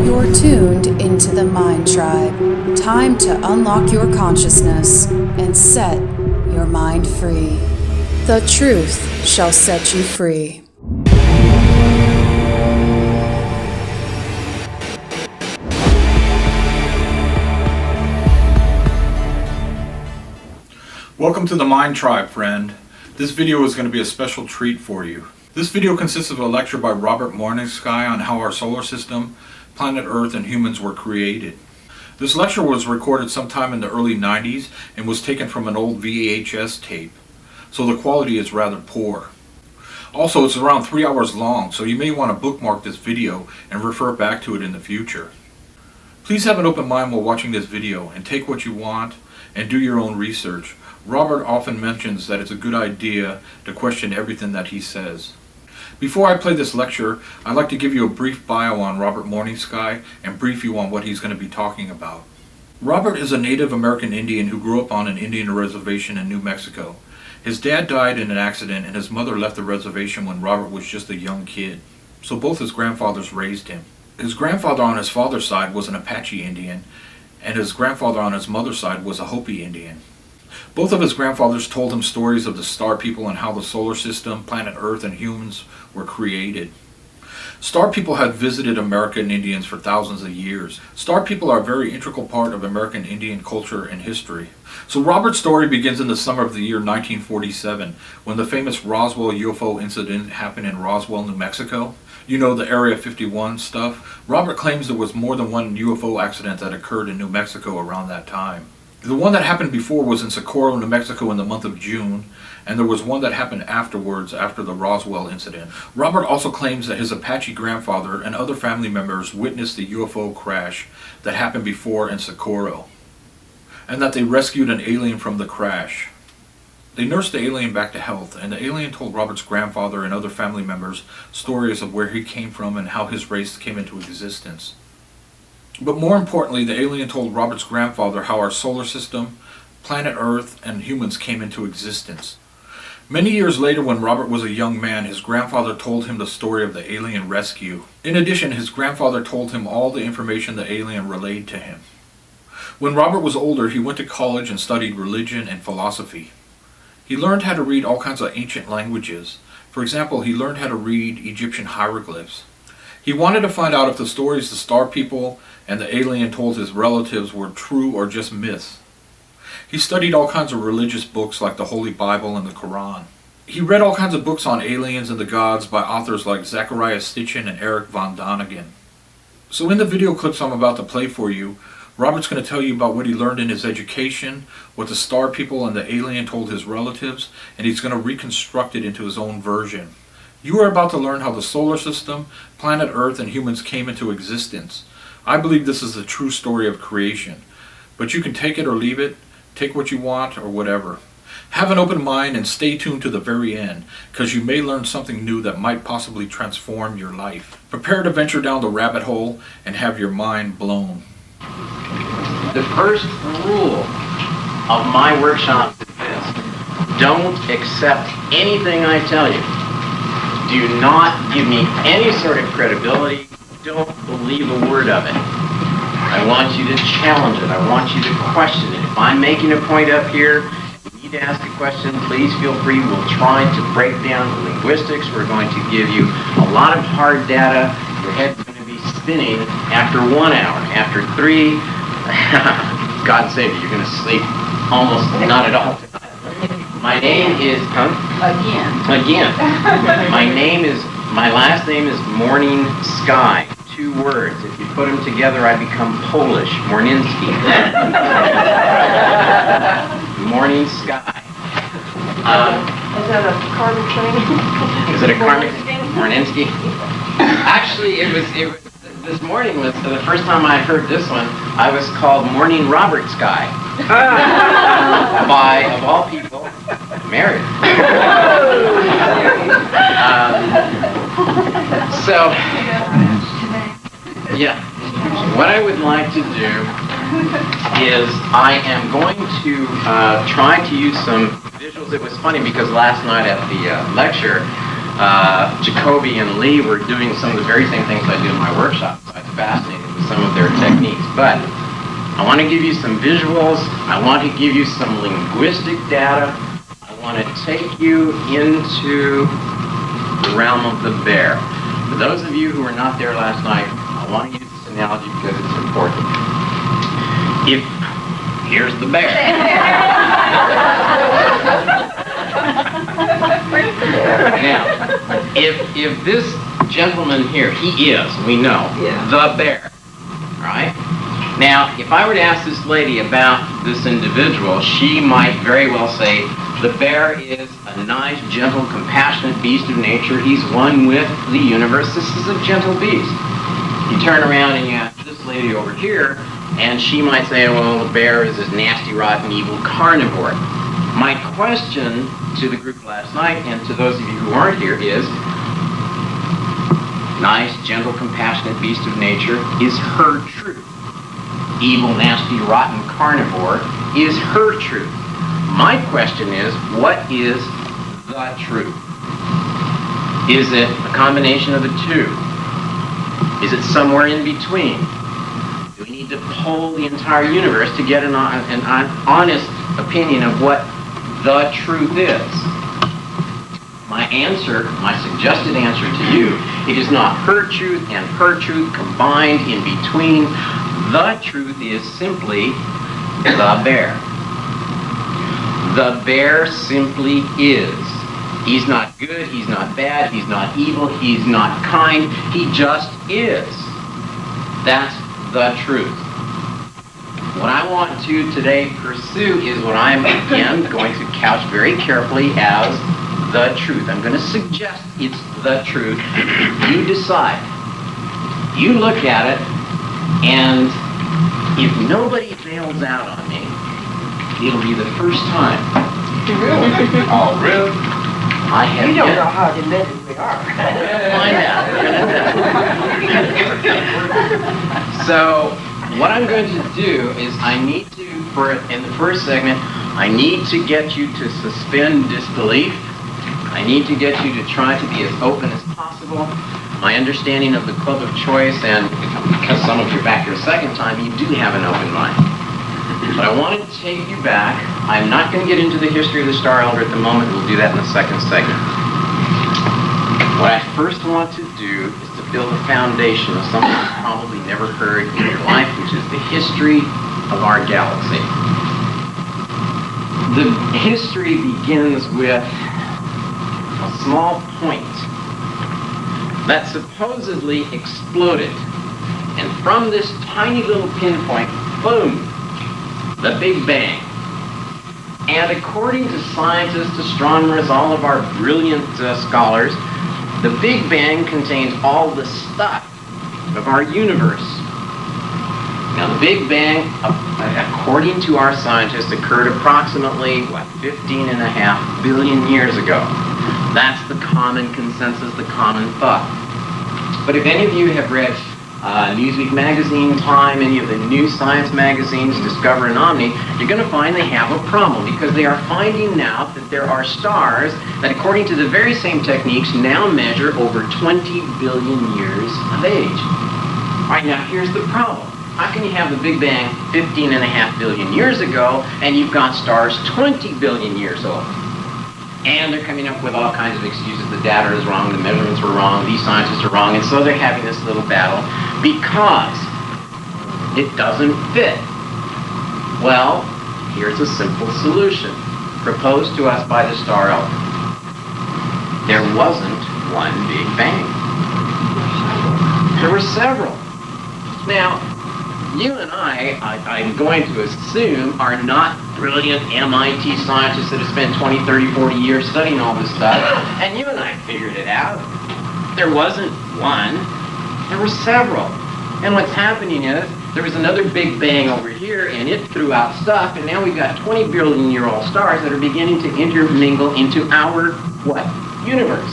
You're tuned into the Mind Tribe. Time to unlock your consciousness and set your mind free. The truth shall set you free. Welcome to the Mind Tribe, friend. This video is going to be a special treat for you. This video consists of a lecture by Robert Morningsky on how our solar system, planet Earth, and humans were created. This lecture was recorded sometime in the early 90s and was taken from an old VHS tape, so the quality is rather poor. Also, it's around 3 hours long, so you may want to bookmark this video and refer back to it in the future. Please have an open mind while watching this video and take what you want and do your own research. Robert often mentions that it's a good idea to question everything that he says. Before I play this lecture, I'd like to give you a brief bio on Robert Morningsky and brief you on what he's going to be talking about. Robert is a Native American Indian who grew up on an Indian reservation in New Mexico. His dad died in an accident and his mother left the reservation when Robert was just a young kid, so both his grandfathers raised him. His grandfather on his father's side was an Apache Indian, and his grandfather on his mother's side was a Hopi Indian. Both of his grandfathers told him stories of the star people and how the solar system, planet Earth, and humans were created. Star people had visited American Indians for thousands of years. Star people are a very integral part of American Indian culture and history. So Robert's story begins in the summer of the year 1947, when the famous Roswell UFO incident happened in Roswell, New Mexico. You know, the Area 51 stuff. Robert claims there was more than one UFO accident that occurred in New Mexico around that time. The one that happened before was in Socorro, New Mexico in the month of June, and there was one that happened afterwards after the Roswell incident. Robert also claims that his Apache grandfather and other family members witnessed the UFO crash that happened before in Socorro, and that they rescued an alien from the crash. They nursed the alien back to health, and the alien told Robert's grandfather and other family members stories of where he came from and how his race came into existence. But more importantly, the alien told Robert's grandfather how our solar system, planet Earth, and humans came into existence. Many years later, when Robert was a young man, his grandfather told him the story of the alien rescue. In addition, his grandfather told him all the information the alien relayed to him. When Robert was older, he went to college and studied religion and philosophy. He learned how to read all kinds of ancient languages. For example, he learned how to read Egyptian hieroglyphs. He wanted to find out if the stories the star people and the alien told his relatives were true or just myths. He studied all kinds of religious books like the Holy Bible and the Quran. He read all kinds of books on aliens and the gods by authors like Zecharia, Sitchin, and Eric von Däniken. So in the video clips I'm about to play for you, Robert's going to tell you about what he learned in his education, what the star people and the alien told his relatives, and he's going to reconstruct it into his own version. You are about to learn how the solar system, planet Earth, and humans came into existence. I believe this is the true story of creation. But you can take it or leave it, take what you want or whatever. Have an open mind and stay tuned to the very end, because you may learn something new that might possibly transform your life. Prepare to venture down the rabbit hole and have your mind blown. The first rule of my workshop is this: don't accept anything I tell you. Do not give me any sort of credibility. Don't believe a word of it. I want you to challenge it. I want you to question it. If I'm making a point up here, you need to ask a question, please feel free. We'll try to break down the linguistics. We're going to give you a lot of hard data. Your head's going to be spinning after 1 hour. After 3, God save you, you're going to sleep almost not at all. My name is, Again. My last name is Morning Sky. 2 words. If you put them together, I become Polish. Morninski. Morning Sky. Is that a karmic thing? Is it a karmic? Morninski? Actually, it was, this morning was, for the first time I heard this one, I was called Morning Robert Sky. By, of all people, married. So, yeah, what I would like to do is I am going to try to use some visuals. It was funny because last night at the lecture, Jacoby and Lee were doing some of the very same things I do in my workshops. I was fascinated with some of their techniques. But I want to give you some visuals. I want to give you some linguistic data. I want to take you into the realm of the bear. For those of you who were not there last night, I want to use this analogy because it's important. Here's the bear. Now, if this gentleman here, he is, we know, the bear, right? Now, if I were to ask this lady about this individual, she might very well say, the bear is a nice, gentle, compassionate beast of nature. He's one with the universe. This is a gentle beast. You turn around and you ask this lady over here, and she might say, well, the bear is this nasty, rotten, evil carnivore. My question to the group last night, and to those of you who aren't here, is, nice, gentle, compassionate beast of nature is her truth. Evil, nasty, rotten carnivore is her truth. My question is, what is the truth? Is it a combination of the two? Is it somewhere in between? Do we need to poll the entire universe to get an honest opinion of what the truth is? My answer, my suggested answer to you, it is not her truth and her truth combined in between. The truth is simply the bear. The bear simply is. He's not good, he's not bad, he's not evil, he's not kind, he just is. That's the truth. What I want to today pursue is what I'm, again, going to couch very carefully as the truth. I'm going to suggest it's the truth. You decide. You look at it, and if nobody bails out on me, it'll be the first time. Really? Oh, really? I have You don't yet- know how demented we are. Find out. So, what I'm going to do is I need to, in the first segment, I need to get you to suspend disbelief. I need to get you to try to be as open as possible. My understanding of the club of choice, and because some of you are back here a second time, you do have an open mind. But I want to take you back. I'm not going to get into the history of the Star Elder at the moment. We'll do that in the second segment. What I first want to do is to build a foundation of something you've probably never heard in your life, which is the history of our galaxy. The history begins with a small point that supposedly exploded. And from this tiny little pinpoint, boom, the Big Bang. And according to scientists, astronomers, all of our brilliant scholars, the Big Bang contains all the stuff of our universe. Now, the Big Bang, according to our scientists, occurred approximately, 15.5 billion years ago. That's the common consensus, the common thought. But if any of you have read Newsweek magazine, Time, any of the new science magazines, Discover and Omni, you're going to find they have a problem because they are finding now that there are stars that, according to the very same techniques, now measure over 20 billion years of age. All right, now here's the problem. How can you have the Big Bang 15.5 billion years ago and you've got stars 20 billion years old? And they're coming up with all kinds of excuses. The data is wrong, the measurements were wrong, these scientists are wrong, and so they're having this little battle because it doesn't fit. Well, here's a simple solution proposed to us by the Star Elder. There wasn't one Big Bang. There were several. Now, you and I'm going to assume, are not brilliant MIT scientists that have spent 20, 30, 40 years studying all this stuff, and you and I figured it out. There wasn't one, there were several. And what's happening is, there was another Big Bang over here, and it threw out stuff, and now we've got 20 billion-year-old stars that are beginning to intermingle into our, universe.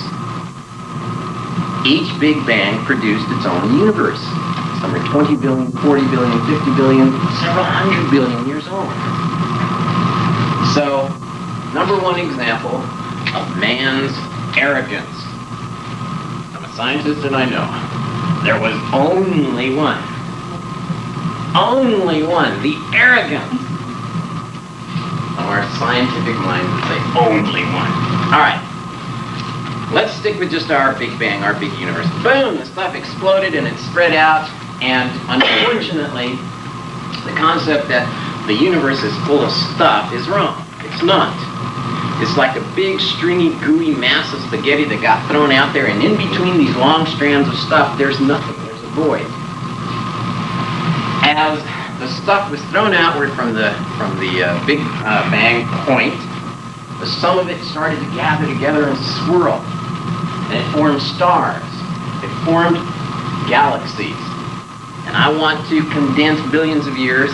Each Big Bang produced its own universe. Some are 20 billion, 40 billion, 50 billion, several hundred billion years old. So, number one example of man's arrogance. I'm a scientist and I know there was only one only one, the arrogance of our scientific minds would say only one. All right, let's stick with just our Big Bang, our big universe. Boom, the stuff exploded and it spread out, and unfortunately, the concept that the universe is full of stuff is wrong. It's not. It's like a big, stringy, gooey mass of spaghetti that got thrown out there, and in between these long strands of stuff, there's nothing. There's a void. As the stuff was thrown outward from the Big Bang point, the sum of it started to gather together and swirl, and it formed stars. It formed galaxies. And I want to condense billions of years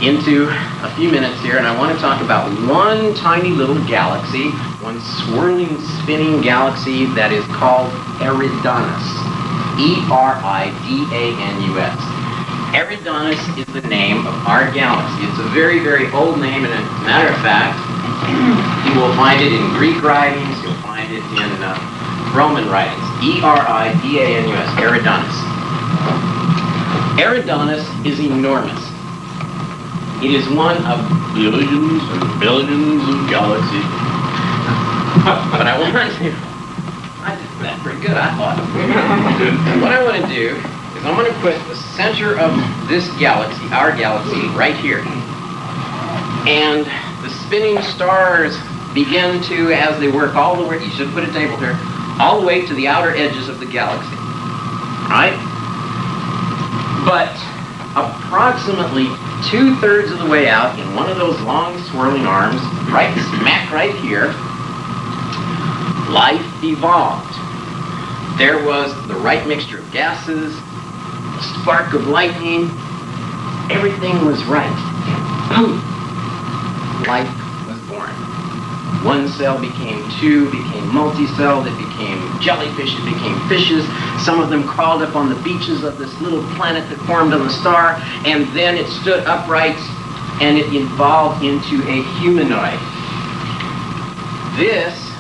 into a few minutes here, and I want to talk about one tiny little galaxy, one swirling, spinning galaxy that is called Eridanus. E-R-I-D-A-N-U-S. Eridanus is the name of our galaxy. It's a very, very old name, and as a matter of fact, you will find it in Greek writings, you'll find it in Roman writings. E-R-I-D-A-N-U-S, Eridanus. Eridanus is enormous. It is one of billions and billions of galaxies. But I did that pretty good, I thought. What I want to do is I'm going to put the center of this galaxy, our galaxy, right here. And the spinning stars begin to, as they work all the way, you should put a table here, all the way to the outer edges of the galaxy. Right? But approximately 2/3 of the way out, in one of those long swirling arms, right smack right here, life evolved. There was the right mixture of gases, a spark of lightning, everything was right. Boom! Life was born. One cell became two, became multi-celled, it became jellyfish, it became fishes. Some of them crawled up on the beaches of this little planet that formed on the star, and then it stood upright and it evolved into a humanoid. This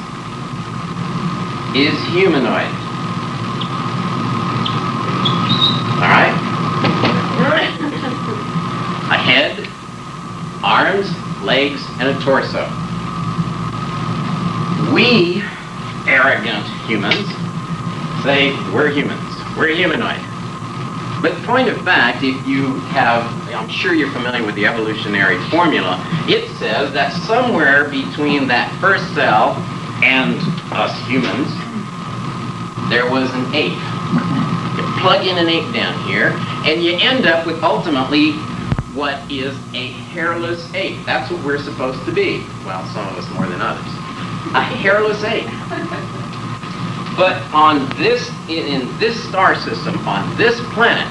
is humanoid. All right? A head, arms, legs, and a torso. We, arrogant humans, say we're humans. We're humanoid. But point of fact, if you have, I'm sure you're familiar with the evolutionary formula, it says that somewhere between that first cell and us humans, there was an ape. You plug in an ape down here, and you end up with ultimately what is a hairless ape. That's what we're supposed to be. Well, some of us more than others. A hairless ape. But on this, in this star system, on this planet,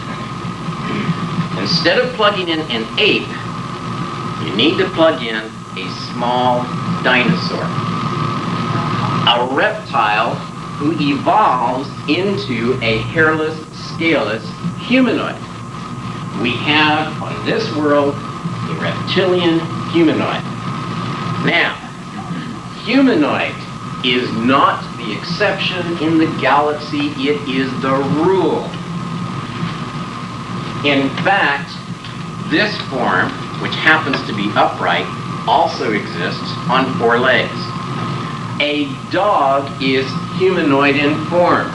instead of plugging in an ape, you need to plug in a small dinosaur. A reptile who evolves into a hairless, scaleless humanoid. We have, on this world, a reptilian humanoid. Now, humanoid is not the exception in the galaxy, it is the rule. In fact, this form, which happens to be upright, also exists on 4 legs. A dog is humanoid in form.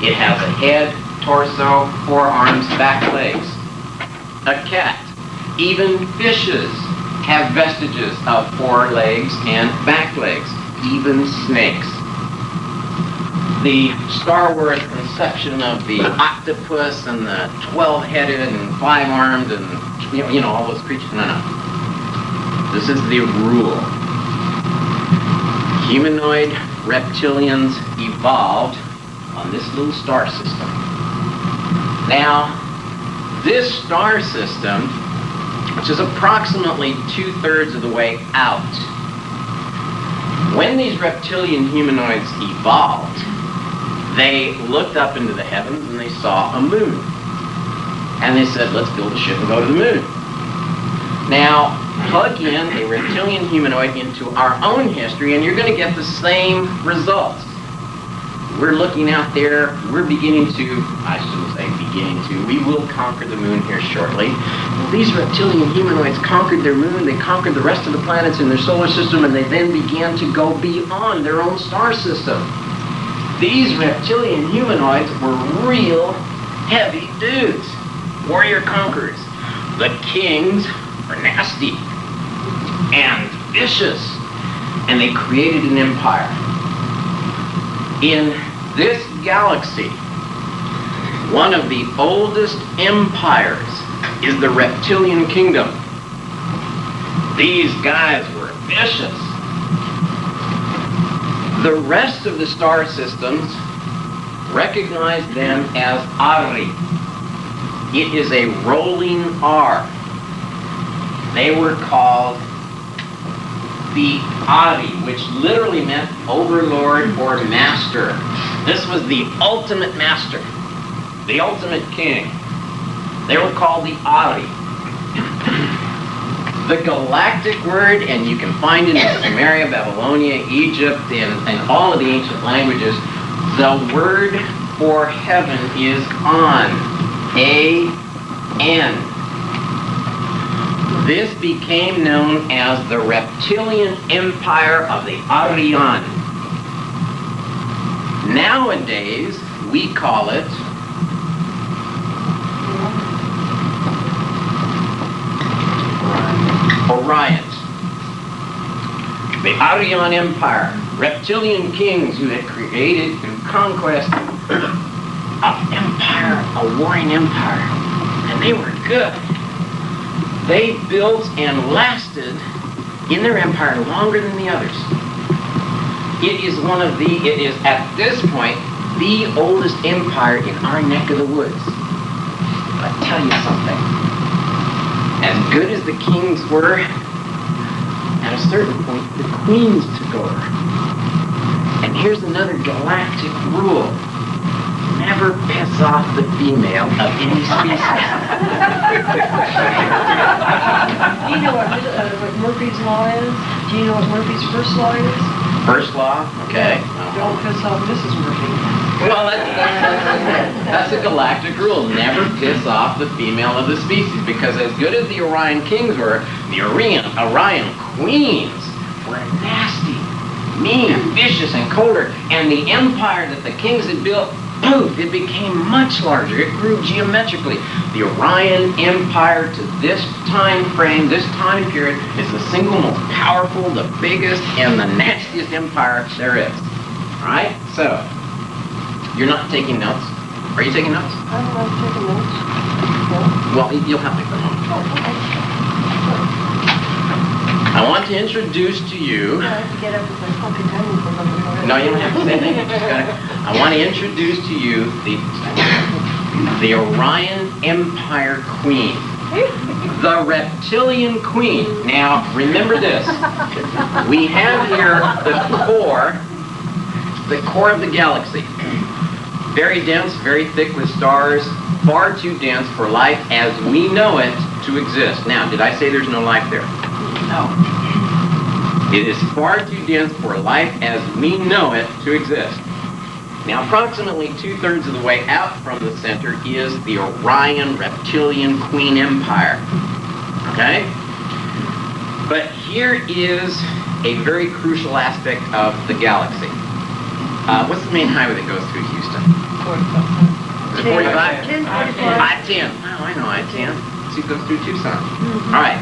It has a head, torso, 4 arms, back legs. A cat. Even fishes have vestiges of 4 legs and back legs. Even snakes. The Star Wars conception of the octopus and the 12-headed and 5-armed and you know all those creatures. No. This is the rule. Humanoid reptilians evolved on this little star system. Now, this star system, which is approximately 2/3 of the way out, when these reptilian humanoids evolved, they looked up into the heavens and they saw a moon. And they said, let's build a ship and go to the moon. Now, plug in a reptilian humanoid into our own history and you're going to get the same results. we're looking out there, we're beginning to, I shouldn't say beginning to, we will conquer the moon here shortly. Well, these reptilian humanoids conquered their moon, they conquered the rest of the planets in their solar system, and they then began to go beyond their own star system. These reptilian humanoids were real heavy dudes, warrior conquerors. The kings were nasty and vicious, and they created an empire. In this galaxy, one of the oldest empires is the reptilian kingdom. These guys were vicious. The rest of the star systems recognize them as Ari. It is a rolling R. They were called the Ari, which literally meant overlord or master. This was the ultimate master, the ultimate king. They were called the Ari. The galactic word, and you can find it in Sumeria, Babylonia, Egypt, and all of the ancient languages, the word for heaven is An. A-N. This became known as the reptilian empire of the Aryan. Nowadays, we call it Orion. The Aryan Empire, reptilian kings who had created through conquest an empire, a warring empire, and they were good. They built and lasted in their empire longer than the others. It is at this point the oldest empire in our neck of the woods. But I'll tell you something. As good as the kings were, at a certain point the queens took over. And here's another galactic rule. Never piss off the female of any species. Do you know what Murphy's Law is? Do you know what Murphy's first law is? First law? Okay. Don't piss off Mrs. Murphy. Well, that's a galactic rule. Never piss off the female of the species, because as good as the Orion kings were, the Orion queens were nasty, mean, vicious, and colder. And the empire that the kings had built, it became much larger. It grew geometrically. The Orion Empire to this time frame, this time period, is the single most powerful, the biggest, and the nastiest empire there is. All right? So, you're not taking notes. Are you taking notes? I'm not taking notes. Well, you'll have to go home. I want to introduce to you... I have to get up with my fucking tongue for something. No, you don't have to say anything. I want to introduce to you the Orion Empire Queen. The Reptilian Queen. Now, remember this. We have here the core of the galaxy. Very dense, very thick with stars, far too dense for life as we know it to exist. Now, did I say there's no life there? No. It is far too dense for life as we know it to exist. Now, approximately 2/3 of the way out from the center is the Orion Reptilian Queen Empire. Okay? But here is a very crucial aspect of the galaxy. What's the main highway that goes through Houston? 45. Is it 45? 1045. I-10. Oh, I know I-10. It goes through Tucson. All right.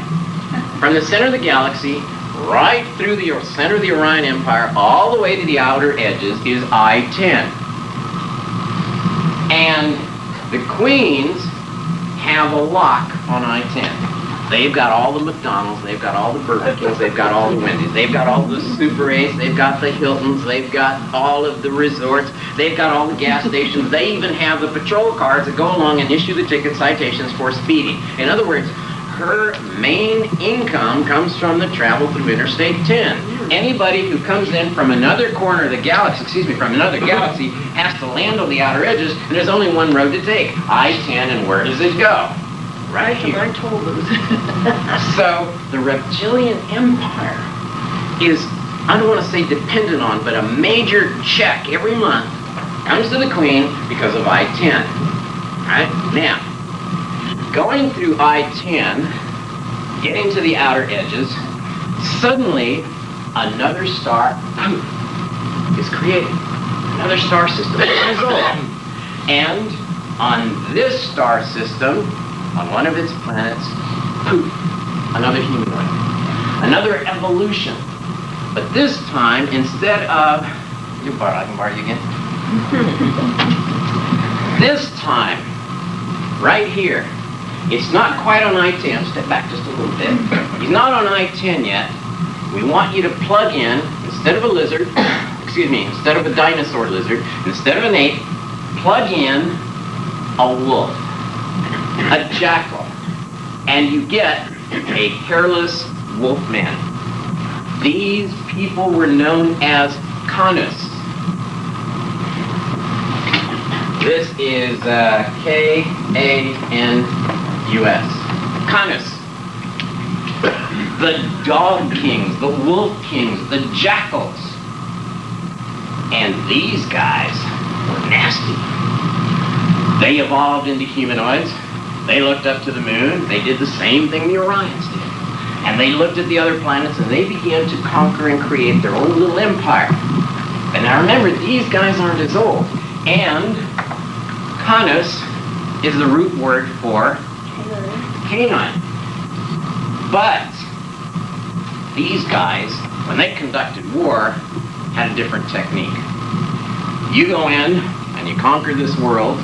From the center of the galaxy, right through the center of the Orion Empire, all the way to the outer edges is I-10. And the queens have a lock on I-10. They've got all the McDonald's, they've got all the Burger Kings, they've got all the Wendy's, they've got all the Super 8s, they've got the Hiltons, they've got all of the resorts, they've got all the gas stations, they even have the patrol cars that go along and issue the ticket citations for speeding. In other words, her main income comes from the travel through Interstate 10. Anybody who comes in from another corner of the galaxy, from another galaxy, has to land on the outer edges, and there's only one road to take, I-10, and where does it go? Right here. I told us. So, the Reptilian Empire is, I don't want to say dependent on, but a major check every month Comes to the queen because of I-10. Right? Now, going through I-10, getting to the outer edges, suddenly another star is created. Another star system is resolved. And on this star system, on one of its planets, poof, another humanoid. Another evolution. But this time, instead of... I can borrow you again. This time, right here, it's not quite on I-10. Step back just a little bit. He's not on I-10 yet. We want you to plug in, instead of a lizard, instead of a dinosaur lizard, instead of an ape, plug in a wolf, a jackal, and you get a hairless wolf man. These people were known as Kanus. This is K-A-N-U-S. Kanus. The dog kings, the wolf kings, the jackals. And these guys were nasty. They evolved into humanoids. They looked up to the moon. They did the same thing the Orions did. And they looked at the other planets and they began to conquer and create their own little empire. And now remember, these guys aren't as old. And Kanus is the root word for canine. But these guys, when they conducted war, had a different technique. You go in and you conquer this world.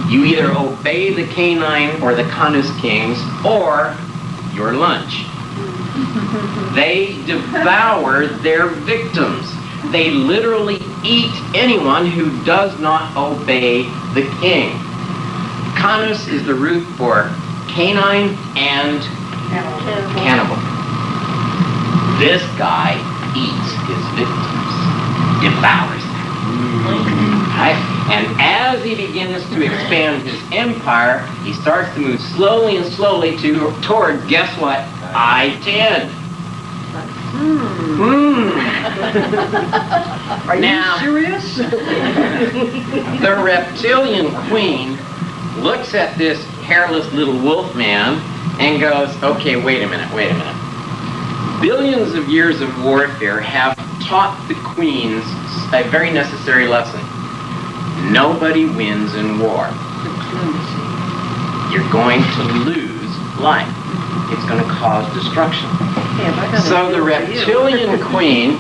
You either obey the canine or the Kanus kings, or your lunch. They devour their victims. They literally eat anyone who does not obey the king. Kanus is the root for canine and cannibal. This guy eats his victims, devours them. Right? And as he begins to expand his empire, he starts to move slowly and slowly toward, guess what? I-10. Are now, you serious? The reptilian queen looks at this hairless little wolf man and goes, okay, wait a minute. Billions of years of warfare have taught the queens a very necessary lesson. Nobody wins in war. You're going to lose life. It's going to cause destruction. So the reptilian queen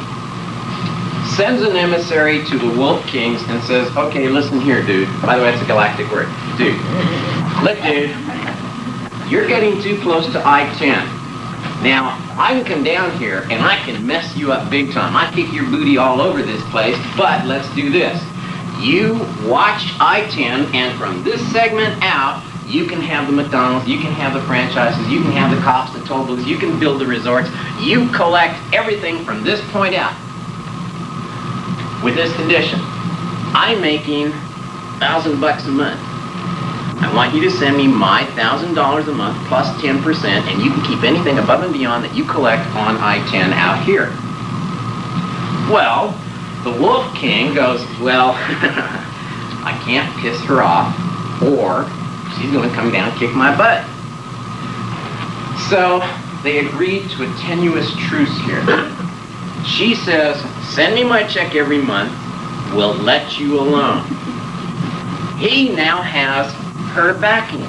sends an emissary to the wolf kings and says, okay, listen here, dude. By the way, it's a galactic word. Dude. Look, dude. You're getting too close to I-10. Now, I can come down here and I can mess you up big time. I kick your booty all over this place, but let's do this. You watch I-10, and from this segment out, you can have the McDonald's, you can have the franchises, you can have the cops, the toll booths, you can build the resorts. You collect everything from this point out. With this condition, I'm making $1,000 a month. I want you to send me my $1,000 a month plus 10%, and you can keep anything above and beyond that you collect on I-10 out here. Well, the Wolf King goes, well, I can't piss her off, or she's going to come down and kick my butt. So they agreed to a tenuous truce here. She says, send me my check every month, we'll let you alone. He now has her backing.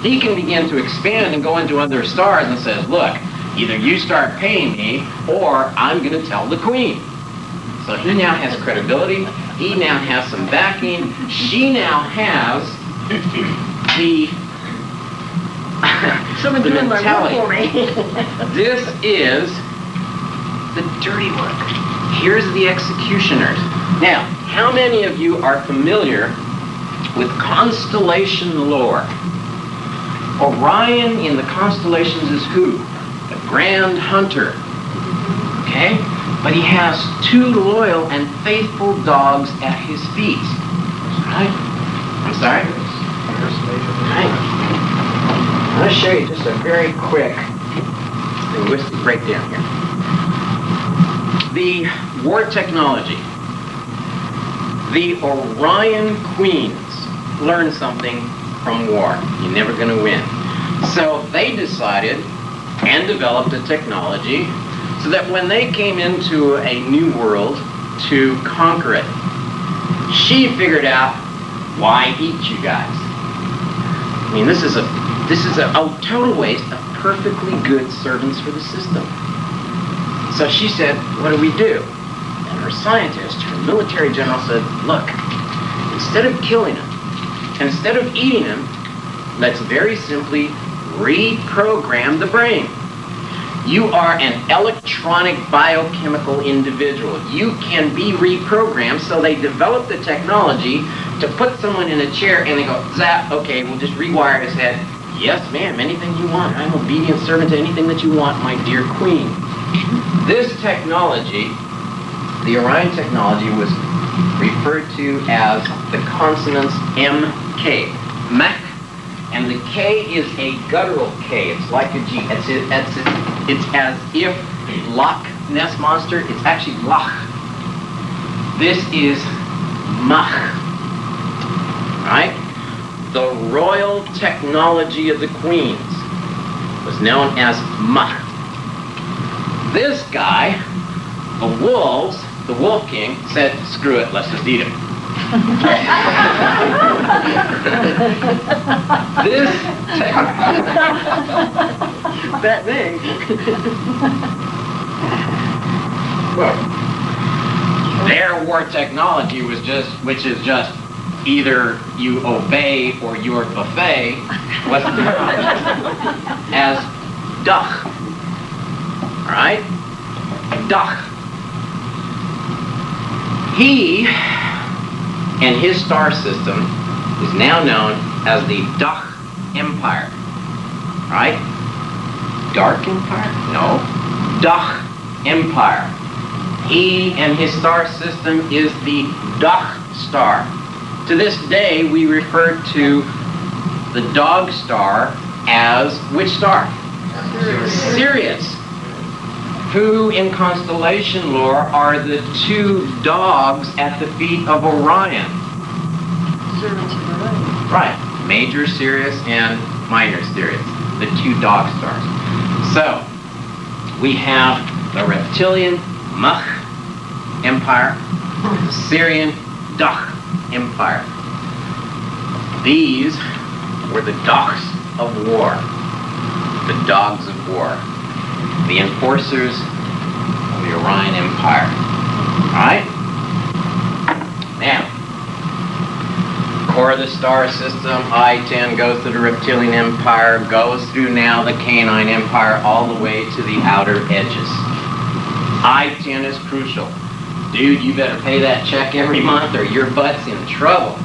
He can begin to expand and go into other stars and says, look, either you start paying me or I'm going to tell the queen. So he now has credibility. He now has some backing. She now has the mentality. This is the dirty work. Here's the executioners. Now, how many of you are familiar with constellation lore? Orion in the constellations is who? The Grand Hunter. Okay? But he has two loyal and faithful dogs at his feet. Right? I'm sorry? Right. I'm going to show you just a very quick linguistic breakdown here. The war technology. The Orion Queens learned something from war. You're never going to win. So they decided and developed a technology so that when they came into a new world to conquer it, she figured out, why eat you guys? I mean, this is a total waste of perfectly good servants for the system. So she said, what do we do? And her scientist, her military general said, look, instead of killing them, instead of eating them, let's very simply reprogram the brain. You are an electronic biochemical individual. You can be reprogrammed. So they developed the technology to put someone in a chair and they go, zap, okay, we'll just rewire his head. Yes, ma'am, anything you want. I'm obedient servant to anything that you want, my dear queen. This technology, the Orion technology, was referred to as the consonants MK, Mach, and the K is a guttural K. It's like a G. It's as if Loch Ness Monster. It's actually Loch. This is Mach. Right? The royal technology of the queens was known as Mach. This guy, the wolves, the Wolf King, said, screw it, let's just eat him. That thing. Well, their war technology was just, which is just either you obey or you're buffet, was as Dach. All right? Dach. He and his star system is now known as the Dach Empire. Right? Dark Empire? No. Dach Empire. He and his star system is the Dach star. To this day, we refer to the dog star as which star? Sirius. Who in constellation lore are the two dogs at the feet of Orion? Servants of Orion. Right. Major Sirius and Minor Sirius. The two dog stars. So, we have the reptilian Mach Empire, the Syrian Dach Empire. These were the dogs of war. The dogs of war. The enforcers of the Orion Empire. Alright? Now, core of the star system, I-10 goes to the Reptilian Empire, goes through now the Canine Empire, all the way to the outer edges. I-10 is crucial. Dude, you better pay that check every month or your butt's in trouble.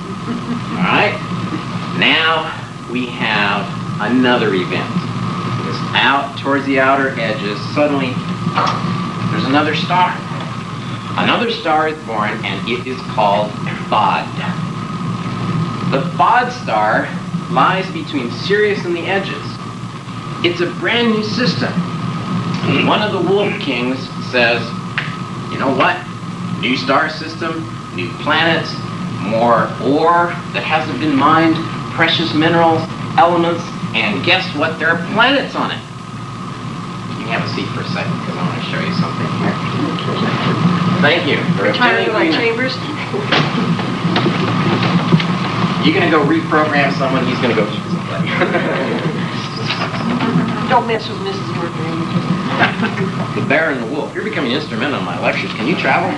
Alright? Now, we have another event. Out towards the outer edges, suddenly there's another star. Another star is born, and it is called Bod. The Bod star lies between Sirius and the edges. It's a brand new system. And one of the Wolf Kings says, you know what? New star system, new planets, more ore that hasn't been mined, precious minerals, elements, and guess what? There are planets on it. You can have a seat for a second because I want to show you something here. Thank you. Retiring to my chambers. You're going to go reprogram someone, he's going to go eat somebody. Don't mess with Mrs. Mercury. The Bear and the Wolf. You're becoming instrumental in my lectures. Can you travel?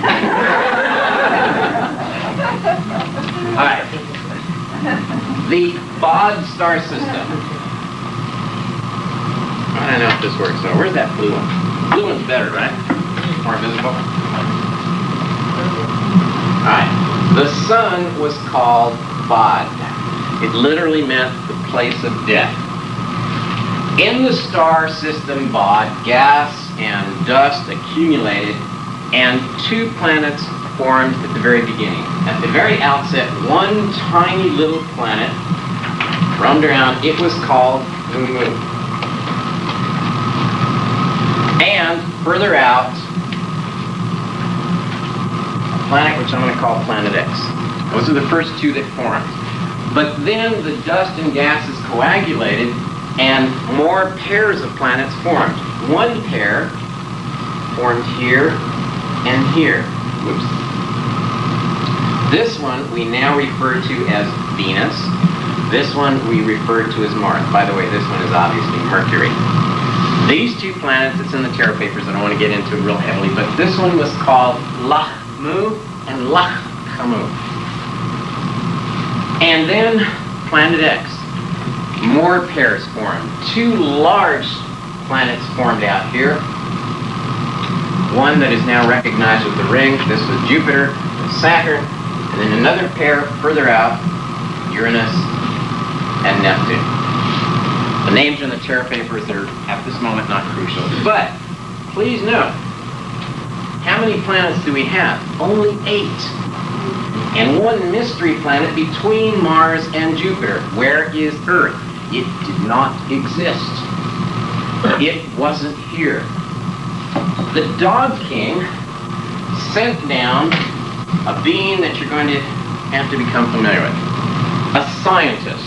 All right. The Bod star system. I don't know if this works though. Where's that blue one? Blue one's better, right? More visible. Alright. The sun was called Bod. It literally meant the place of death. In the star system Bod, gas and dust accumulated and two planets formed at the very beginning. At the very outset, one tiny little planet roamed around. It was called the Moon. And further out, planet which I'm going to call Planet X. Those are the first two that formed. But then the dust and gases coagulated and more pairs of planets formed. One pair formed here and here. Whoops. This one we now refer to as Venus. This one we refer to as Mars. By the way, this one is obviously Mercury. These two planets, it's in the TERRA papers, I don't want to get into it real heavily, but this one was called Lahmu and Lahkamu. And then Planet X. More pairs formed. Two large planets formed out here. One that is now recognized with the ring. This was Jupiter and Saturn. And then another pair further out, Uranus and Neptune. The names are in the TERRA papers. They're at this moment not crucial. But please note, how many planets do we have? Only 8. And one mystery planet between Mars and Jupiter. Where is Earth? It did not exist. It wasn't here. The Dog King sent down a being that you're going to have to become familiar with. A scientist.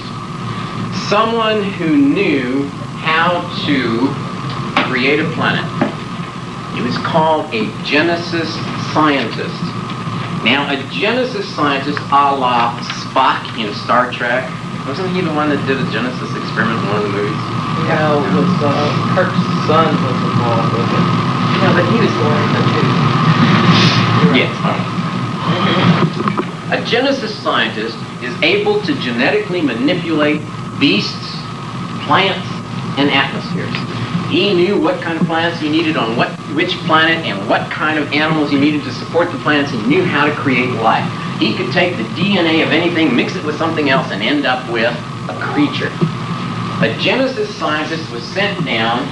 Someone who knew how to create a planet. He was called a Genesis scientist. Now, a Genesis scientist a la Spock in Star Trek. Wasn't he the one that did a Genesis experiment in one of the movies? Yeah, it was Kirk's son was involved with it. No, but he was the one that too. Yes. A Genesis scientist is able to genetically manipulate beasts, plants, and atmospheres. He knew what kind of plants he needed on which planet and what kind of animals he needed to support the planets. He knew how to create life. He could take the DNA of anything, mix it with something else, and end up with a creature. A Genesis scientist was sent down,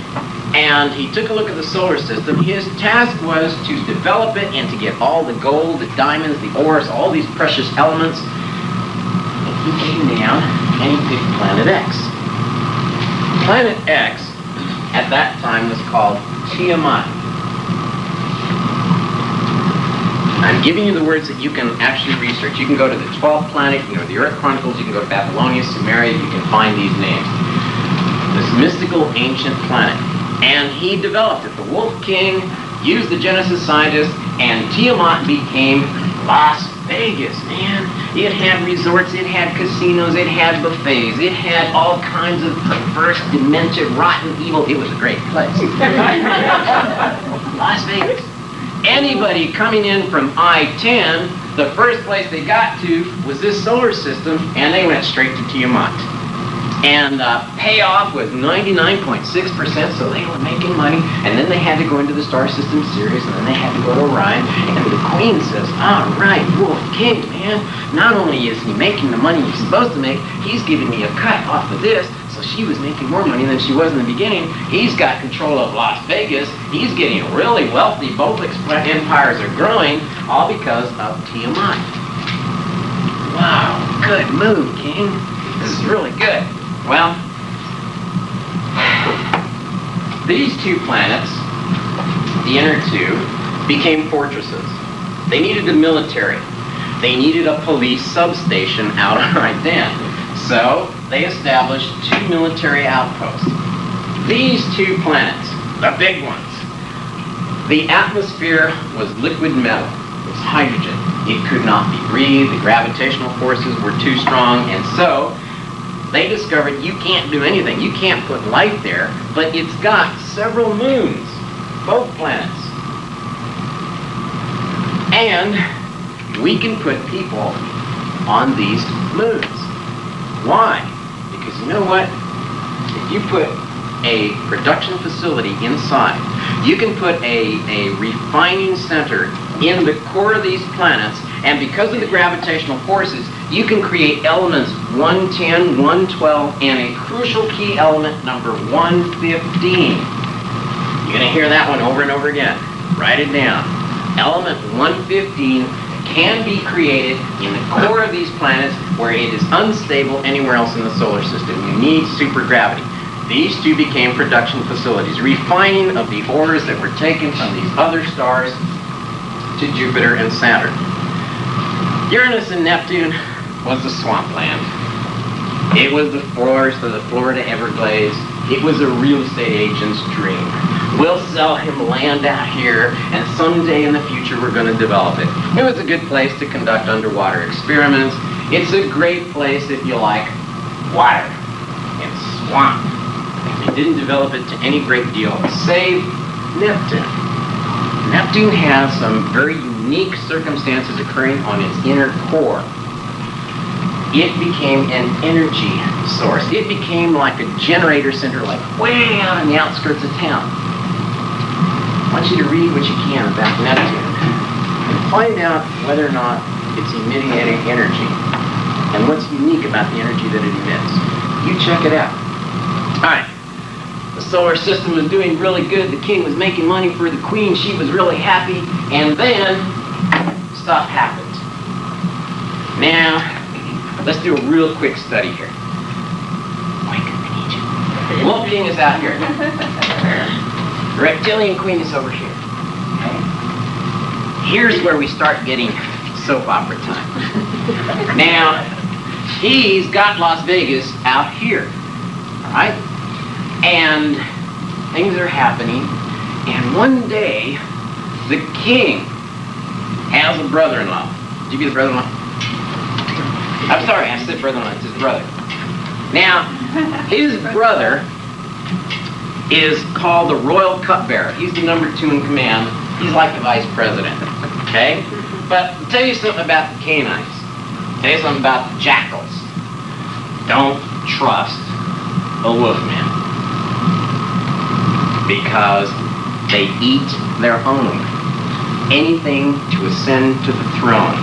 and he took a look at the solar system. His task was to develop it and to get all the gold, the diamonds, the ores, all these precious elements. And he came down and he picked Planet X. Planet X, at that time, was called Tiamat. I'm giving you the words that you can actually research. You can go to the 12th planet, you can go to the Earth Chronicles, you can go to Babylonia, Sumeria, you can find these names. This mystical ancient planet. And he developed it. The Wolf King used the Genesis scientist, and Tiamat became Las Vegas, man. It had resorts, it had casinos, it had buffets, it had all kinds of perverse, demented, rotten, evil. It was a great place. Las Vegas. Anybody coming in from I-10, the first place they got to was this solar system, and they went straight to Tiamat. And payoff was 99.6%, so they were making money. And then they had to go into the Star System series, and then they had to go to Orion. And the Queen says, all right, Wolf King, man, not only is he making the money he's supposed to make, he's giving me a cut off of this. So she was making more money than she was in the beginning. He's got control of Las Vegas. He's getting really wealthy. Both empires are growing, all because of Tiamat. Wow, good move, King. This is really good. Well, these two planets, the inner two, became fortresses. They needed a military. They needed a police substation out right then. So they established 2 military outposts. These 2 planets, the big ones, the atmosphere was liquid metal. It was hydrogen. It could not be breathed. The gravitational forces were too strong, and so they discovered you can't do anything. You can't put life there, but it's got several moons, both planets. And we can put people on these moons. Why? Because you know what? If you put a production facility inside, you can put a refining center in the core of these planets, and because of the gravitational forces, you can create elements 110, 112, and a crucial key element number 115. You're going to hear that one over and over again. Write it down. Element 115 can be created in the core of these planets where it is unstable anywhere else in the solar system. You need supergravity. These 2 became production facilities, refining of the ores that were taken from these other stars to Jupiter and Saturn. Uranus and Neptune was the swampland. It was the forest of the Florida Everglades. It was a real estate agent's dream. We'll sell him land out here, and someday in the future we're going to develop it. It was a good place to conduct underwater experiments. It's a great place if you like water and swamp. They didn't develop it to any great deal, save Neptune. Neptune has some very unique circumstances occurring on its inner core. It became an energy source. It became like a generator center, like way out on the outskirts of town. I want you to read what you can about Neptune and find out whether or not it's emitting any energy and what's unique about the energy that it emits. You check it out. All right. The solar system was doing really good. The king was making money for the queen. She was really happy. And then stuff happened. Now, let's do a real quick study here. Wake up, I need you. Wolf King is out here. The reptilian queen is over here. Here's where we start getting soap opera time. Now, he's got Las Vegas out here. Alright? And things are happening. And one day, the king has a brother-in-law. Did you be the brother-in-law? I'm sorry, I said brother-in-law, it's his brother. Now, his brother is called the royal cupbearer. He's the number 2 in command. He's like the vice president, okay? But I'll tell you something about the canines. I'll tell you something about the jackals. Don't trust a wolfman, because they eat their own. Anything to ascend to the throne.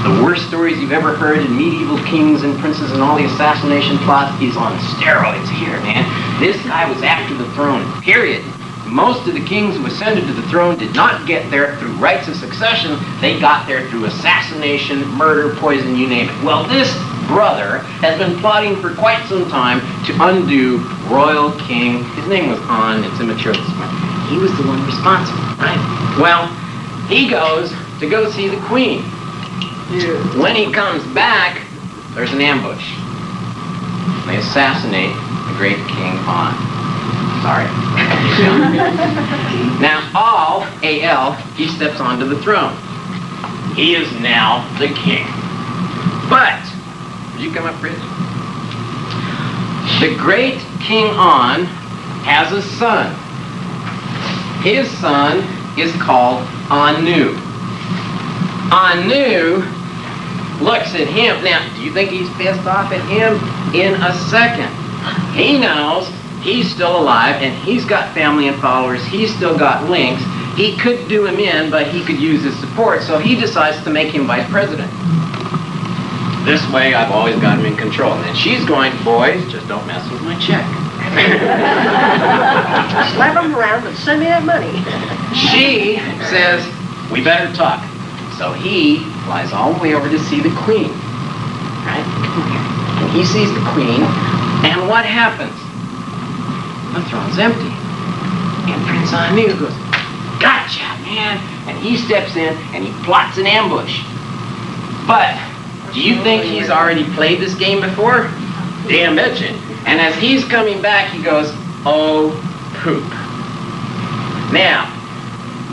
The worst stories you've ever heard in medieval kings and princes and all the assassination plots is on steroids here, man. This guy was after the throne, period. Most of the kings who ascended to the throne did not get there through rights of succession. They got there through assassination, murder, poison, you name it. Well, this brother has been plotting for quite some time to undo royal king. His name was Han. It's immature at this point. He was the one responsible, right? Well, he goes to go see the queen. When he comes back, there's an ambush. They assassinate the great King Han. Sorry. Now, A-L, he steps onto the throne. He is now the king. But, did you come up, Rich? The great King An has a son. His son is called Anu. Anu looks at him. Now, do you think he's pissed off at him? In a second. He knows he's still alive and he's got family and followers. He's still got links. He could do him in, but he could use his support. So he decides to make him vice president. This way, I've always got him in control. And then she's going, boys, just don't mess with my check. Slap him around and send me that money. She says, we better talk. So he flies all the way over to see the queen. Right? And he sees the queen, and what happens? The throne's empty. And Prince Anu goes, gotcha, man! And he steps in, and he plots an ambush. But, do you think he's already played this game before? Damn betcha. And as he's coming back, he goes, oh, poop. Now,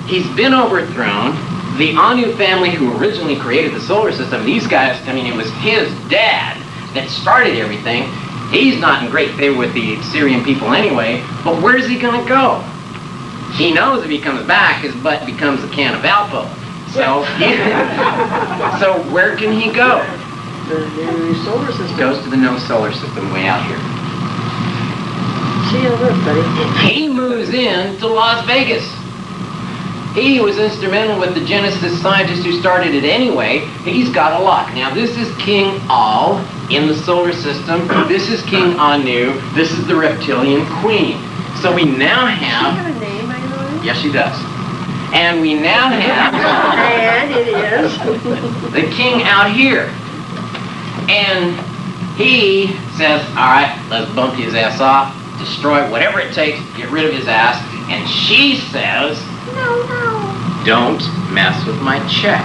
he's been overthrown. The Anu family who originally created the solar system, these guys, I mean, it was his dad that started everything. He's not in great favor with the Syrian people anyway, but where's he gonna go? He knows if he comes back, his butt becomes a can of Alpo. So, so where can he go? The new solar system. He goes to the no solar system way out here. See you on Earth, buddy. He moves in to Las Vegas. He was instrumental with the Genesis scientist who started it anyway. He's got a lock. Now, this is King Al in the solar system. This is King Anu. This is the reptilian queen. So we now have... Does she have a name, by the way? Yes, she does. And we now have... And it is. the king out here. And he says, all right, let's bump his ass off, destroy whatever it takes, get rid of his ass. And she says... No. Don't mess with my check.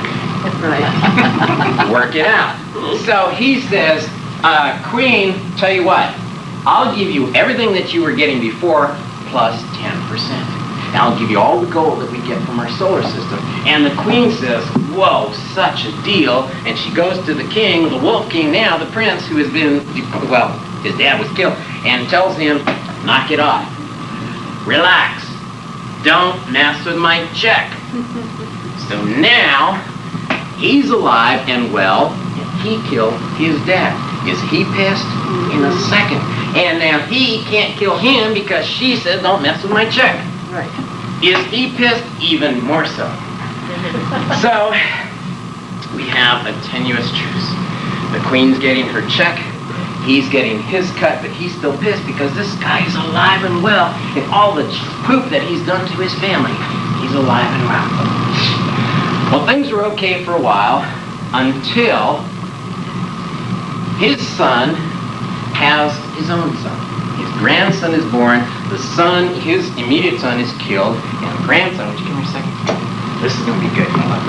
Right. Work it out. So he says, Queen, tell you what, I'll give you everything that you were getting before plus 10%. And I'll give you all the gold that we get from our solar system. And the queen says, whoa, such a deal. And she goes to the king, the wolf king now, the prince who has been, well, his dad was killed, and tells him, knock it off. Relax. Don't mess with my check. So now, he's alive and well, and he killed his dad. Is he pissed? In a second. And now he can't kill him because she said, don't mess with my check. Right. Is he pissed? Even more so. So, we have a tenuous truce. The queen's getting her check. He's getting his cut, but he's still pissed because this guy is alive and well. And all the poop that he's done to his family, he's alive and well. Well, things were okay for a while until his son has his own son. His grandson is born. The son, his immediate son, is killed. And the grandson, would you give me a second? This is going to be good. I love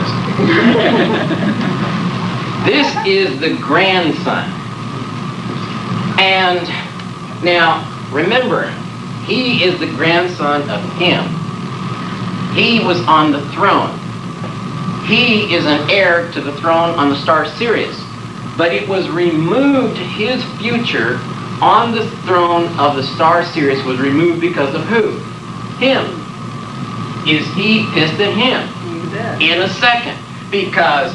this. This is the grandson. And now, remember, he is the grandson of him. He was on the throne. He is an heir to the throne on the star Sirius. But it was removed, his future on the throne of the star Sirius was removed because of who? Him. Is he pissed at him? You bet. In a second. Because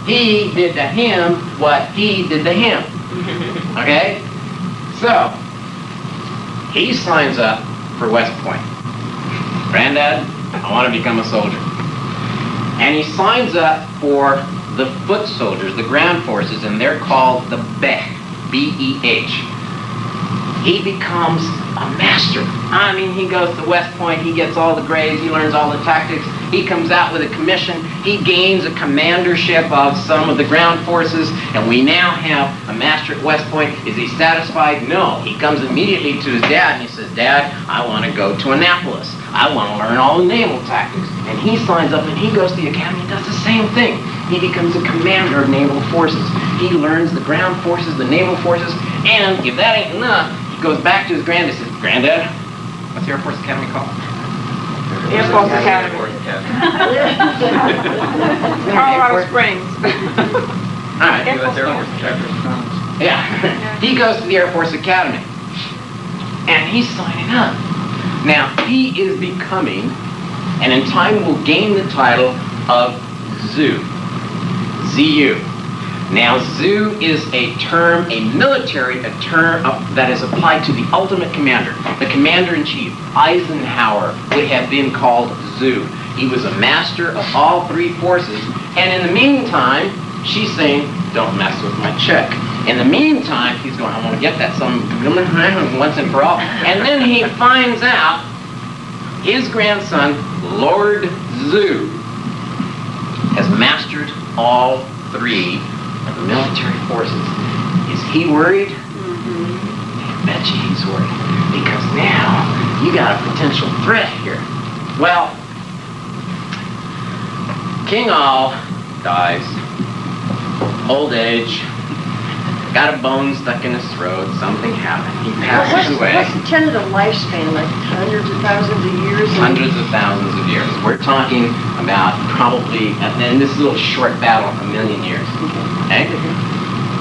he did to him what he did to him. Okay? So, he signs up for West Point. Granddad, I want to become a soldier. And he signs up for the foot soldiers, the ground forces, and they're called the Bech, B-E-H. He becomes a master. I mean, he goes to West Point, he gets all the grades, he learns all the tactics, he comes out with a commission, he gains a commandership of some of the ground forces, and we now have a master at West Point. Is he satisfied? No. He comes immediately to his dad and he says, Dad, I want to go to Annapolis. I want to learn all the naval tactics. And he signs up and he goes to the academy and does the same thing. He becomes a commander of naval forces. He learns the ground forces, the naval forces, and if that ain't enough, he goes back to his granddad and says, Granddad, what's the Air Force Academy called? Air Force Academy. Colorado Springs. All right. Air Force Academy. Yeah. He goes to the Air Force Academy. And he's signing up. Now, he is becoming, and in time will gain the title of ZU. ZU. Now, ZU is a term, a military term that is applied to the ultimate commander. The commander-in-chief, Eisenhower, would have been called ZU. He was a master of all three forces. And in the meantime, she's saying, don't mess with my check. In the meantime, he's going, I want to get that some once and for all. And then he finds out his grandson, Lord ZU, has mastered all three of the military forces. Is he worried? I bet you he's worried. Because now you got a potential threat here. Well, King All dies. Old age. Got a bone stuck in his throat. Something happened. He passes away. What's the tentative lifespan? Like hundreds of thousands of years? Hundreds of thousands of years. We're talking about probably, and this little short battle, 1,000,000 years. Okay?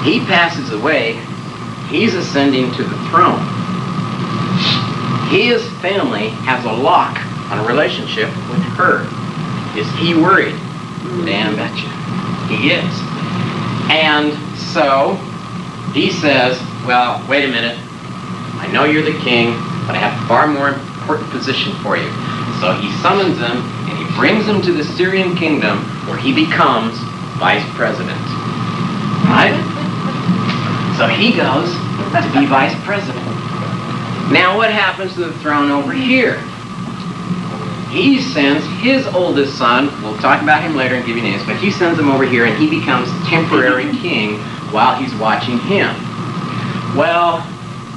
He passes away. He's ascending to the throne. His family has a lock on a relationship with her. Is he worried? Damn betcha. He is. And so he says, well, wait a minute. I know you're the king, but I have a far more important position for you. So he summons him, and he brings him to the Syrian kingdom, where he becomes vice president. Right? So he goes to be vice president. Now what happens to the throne over here? He sends his oldest son, we'll talk about him later and give you names, but he sends him over here and he becomes temporary king while he's watching him. Well,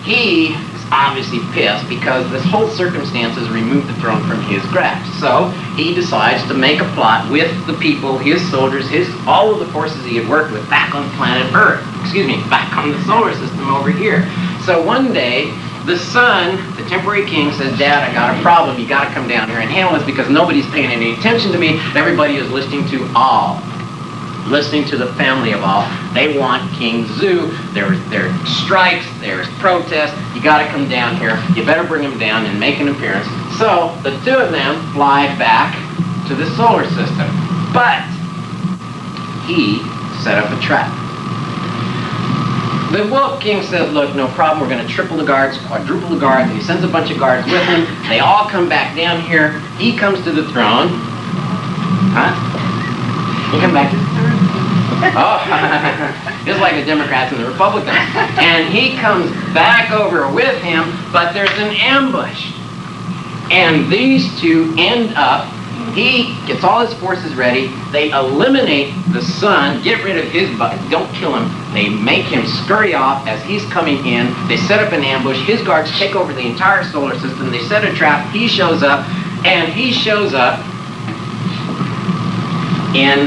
he is obviously pissed because this whole circumstance has removed the throne from his grasp. So he decides to make a plot with the people, his soldiers, all of the forces he had worked with back on planet Earth. Back on the solar system over here. So one day, the son, the temporary king, says, Dad, I got a problem. You got to come down here and handle this because nobody's paying any attention to me. Everybody is listening to all. Listening to the family of all. They want King Zu. There's strikes, there's protests. You got to come down here. You better bring him down and make an appearance. So the two of them fly back to the solar system. But he set up a trap. The Wolf King says, look, no problem, we're going to triple the guards, quadruple the guards, and he sends a bunch of guards with him. They all come back down here. He comes to the throne. Huh? You come back to the throne? Oh, just like the Democrats and the Republicans. And he comes back over with him, but there's an ambush. And these two end up, he gets all his forces ready, they eliminate the son, get rid of his butt, don't kill him, they make him scurry off as he's coming in, they set up an ambush, his guards take over the entire solar system, they set a trap, he shows up, and he shows up in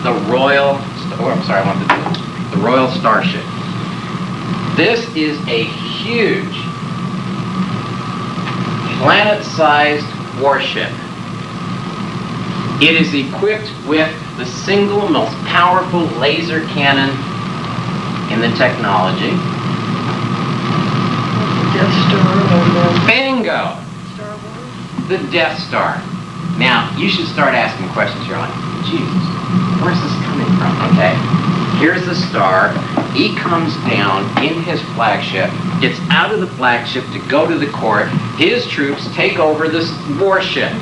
the Royal, the Royal Starship. This is a huge, planet-sized warship. It is equipped with the single most powerful laser cannon in the technology. Death Star. Bingo! Star Wars. The Death Star. Now, you should start asking questions. You're like, Jesus, where's this coming from? Okay, here's the star. He comes down in his flagship, gets out of the flagship to go to the court. His troops take over this warship.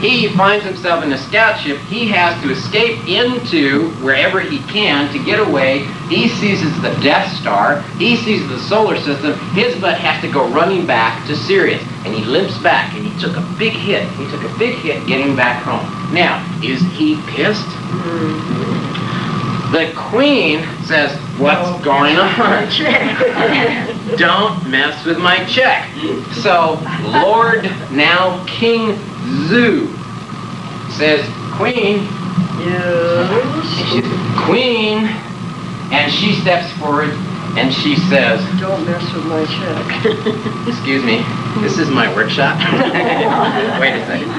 He finds himself in a scout ship. He has to escape into wherever he can to get away. He seizes the Death Star. He seizes the solar system. His butt has to go running back to Sirius. And he limps back, and he took a big hit. He took a big hit getting back home. Now, is he pissed? The Queen says, what's going on? Don't mess with my check. So, Lord, now King Zu says, Queen. Yes. She's Queen. And she steps forward and she says, Don't mess with my check. excuse me, this is my workshop. Wait a second.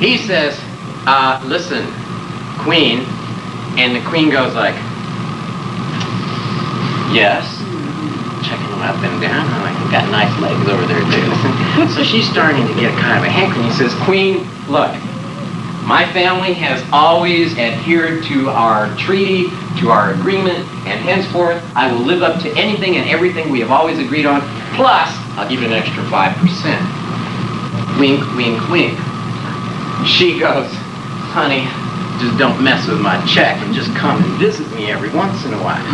He says, listen, Queen. And the Queen goes like, yes. Checking him up and down. I'm like, got nice legs over there too. So she's starting to get kind of a hankering. He says, Queen, look, my family has always adhered to our treaty, to our agreement, and henceforth I will live up to anything and everything we have always agreed on, plus I'll give you an extra 5%. Wink, wink, wink. She goes, honey, just don't mess with my check and just come and visit me every once in a while.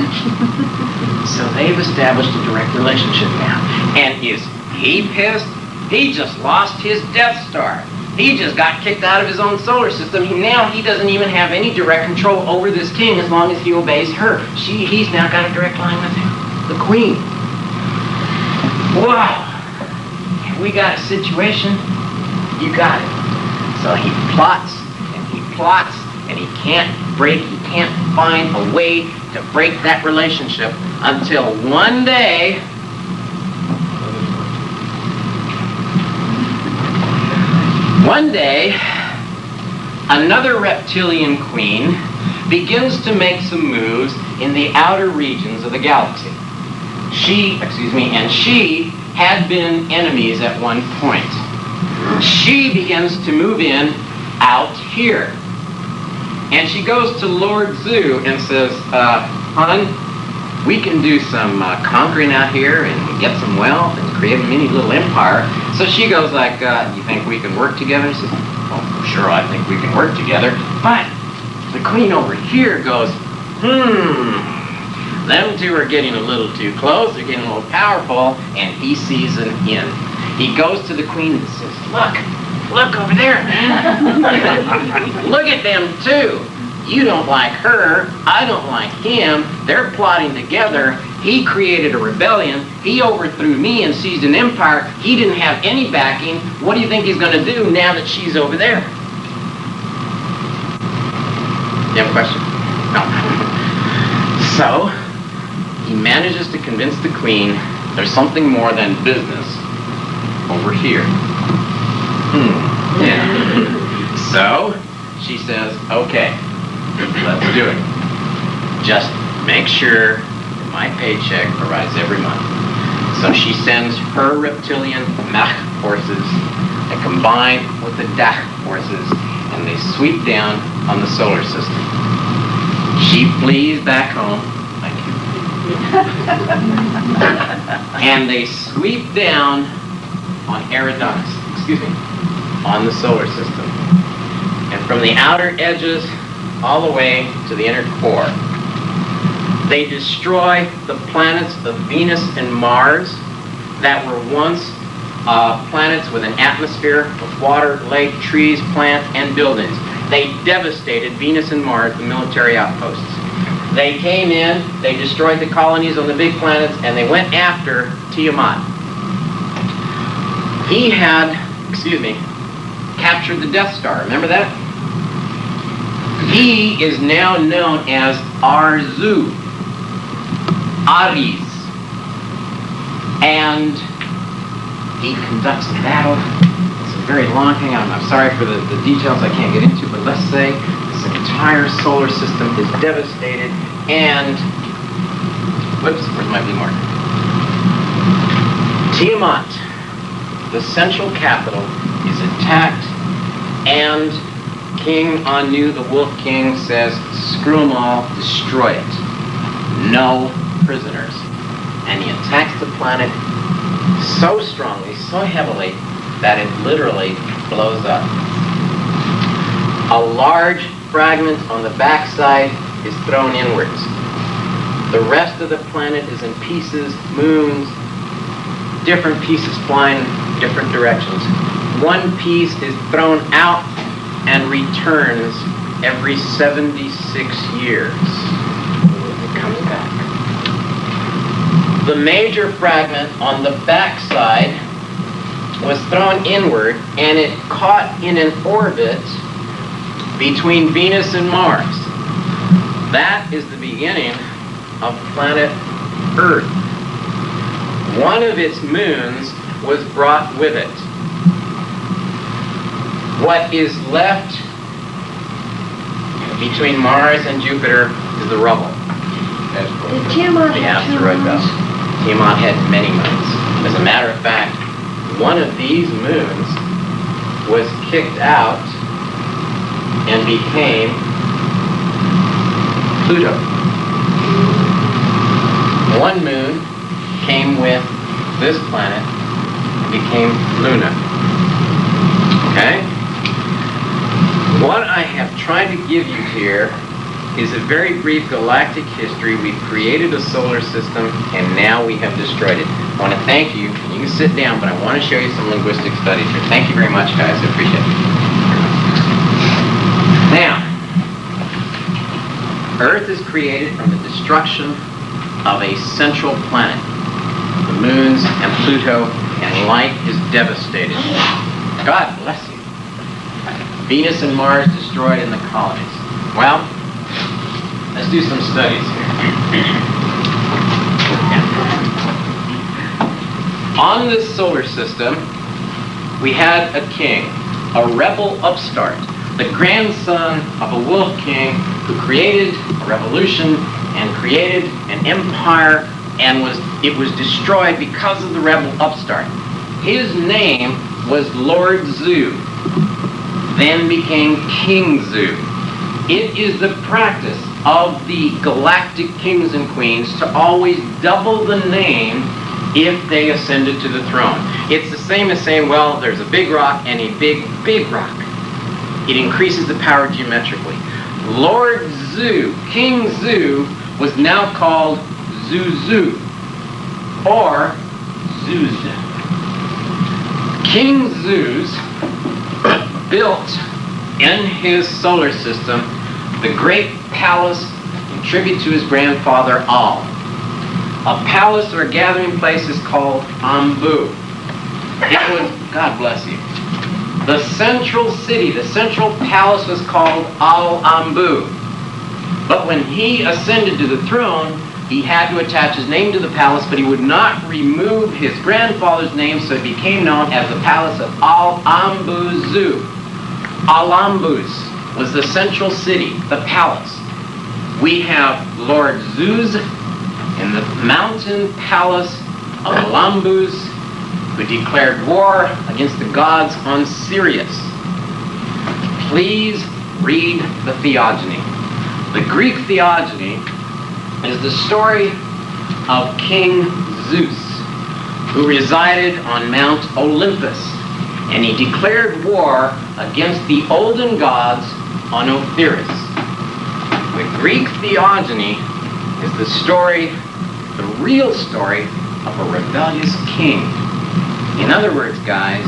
So they've established a direct relationship now. And is he pissed? He just lost his Death Star. He just got kicked out of his own solar system. Now he doesn't even have any direct control over this king as long as he obeys her. He's now got a direct line with him, the Queen. Wow. We got a situation. You got it. So he plots and he plots. And he can't find a way to break that relationship until one day, another reptilian queen begins to make some moves in the outer regions of the galaxy. She had been enemies at one point. She begins to move in out here. And she goes to Lord Zu and says, hon, we can do some conquering out here and get some wealth and create a mini little empire. So she goes like, you think we can work together? He says, well, sure, I think we can work together. But the Queen over here goes, them two are getting a little too close, they're getting a little powerful, and he sees an in. He goes to the Queen and says, look over there, man. Look at them two. You don't like her, I don't like him, they're plotting together. He created a rebellion, he overthrew me and seized an empire, he didn't have any backing. What do you think he's going to do now that she's over there? You have a question? No. So, he manages to convince the queen there's something more than business over here. Yeah. So, she says, okay, let's do it. Just make sure that my paycheck arrives every month. So she sends her reptilian Mach forces that combine with the Dach forces, and they sweep down on the solar system. She flees back home. Thank you. And they sweep down on on the solar system. And from the outer edges all the way to the inner core, they destroy the planets of Venus and Mars that were once planets with an atmosphere of water, lake, trees, plants, and buildings. They devastated Venus and Mars, the military outposts. They came in, they destroyed the colonies on the big planets, and they went after Tiamat. He had, captured the Death Star. Remember that? He is now known as Arzu, Ares. And he conducts a battle. It's a very long hangout. I'm sorry for the details I can't get into, but let's say this entire solar system is devastated and, whoops, where's my B marker? Tiamat, the central capital, is attacked, and King Anu, the Wolf King, says, screw them all, destroy it. No prisoners. And he attacks the planet so strongly, so heavily, that it literally blows up. A large fragment on the backside is thrown inwards. The rest of the planet is in pieces, moons, different pieces flying different directions. One piece is thrown out and returns every 76 years. It comes back. The major fragment on the backside was thrown inward, and it caught in an orbit between Venus and Mars. That is the beginning of planet Earth. One of its moons was brought with it. What is left between Mars and Jupiter is the rubble. Did Tiamat The have two asteroid belt. moons? Tiamat had many moons. As a matter of fact, one of these moons was kicked out and became Pluto. One moon came with this planet and became Luna. Okay? What I have tried to give you here is a very brief galactic history. We've created a solar system, and now we have destroyed it. I want to thank you. You can sit down, but I want to show you some linguistic studies here. Thank you very much, guys. I appreciate it. Now, Earth is created from the destruction of a central planet. The moons and Pluto, and life is devastated. God bless you. Venus and Mars destroyed in the colonies. Well, let's do some studies here. On this solar system, we had a king, a rebel upstart, the grandson of a wolf king who created a revolution and created an empire, and it was destroyed because of the rebel upstart. His name was Lord Zu, then became King Zu. It is the practice of the galactic kings and queens to always double the name if they ascended to the throne. It's the same as saying, well, there's a big rock and a big, big rock. It increases the power geometrically. Lord Zu, King Zu, was now called Zuzu, or Zuzu. King Zeus built in his solar system the great palace in tribute to his grandfather Al. A palace or a gathering place is called Ambu. It was, God bless you. The central city, the central palace was called Al-Ambu. But when he ascended to the throne, he had to attach his name to the palace, but he would not remove his grandfather's name, so it became known as the Palace of Al-Ambuzu. Al-Ambuz was the central city, the palace. We have Lord Zeus in the mountain palace of Al-Ambuz, who declared war against the gods on Sirius. Please read the theogony. The Greek theogony is the story of King Zeus, who resided on Mount Olympus, and he declared war against the olden gods on Osiris. The Greek theogony is the story, the real story of a rebellious king. In other words, guys,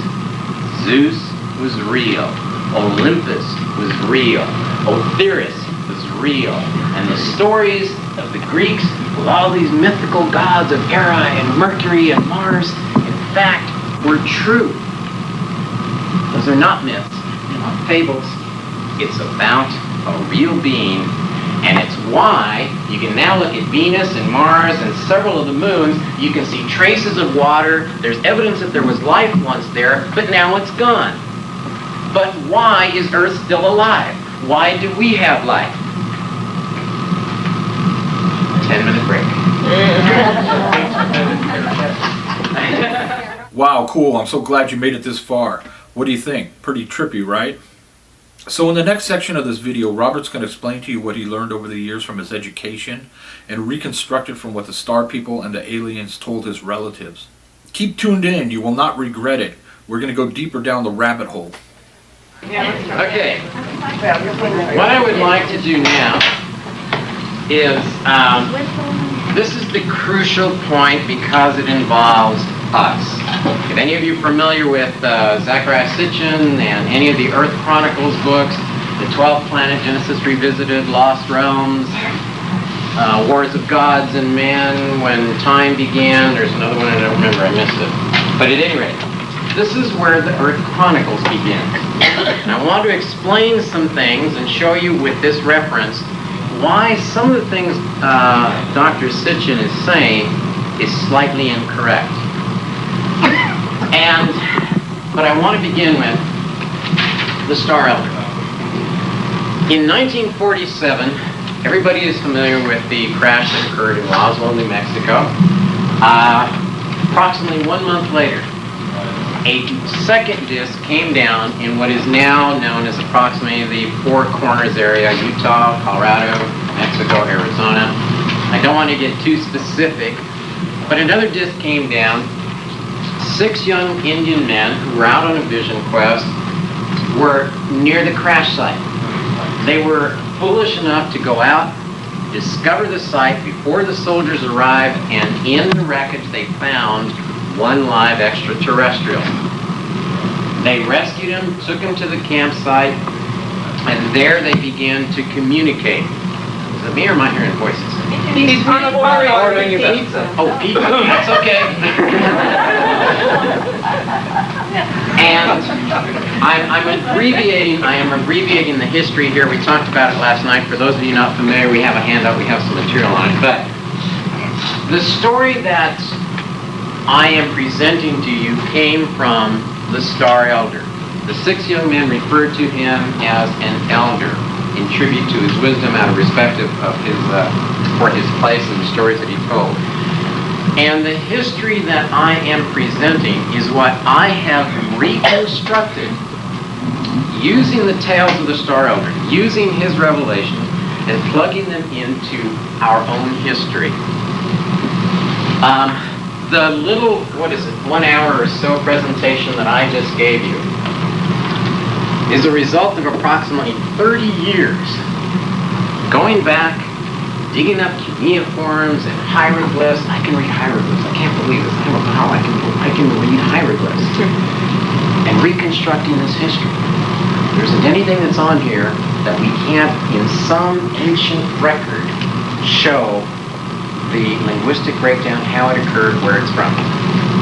Zeus was real. Olympus was real. Osiris was real. And the stories of the Greeks with all these mythical gods of Hera and Mercury and Mars, in fact, were true. Those are not myths. They're not fables. It's about a real being, and it's why you can now look at Venus and Mars and several of the moons. You can see traces of water. There's evidence that there was life once there, but now it's gone. But why is Earth still alive? Why do we have life? 10-minute break. Wow, cool. I'm so glad you made it this far. What do you think? Pretty trippy, right? So in the next section of this video, Robert's going to explain to you what he learned over the years from his education and reconstruct it from what the star people and the aliens told his relatives. Keep tuned in. You will not regret it. We're going to go deeper down the rabbit hole. Okay. What I would like to do now is, this is the crucial point because it involves us. If any of you familiar with Zecharia, Sitchin, and any of the Earth Chronicles books, the 12th Planet, Genesis Revisited, Lost Realms, Wars of Gods and Men, When Time Began, there's another one I don't remember, I missed it. But at any rate, this is where the Earth Chronicles begins. And I want to explain some things and show you with this reference why some of the things Dr. Sitchin is saying is slightly incorrect. But I want to begin with the Star Elder. In 1947, everybody is familiar with the crash that occurred in Roswell, New Mexico. Approximately 1 month later, a second disk came down in what is now known as approximately the Four Corners area: Utah, Colorado, Mexico, Arizona. I don't want to get too specific, but another disk came down. 6 young Indian men who were out on a vision quest were near the crash site. They were foolish enough to go out, discover the site before the soldiers arrived, and in the wreckage they found one live extraterrestrial. They rescued him, took him to the campsite, and there they began to communicate. Is it me or am I hearing voices? He's ordering you pizza. Oh, pizza. That's okay. And I am abbreviating the history here. We talked about it last night. For those of you not familiar, we have a handout. We have some material on it. But the story that I am presenting to you came from the Star Elder. The 6 young men referred to him as an elder in tribute to his wisdom out of respect of his for his place and the stories that he told. And the history that I am presenting is what I have reconstructed using the tales of the Star Elder, using his revelations, and plugging them into our own history. The little, 1 hour or so presentation that I just gave you is a result of approximately 30 years going back, digging up cuneiforms and hieroglyphs. I can read hieroglyphs. I can't believe this. I don't know how I can read hieroglyphs. And reconstructing this history. There isn't anything that's on here that we can't, in some ancient record, show the linguistic breakdown, how it occurred, where it's from.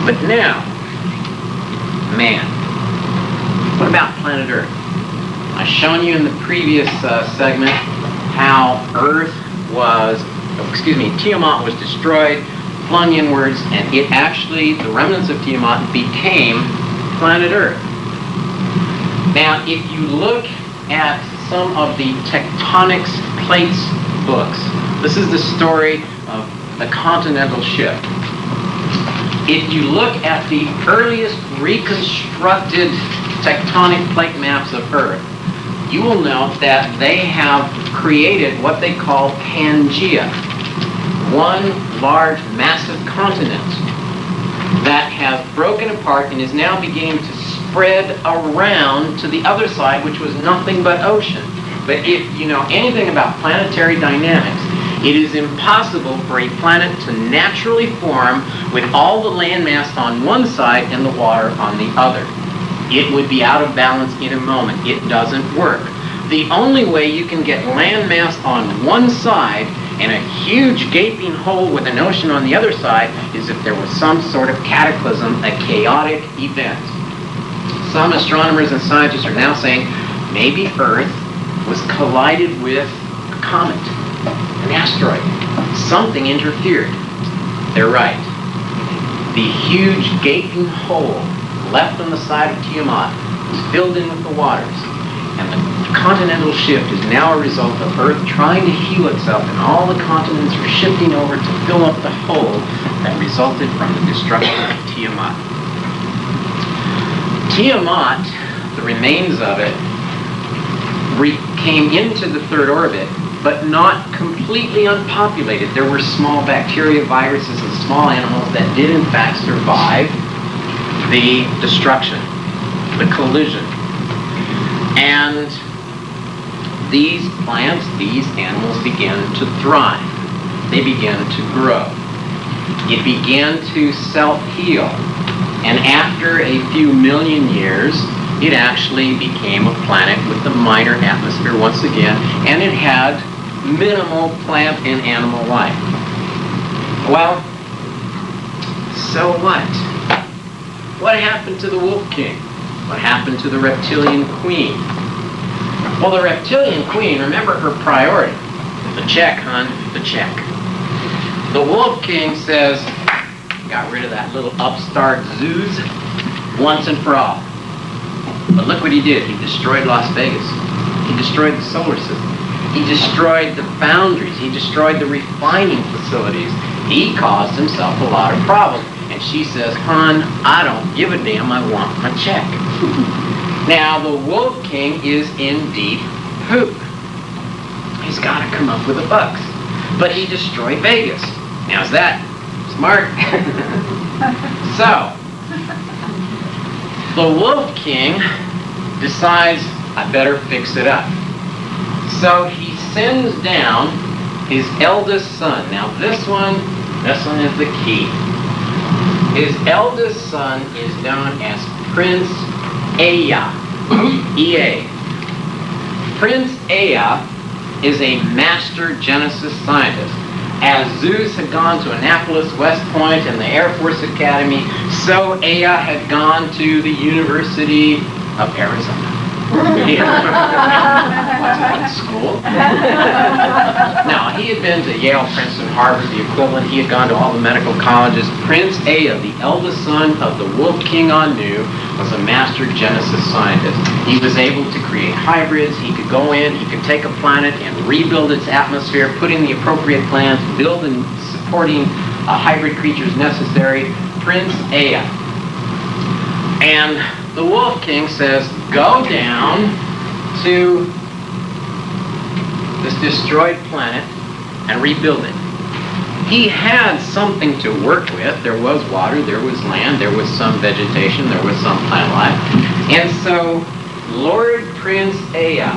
But now, man, what about planet Earth? I've shown you in the previous segment how Tiamat was destroyed, flung inwards, and it actually, the remnants of Tiamat became planet Earth. Now, if you look at some of the tectonics plates books, this is the story of the continental shift. If you look at the earliest reconstructed tectonic plate maps of Earth, you will note that they have created what they call Pangea, one large massive continent that has broken apart and is now beginning to spread around to the other side, which was nothing but ocean. But if you know anything about planetary dynamics, it is impossible for a planet to naturally form with all the landmass on one side and the water on the other. It would be out of balance in a moment. It doesn't work. The only way you can get landmass on one side and a huge gaping hole with an ocean on the other side is if there was some sort of cataclysm, a chaotic event. Some astronomers and scientists are now saying maybe Earth was collided with a comet, an asteroid. Something interfered. They're right. The huge gaping hole left on the side of Tiamat was filled in with the waters. And the continental shift is now a result of Earth trying to heal itself, and all the continents are shifting over to fill up the hole that resulted from the destruction of Tiamat. Tiamat, the remains of it, came into the third orbit, but not completely unpopulated. There were small bacteria, viruses, and small animals that did in fact survive the destruction, the collision. And these plants, these animals began to thrive. They began to grow. It began to self-heal. And after a few million years, it actually became a planet with a minor atmosphere once again, and it had minimal plant and animal life. Well, so what? What happened to the Wolf King? What happened to the Reptilian Queen? Well, the Reptilian Queen, remember her priority. The check, hon, the check. The Wolf King says, got rid of that little upstart Zeus once and for all. But look what he did. He destroyed Las Vegas. He destroyed the solar system. He destroyed the foundries. He destroyed the refining facilities. He caused himself a lot of problems. And she says, hon, I don't give a damn. I want my check. Now, the Wolf King is in deep poop. He's got to come up with the bucks. But he destroyed Vegas. Now, is that smart? So, the Wolf King decides, I better fix it up. So he sends down his eldest son. Now this one is the key. His eldest son is known as Prince Ea. E-A. Prince Ea is a master Genesis scientist. As Zeus had gone to Annapolis, West Point, and the Air Force Academy, so Ea had gone to the University of Arizona. What school? No, he had been to Yale, Princeton, Harvard, the equivalent. He had gone to all the medical colleges. Prince Ea, the eldest son of the Wolf King Anu, was a master Genesis scientist. He was able to create hybrids. He could go in, he could take a planet and rebuild its atmosphere, put in the appropriate plants, build and supporting hybrid creatures necessary. Prince Ea. And the Wolf King says, go down to this destroyed planet and rebuild it. He had something to work with. There was water, there was land, there was some vegetation, there was some plant life. And so Lord Prince Ea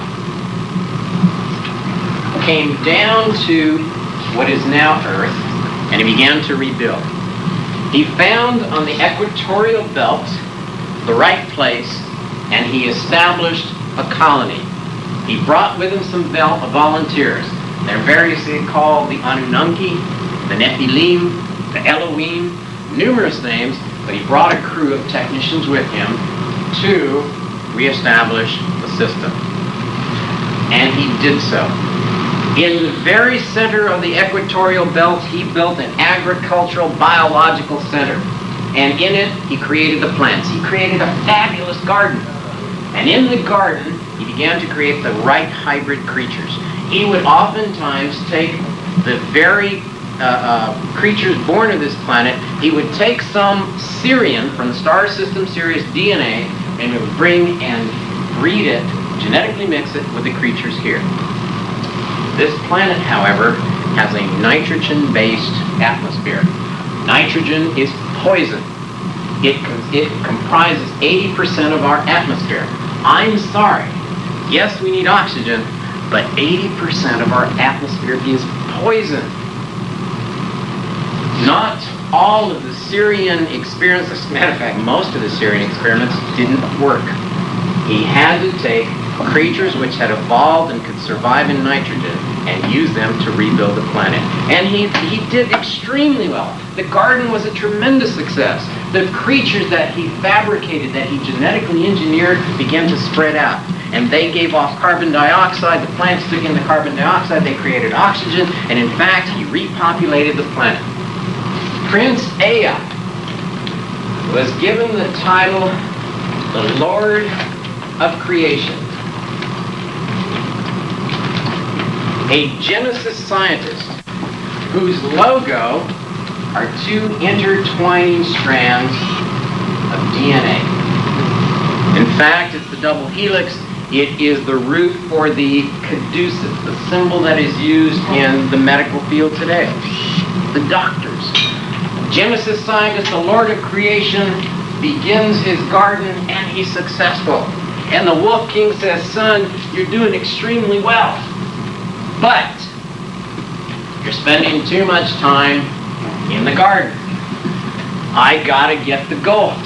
came down to what is now Earth, and he began to rebuild. He found on the equatorial belt the right place, and he established a colony. He brought with him some volunteers. They're variously called the Anunnaki, the Nephilim, the Elohim, numerous names, but he brought a crew of technicians with him to reestablish the system. And he did so. In the very center of the equatorial belt, he built an agricultural biological center. And in it, he created the plants. He created a fabulous garden. And in the garden, he began to create the right hybrid creatures. He would oftentimes take the very creatures born of this planet, he would take some Sirian from the star system Sirius DNA, and he would bring and breed it, genetically mix it with the creatures here. This planet, however, has a nitrogen-based atmosphere. Nitrogen is poison. It comprises 80% of our atmosphere. I'm sorry. Yes, we need oxygen, but 80% of our atmosphere is poison. Not all of the Sirian experiments, as a matter of fact, most of the Sirian experiments didn't work. He had to take creatures which had evolved and could survive in nitrogen and use them to rebuild the planet. And he did extremely well. The garden was a tremendous success. The creatures that he fabricated, that he genetically engineered, began to spread out. And they gave off carbon dioxide. The plants took in the carbon dioxide. They created oxygen. And in fact, he repopulated the planet. Prince Ea was given the title the Lord of Creation. A Genesis scientist whose logo are two intertwining strands of DNA. In fact, it's the double helix. It is the root for the caduceus, the symbol that is used in the medical field today. The doctors. Genesis scientist, the Lord of Creation, begins his garden and he's successful. And the Wolf King says, son, you're doing extremely well. But you're spending too much time in the garden. I gotta get the gold.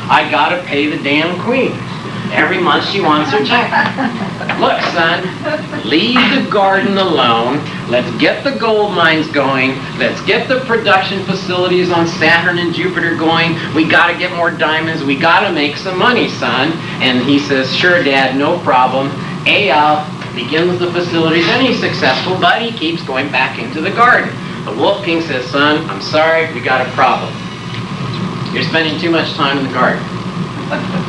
I gotta pay the damn queen. Every month she wants her check. Look, son, leave the garden alone. Let's get the gold mines going. Let's get the production facilities on Saturn and Jupiter going. We gotta get more diamonds. We gotta make some money, son. And he says, sure, Dad, no problem. Ea begins the facilities and he's successful, but he keeps going back into the garden. The Wolf King says, son, I'm sorry, we got a problem. You're spending too much time in the garden.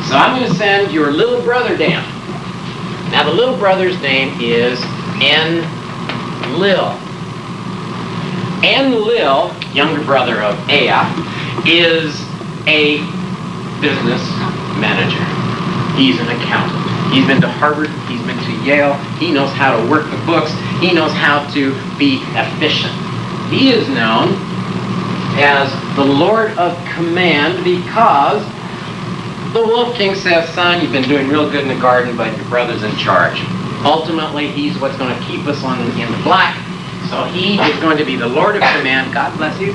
So I'm going to send your little brother down. Now the little brother's name is Enlil. Enlil, younger brother of Ea, is a business manager. He's an accountant. He's been to Harvard, he's been to Yale, he knows how to work the books, he knows how to be efficient. He is known as the Lord of Command because the Wolf King says, son, you've been doing real good in the garden, but your brother's in charge. Ultimately, he's what's going to keep us in the black. So he is going to be the Lord of Command. God bless you.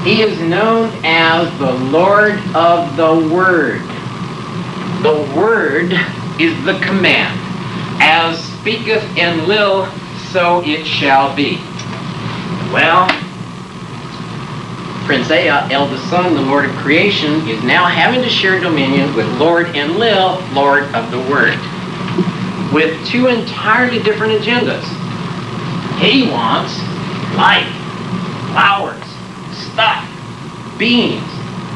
He is known as the Lord of the Word. The Word is the command. As speaketh Enlil, so it shall be. Well, Prince Ea, eldest son, the Lord of Creation, is now having to share dominion with Lord Enlil, Lord of the Word, with two entirely different agendas. He wants life, flowers, stuff, beings.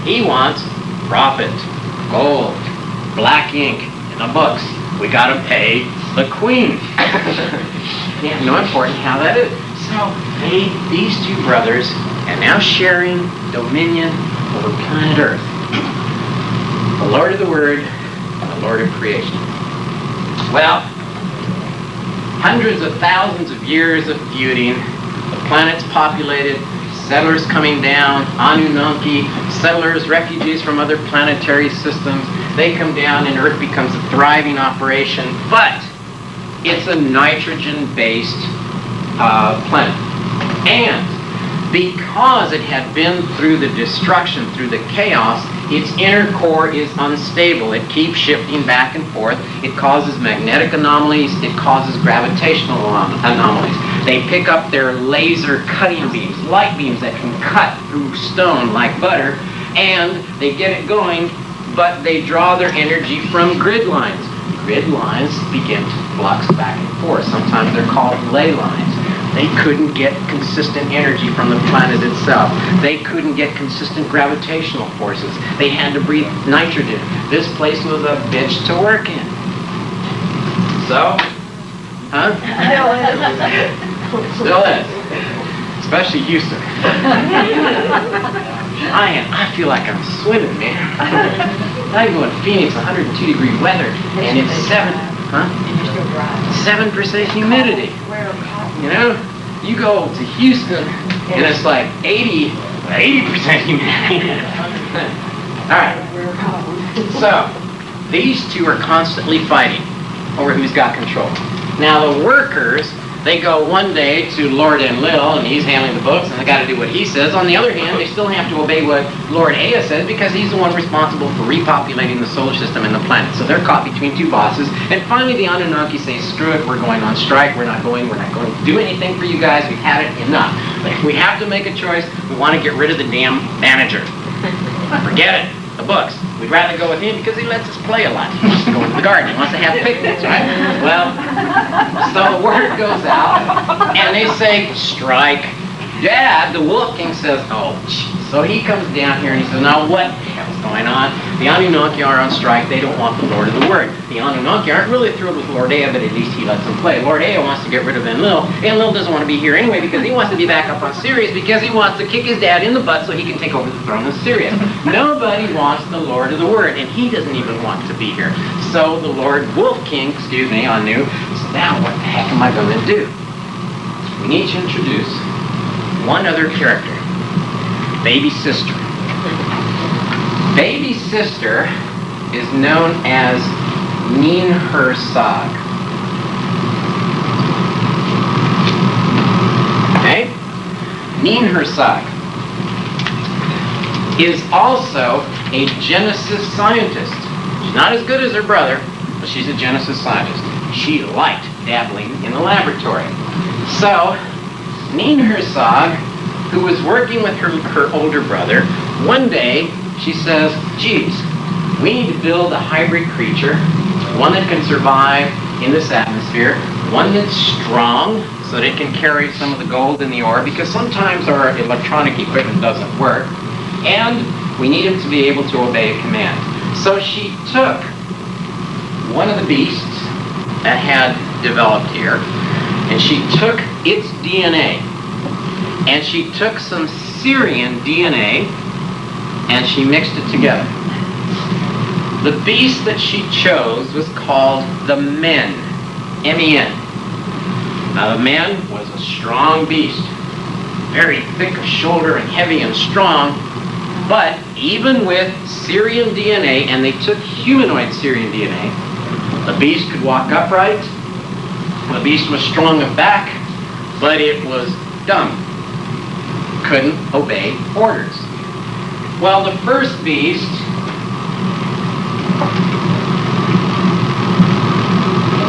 He wants profit, gold, black ink, and the books. We gotta pay the queen. Yeah, no important how that is. So these two brothers are now sharing dominion over planet Earth. The Lord of the Word and the Lord of Creation. Well, hundreds of thousands of years of feuding, the planet's populated, settlers coming down, Anunnaki, settlers, refugees from other planetary systems, they come down and Earth becomes a thriving operation, but it's a nitrogen-based planet. And because it had been through the destruction, through the chaos, Its inner core is unstable. It keeps shifting back and forth. It causes magnetic anomalies. It causes gravitational anomalies. They pick up their laser cutting beams, light beams that can cut through stone like butter, and they get it going, but they draw their energy from grid lines. Grid lines begin to flux back and forth. Sometimes they're called ley lines. They couldn't get consistent energy from the planet itself. They couldn't get consistent gravitational forces. They had to breathe nitrogen. This place was a bitch to work in. So, huh? Still is. Especially Houston. I feel like I'm swimming, man. I go in Phoenix, 102-degree weather, and it's 7% humidity. You know, you go to Houston, and it's like 80% humidity. All right. So, these two are constantly fighting over who's got control. Now, the workers, they go one day to Lord Enlil, and he's handling the books, and they got to do what he says. On the other hand, they still have to obey what Lord Ea says, because he's the one responsible for repopulating the solar system and the planet. So they're caught between two bosses. And finally, the Anunnaki say, screw it, we're going on strike. We're not going to do anything for you guys. We've had it enough. But if we have to make a choice, we want to get rid of the damn manager. Forget it. The books. We'd rather go with him because he lets us play a lot. He wants to go into the garden. He wants to have picnics, right? Well, so the word goes out, and they say, strike. Dad, the Wolf King, says, oh, geez. So he comes down here and he says, now what the hell's going on? The Anunnaki are on strike. They don't want the Lord of the Word. The Anunnaki aren't really thrilled with Lord Ea, but at least he lets them play. Lord Ea wants to get rid of Enlil. Enlil doesn't want to be here anyway because he wants to be back up on Sirius, because he wants to kick his dad in the butt so he can take over the throne of Sirius. Nobody wants the Lord of the Word, and he doesn't even want to be here. So the Lord Wolf King, Anu, says, now what the heck am I going to do? We need to introduce one other character. Baby sister. Baby sister is known as Ninhursag. Okay? Ninhursag is also a Genesis scientist. She's not as good as her brother, but she's a Genesis scientist. She liked dabbling in the laboratory. So, Ninhursag, who was working with her older brother, one day she says, geez, we need to build a hybrid creature, one that can survive in this atmosphere, one that's strong so that it can carry some of the gold in the ore, because sometimes our electronic equipment doesn't work, and we need him to be able to obey a command. So she took one of the beasts that had developed here, and she took its DNA, and she took some Sumerian DNA, and she mixed it together. The beast that she chose was called the Men, M-E-N. Now the Men was a strong beast, very thick of shoulder and heavy and strong, but even with Sumerian DNA, and they took humanoid Sumerian DNA, the beast could walk upright, the beast was strong of back, but it was dumb. Couldn't obey orders. Well, the first beast,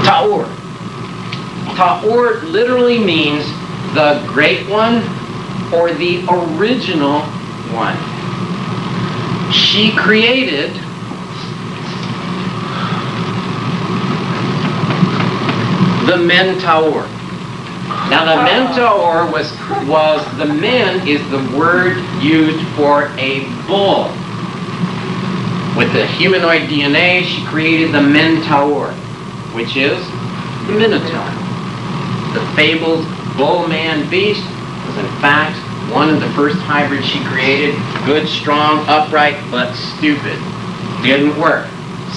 Ta'ur. Ta'ur literally means the great one or the original one. She created the Men Ta'ur. Now the mentor was the men is the word used for a bull. With the humanoid DNA, she created the mentor, which is the Minotaur. The fabled bull-man beast was in fact one of the first hybrids she created. Good, strong, upright, but stupid. Didn't work.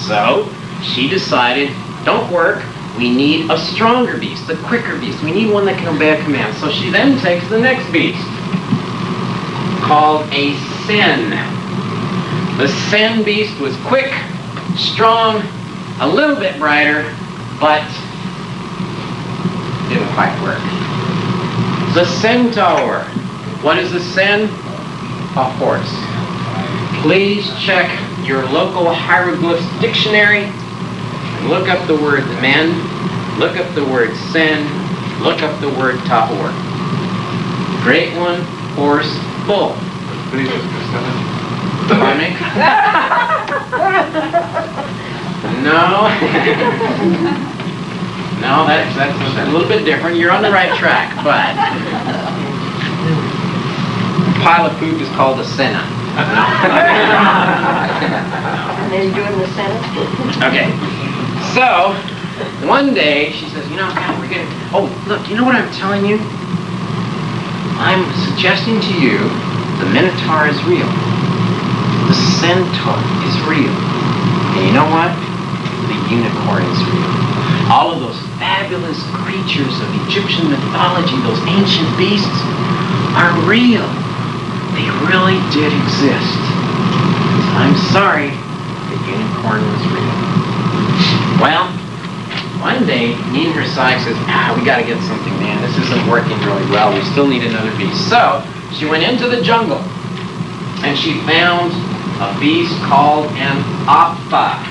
So she decided, don't work. We need a stronger beast, a quicker beast. We need one that can obey a command. So she then takes the next beast, called a Sen. The Sen beast was quick, strong, a little bit brighter, but didn't quite work. The Centaur. What is a Sen? A horse. Please check your local hieroglyphs dictionary and look up the word men, look up the word sin, look up the word tahor. Great one, horse, bull. Pardon me? No. No, that's a little bit different. You're on the right track, but a pile of poop is called a senna. And then doing the Senate. Okay. So, one day she says, God, we're getting... Oh, look, you know what I'm telling you? I'm suggesting to you the Minotaur is real. The Centaur is real. And you know what? The unicorn is real. All of those fabulous creatures of Egyptian mythology, those ancient beasts, are real. They really did exist. So I'm sorry, the unicorn was real. Well, one day, Neen Hersai says, we gotta get something, man. This isn't working really well. We still need another beast. So, she went into the jungle, and she found a beast called an Appa.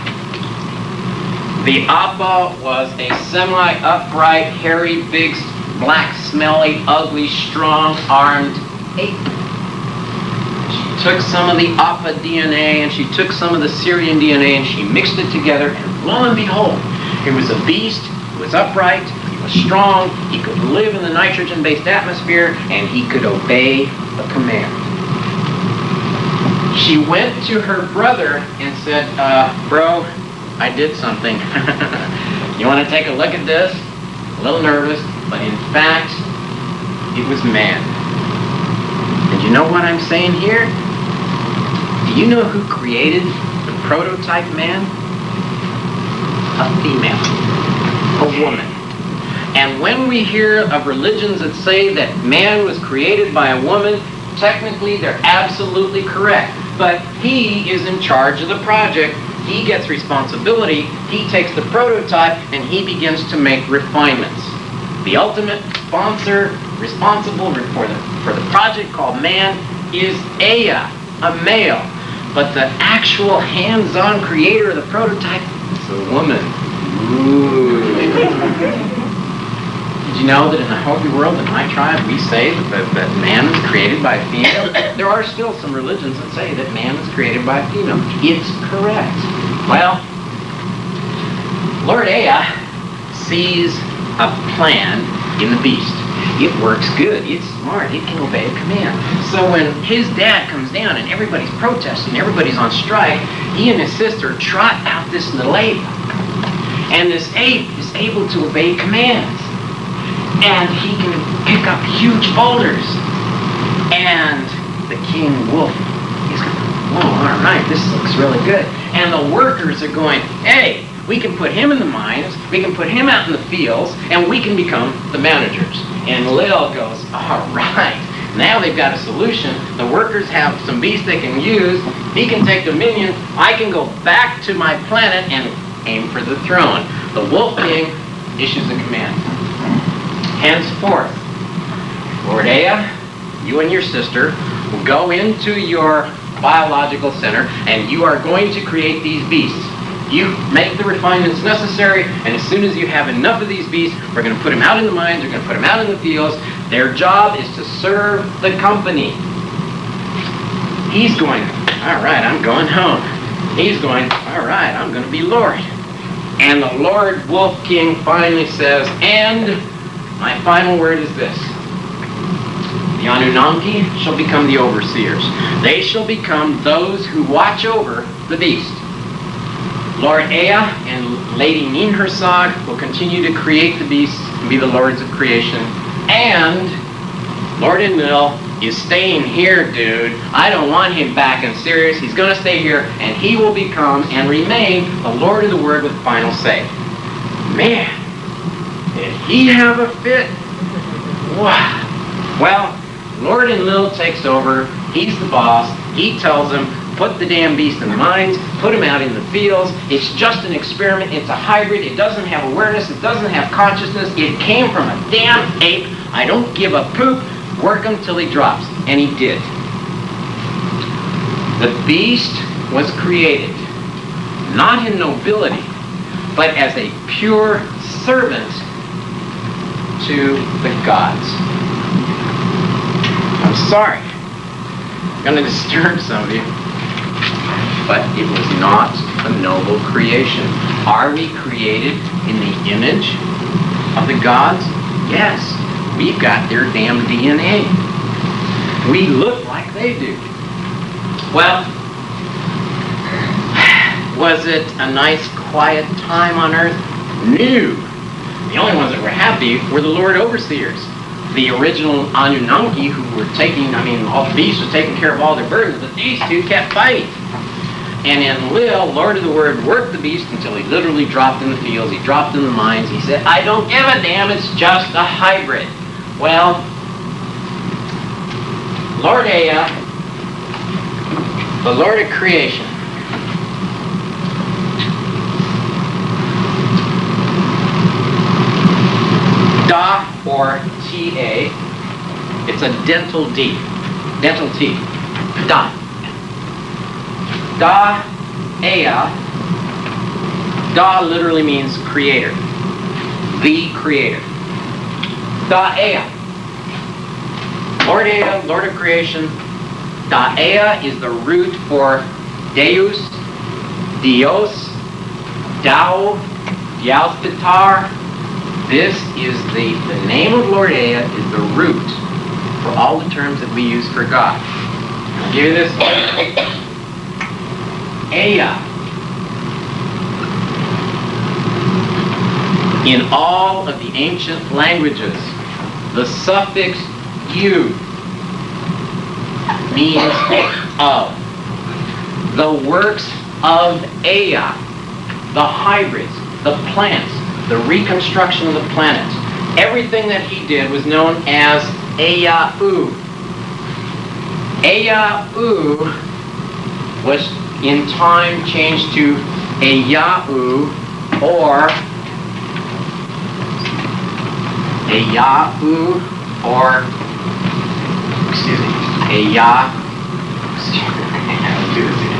The Appa was a semi-upright, hairy, big, black, smelly, ugly, strong-armed ape. She took some of the Appa DNA and she took some of the Syrian DNA and she mixed it together, and lo and behold, it was a beast who was upright, he was strong, he could live in the nitrogen-based atmosphere, and he could obey a command. She went to her brother and said, bro, I did something. You want to take a look at this? A little nervous, but in fact, it was man. And you know what I'm saying here? Do you know who created the prototype man? A female. A woman. And when we hear of religions that say that man was created by a woman, technically they're absolutely correct. But he is in charge of the project. He gets responsibility, he takes the prototype, and he begins to make refinements. The ultimate sponsor responsible for the project called man is Ea, a male. But the actual hands-on creator of the prototype is a woman. Ooh. Did you know that in the Hopi world, in my tribe, we say that man is created by a female? There are still some religions that say that man is created by a female. It's correct. Well, Lord Ea sees a plan in the beast. It works good. It's smart. It can obey a command. So when his dad comes down and everybody's protesting, everybody's on strike, he and his sister trot out this little ape. And this ape is able to obey commands. And he can pick up huge boulders. And the king wolf is going, whoa, all right, this looks really good. And the workers are going, hey, we can put him in the mines, we can put him out in the fields, and we can become the managers. And Lil goes, all right, now they've got a solution. The workers have some beasts they can use. He can take dominion. I can go back to my planet and aim for the throne. The Wolf King issues a command. Henceforth, Lord Ea, you and your sister will go into your biological center and you are going to create these beasts. You make the refinements necessary, and as soon as you have enough of these beasts, we're going to put them out in the mines, we're going to put them out in the fields. Their job is to serve the company. He's going, all right, I'm going home. He's going, all right, I'm going to be Lord. And the Lord Wolf King finally says, and my final word is this. The Anunnaki shall become the overseers. They shall become those who watch over the beast. Lord Ea and Lady Neen Hersag will continue to create the beasts and be the lords of creation. And Lord Enlil is staying here, dude. I don't want him back in Sirius. He's going to stay here, and he will become and remain the Lord of the Word with final say. Man, did he have a fit? Wow. Well, Lord Enlil takes over. He's the boss. He tells them, put the damn beast in the mines, put him out in the fields. It's just an experiment. It's a hybrid. It doesn't have awareness. It doesn't have consciousness. It came from a damn ape. I don't give a poop. Work him till he drops. And he did. The beast was created not in nobility, but as a pure servant to the gods. I'm sorry, I'm going to disturb some of you, but it was not a noble creation. Are we created in the image of the gods? Yes, we've got their damn DNA. We look like they do. Well, was it a nice quiet time on earth? No. The only ones that were happy were the Lord Overseers. The original Anunnaki who were all the beasts were taking care of all their burdens, but these two kept fighting. And Enlil, Lord of the Word, worked the beast until he literally dropped in the fields, he dropped in the mines, he said, I don't give a damn, it's just a hybrid. Well, Lord Ea, the Lord of creation, Da, or T-A, it's a dental D, dental T, Da. Da, Ea, Da literally means creator, the creator. Da, Ea, Lord Ea, Lord of creation. Da, Ea is the root for Deus, Dios, Tao, Yalpitar. This is the name of Lord Ea is the root for all the terms that we use for God. I'll give you this one. Ea. In all of the ancient languages, the suffix "u" means of. The works of Ea, the hybrids, the plants, the reconstruction of the planets, everything that he did was known as Ea-u. Ea-u was in time changed to Eya-u or Eya-u or excuse me, Eya. Excuse me, I'll do this again.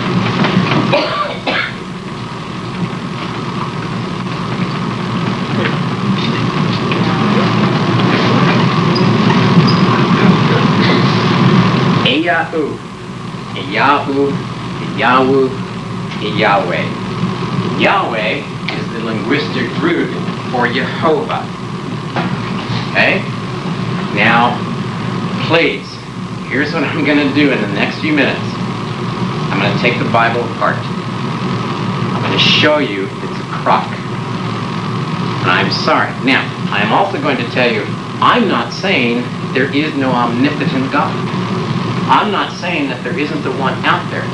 Eya-u, Eya-u, Eyahu, Yahweh. Yahweh is the linguistic root for Jehovah. Okay? Now, please, here's what I'm going to do in the next few minutes. I'm going to take the Bible apart. I'm going to show you it's a crock. And I'm sorry. Now, I'm also going to tell you, I'm not saying there is no omnipotent God. I'm not saying that there isn't the one out there.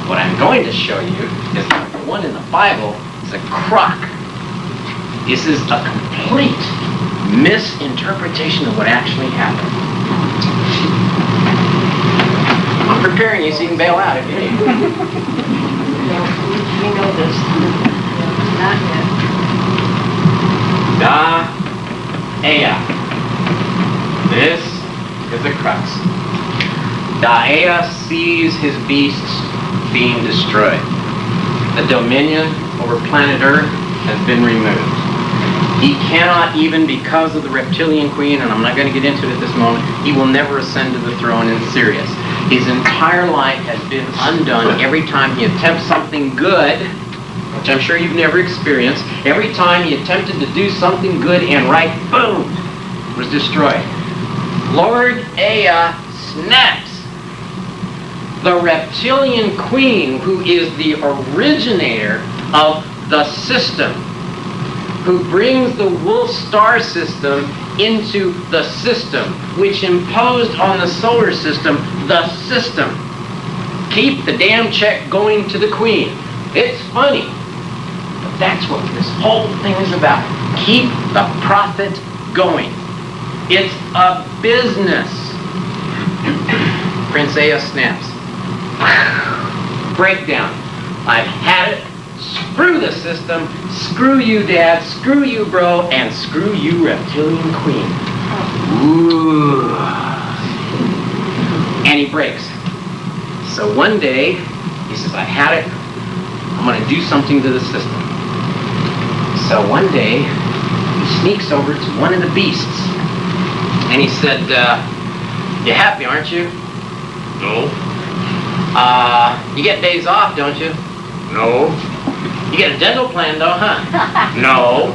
What I'm going to show you is that the one in the Bible is a crock. This is a complete misinterpretation of what actually happened. I'm preparing you so you can bail out if you need. We know this. Not yet. Da, Ea. This is a crux. Da, Ea sees his beasts being destroyed. The dominion over planet Earth has been removed. He cannot, even because of the reptilian queen, and I'm not going to get into it at this moment, he will never ascend to the throne in Sirius. His entire life has been undone every time he attempts something good, which I'm sure you've never experienced. Every time he attempted to do something good and right, boom, was destroyed. Lord Ea snaps. The reptilian queen, who is the originator of the system, who brings the wolf star system into the system, which imposed on the solar system the system. Keep the damn check going to the queen. It's funny, but that's what this whole thing is about. Keep the profit going. It's a business. Prince Ea snaps. Breakdown. I've had it. Screw the system. Screw you, Dad. Screw you, bro. And screw you, reptilian queen. Ooh. And he breaks. So one day, he says, I had it. I'm going to do something to the system. So one day, he sneaks over to one of the beasts. And he said, you're happy, aren't you? No. You get days off, don't you? No. You get a dental plan, though, huh? No.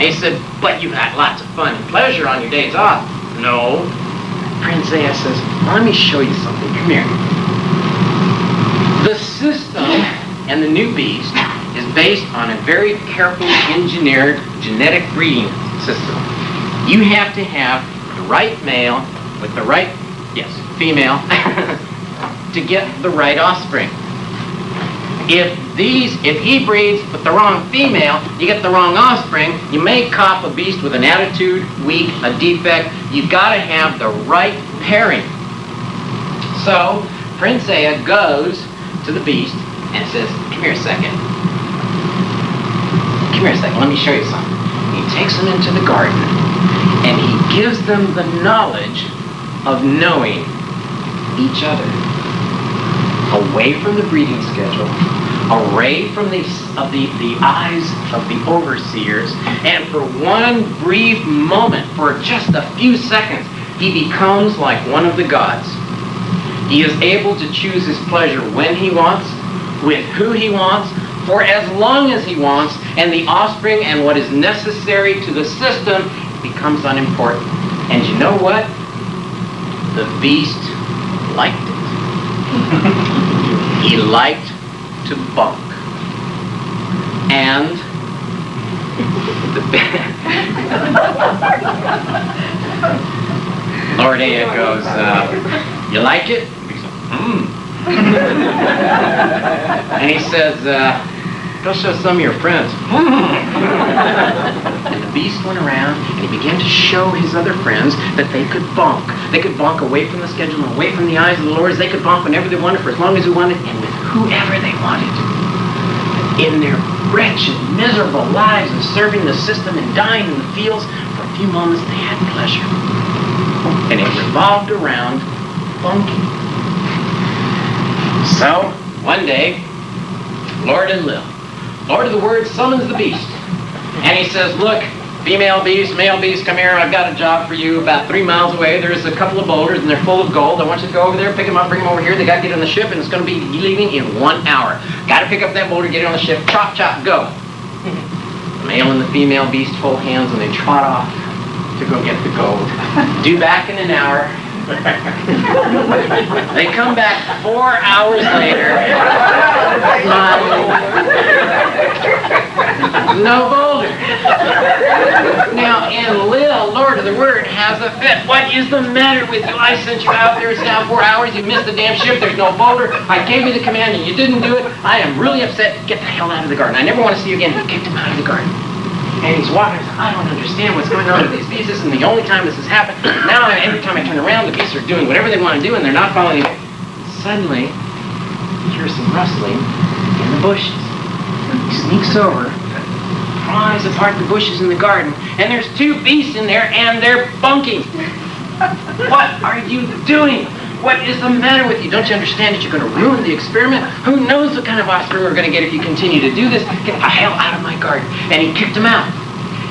And he said, but you had lots of fun and pleasure on your days off. No. Prince Zaya says, well, let me show you something. Come here. The system and the new beast is based on a very carefully engineered genetic breeding system. You have to have the right male with the right, female, to get the right offspring. If he breeds with the wrong female, you get the wrong offspring. You may cop a beast with an attitude, weak, a defect. You've got to have the right pairing. So Prince Zaya goes to the beast and says, come here a second. Come here a second, let me show you something. He takes them into the garden and he gives them the knowledge of knowing each other. Away from the breeding schedule, away from the eyes of the overseers, and for one brief moment, for just a few seconds, he becomes like one of the gods. He is able to choose his pleasure when he wants, with who he wants, for as long as he wants, and the offspring and what is necessary to the system becomes unimportant. And you know what? The beast liked it. He liked to bunk. And Lord Aya goes, you like it? And he says, go show some of your friends. And the beast went around and he began to show his other friends that they could bonk. They could bonk away from the schedule and away from the eyes of the lords. They could bonk whenever they wanted, for as long as they wanted, and with whoever they wanted. In their wretched, miserable lives of serving the system and dying in the fields, for a few moments they had pleasure. And it revolved around bonking. So, one day, Lord Enlil, Lord of the Word, summons the beast. And he says, look, female beast, male beast, come here. I've got a job for you about 3 miles away. There's a couple of boulders, and they're full of gold. I want you to go over there, pick them up, bring them over here. They got to get on the ship, and it's going to be leaving in 1 hour. Got to pick up that boulder, get it on the ship, chop, chop, go. The male and the female beast hold hands, and they trot off to go get the gold. Due back in an hour. They come back 4 hours later. No boulder. Now, Enlil, Lord of the Word, has a fit. What is the matter with you? I sent you out there. It's now 4 hours. You missed the damn ship. There's no boulder. I gave you the command and you didn't do it. I am really upset. Get the hell out of the garden. I never want to see you again. He kicked him out of the garden. And he's walking. I don't understand what's going on with these beasts. This isn't the only time this has happened. Now, every time I turn around, the beasts are doing whatever they want to do, and they're not following me. Suddenly, he hears some rustling in the bushes. He sneaks over, pries apart the bushes in the garden, and there's 2 beasts in there, and they're bunking. What are you doing? What is the matter with you? Don't you understand that you're going to ruin the experiment? Who knows what kind of offspring we're going to get if you continue to do this? Get the hell out of my garden. And he kicked him out.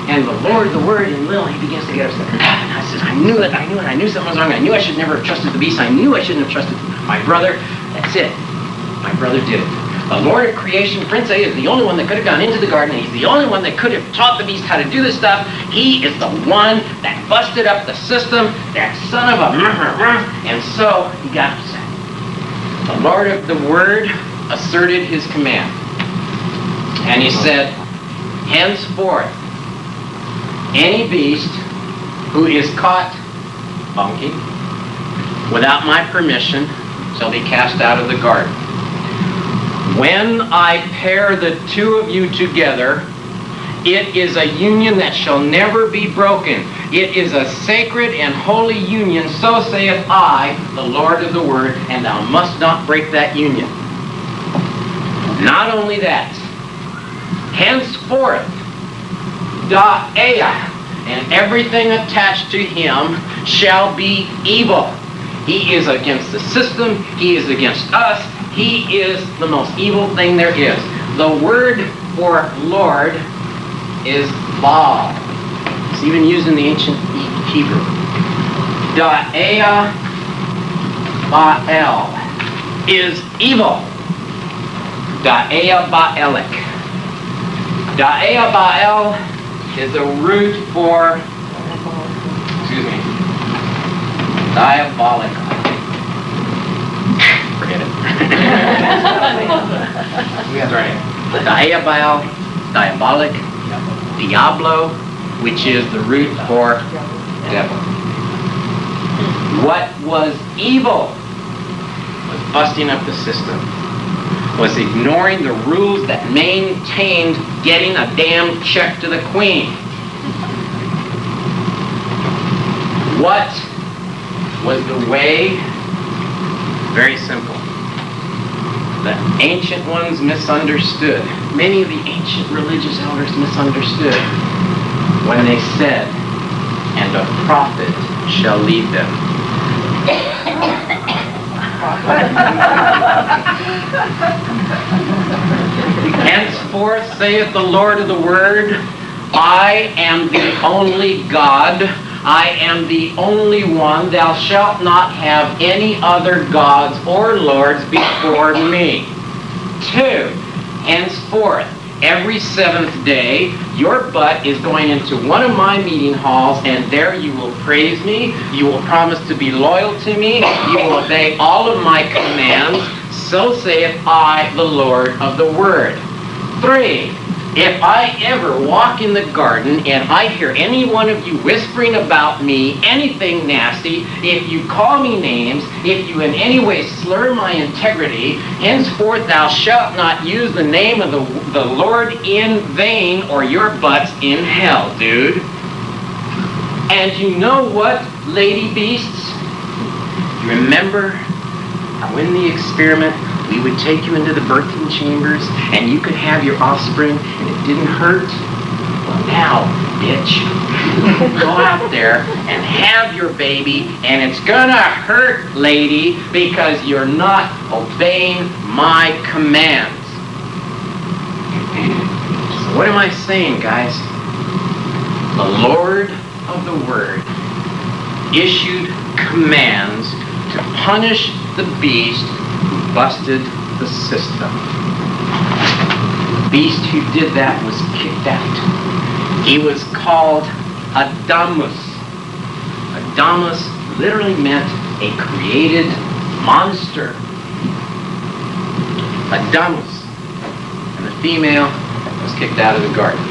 And the Lord, the Word, Enlil, he begins to get upset. And I says, I knew it. I knew something was wrong. I knew I should never have trusted the beast. I knew I shouldn't have trusted my brother. That's it. My brother did it. The Lord of creation, Prince Zaya, is the only one that could have gone into the garden. He's the only one that could have taught the beast how to do this stuff. He is the one that busted up the system, that son of a... And so he got upset. The Lord of the Word asserted his command. And he said, henceforth, any beast who is caught bunking without my permission shall be cast out of the garden. When I pair the 2 of you together, it is a union that shall never be broken. It is a sacred and holy union, so saith I, the Lord of the Word, and thou must not break that union. Not only that, henceforth, Aya and everything attached to him shall be evil. He is against the system. He is against us. He is the most evil thing there is. The word for Lord is Baal. It's even used in the ancient Hebrew. Da'ea Ba'el is evil. Da'ea Ba'elik. Da'ea Ba'el is the root for, diabolic. Forget it. Da'ea Ba'el, diabolic. Diablo, which is the root for devil. What was evil was busting up the system, was ignoring the rules that maintained getting a damn check to the queen. What was the way? Very simple. The ancient ones misunderstood. Many of the ancient religious elders misunderstood when they said, and a prophet shall lead them. Henceforth saith the Lord of the Word, I am the only God, I am the only one, thou shalt not have any other gods or lords before me. 2, henceforth, every 7th day, your butt is going into one of my meeting halls, and there you will praise me, you will promise to be loyal to me, you will obey all of my commands, so saith I, the Lord of the Word. 3, if I ever walk in the garden and I hear any one of you whispering about me, anything nasty, if you call me names, if you in any way slur my integrity, henceforth thou shalt not use the name of the Lord in vain, or your butt's in hell, dude. And you know what, lady beasts? You remember how in the experiment we would take you into the birthing chambers and you could have your offspring and it didn't hurt? Well, now, bitch, go out there and have your baby, and it's gonna hurt, lady, because you're not obeying my commands. So what am I saying, guys? The Lord of the Word issued commands to punish the beast who busted the system. The beast who did that was kicked out. He was called Adamus. Adamus literally meant a created monster. Adamus. And the female was kicked out of the garden.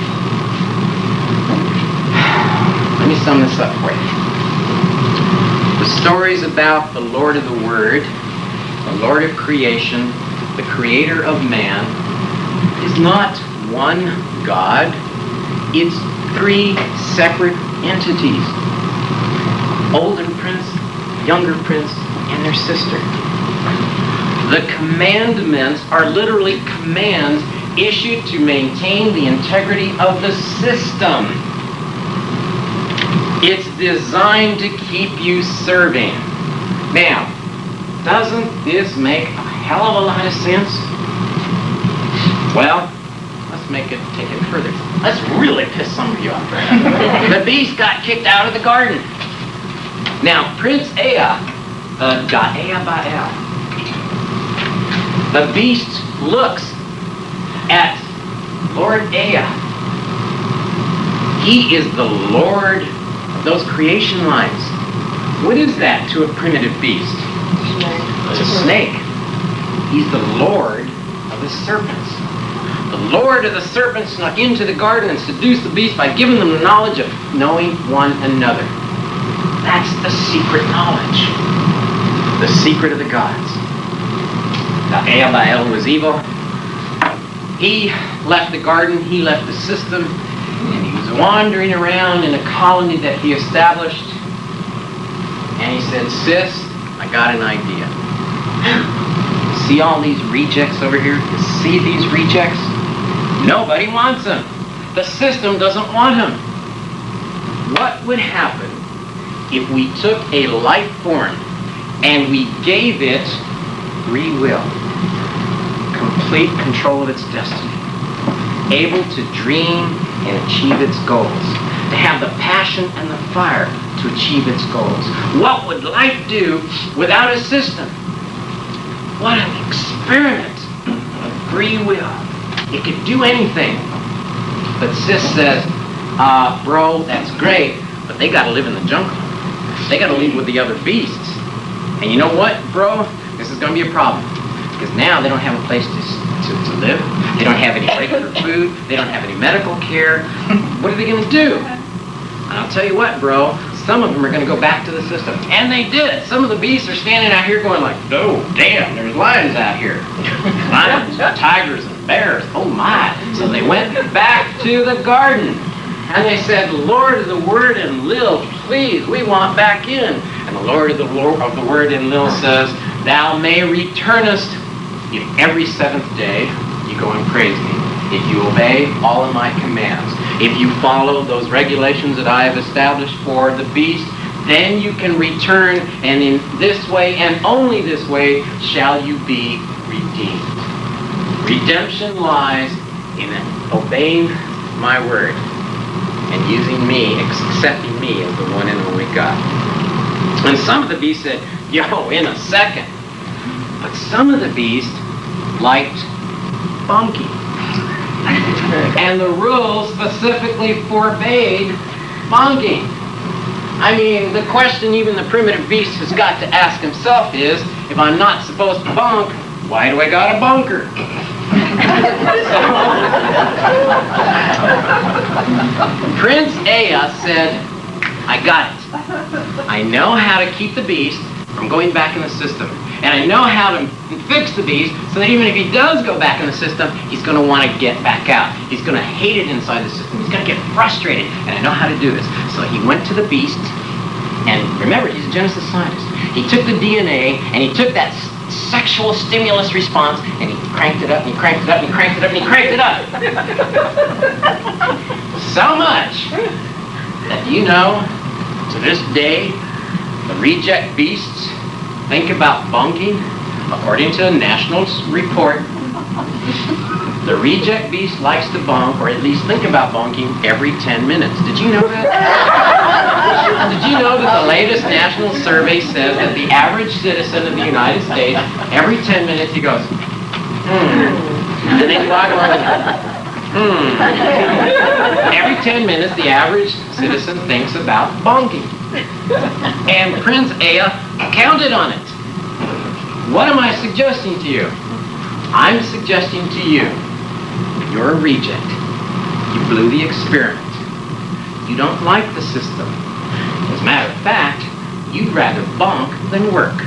Let me sum this up for you. The stories about the Lord of the Word, the Lord of creation, the creator of man, is not one God. It's 3 separate entities. Older prince, younger prince, and their sister. The commandments are literally commands issued to maintain the integrity of the system. It's designed to keep you serving. Now, doesn't this make a hell of a lot of sense? Well, let's take it further. Let's really piss some of you off. The beast got kicked out of the garden. Now, Prince Ea, Da'ea Ba'el, the beast looks at Lord Ea. He is the Lord of those creation lines. What is that to a primitive beast? It's a snake. He's the Lord of the serpents. The Lord of the serpents snuck into the garden and seduced the beast by giving them the knowledge of knowing one another. That's the secret knowledge. The secret of the gods. Da'ea Ba'el was evil. He left the garden, he left the system, and he was wandering around in a colony that he established. And he said, sis, I got an idea. See all these rejects over here? You see these rejects? Nobody wants them. The system doesn't want them. What would happen if we took a life form And we gave it free will, complete control of its destiny, able to dream and achieve its goals, to have the passion and the fire to achieve its goals. What would life do without a system? What an experiment of free will. It could do anything. But Sis says, bro, that's great, but they gotta live in the jungle. They gotta live with the other beasts. And you know what, bro? This is gonna be a problem. Because now they don't have a place to live. They don't have any regular food. They don't have any medical care. What are they gonna do? And I'll tell you what, bro, some of them are going to go back to the system. And they did. Some of the beasts are standing out here going like, oh, damn, there's lions out here. Lions, tigers, and bears. Oh, my. So they went back to the garden. And they said, Lord of the Word and Lil, please, we want back in. And the Lord of the Word and Lil says, thou may returnest if every seventh day you go and praise me. If you obey all of my commands, if you follow those regulations that I have established for the beast, then you can return, and in this way and only this way shall you be redeemed. Redemption lies in obeying my word and using me, accepting me as the one and only God. And some of the beasts said, yo, in a second. But some of the beasts liked bunking. And the rules specifically forbade bonking. I mean, the question even the primitive beast has got to ask himself is, if I'm not supposed to bonk, why do I got a bunker? Prince Aya said, I got it. I know how to keep the beast from going back in the system. And I know how to fix the beast so that even if he does go back in the system, he's going to want to get back out. He's going to hate it inside the system. He's going to get frustrated. And I know how to do this. So he went to the beast. And remember, he's a genesis scientist. He took the DNA and he took that sexual stimulus response and he cranked it up and he cranked it up and he cranked it up and he cranked it up. So much that you know, to this day, the reject beasts think about bunking. According to a national report, the reject beast likes to bunk, or at least think about bunking, every 10 minutes. Did you know that? Did you know that the latest national survey says that the average citizen of the United States, every 10 minutes he goes, and then he walks around and every 10 minutes the average citizen thinks about bunking. And Prince Aya counted on it. What am I suggesting to you? I'm suggesting to you, you're a reject. You blew the experiment. You don't like the system. As a matter of fact, you'd rather bonk than work.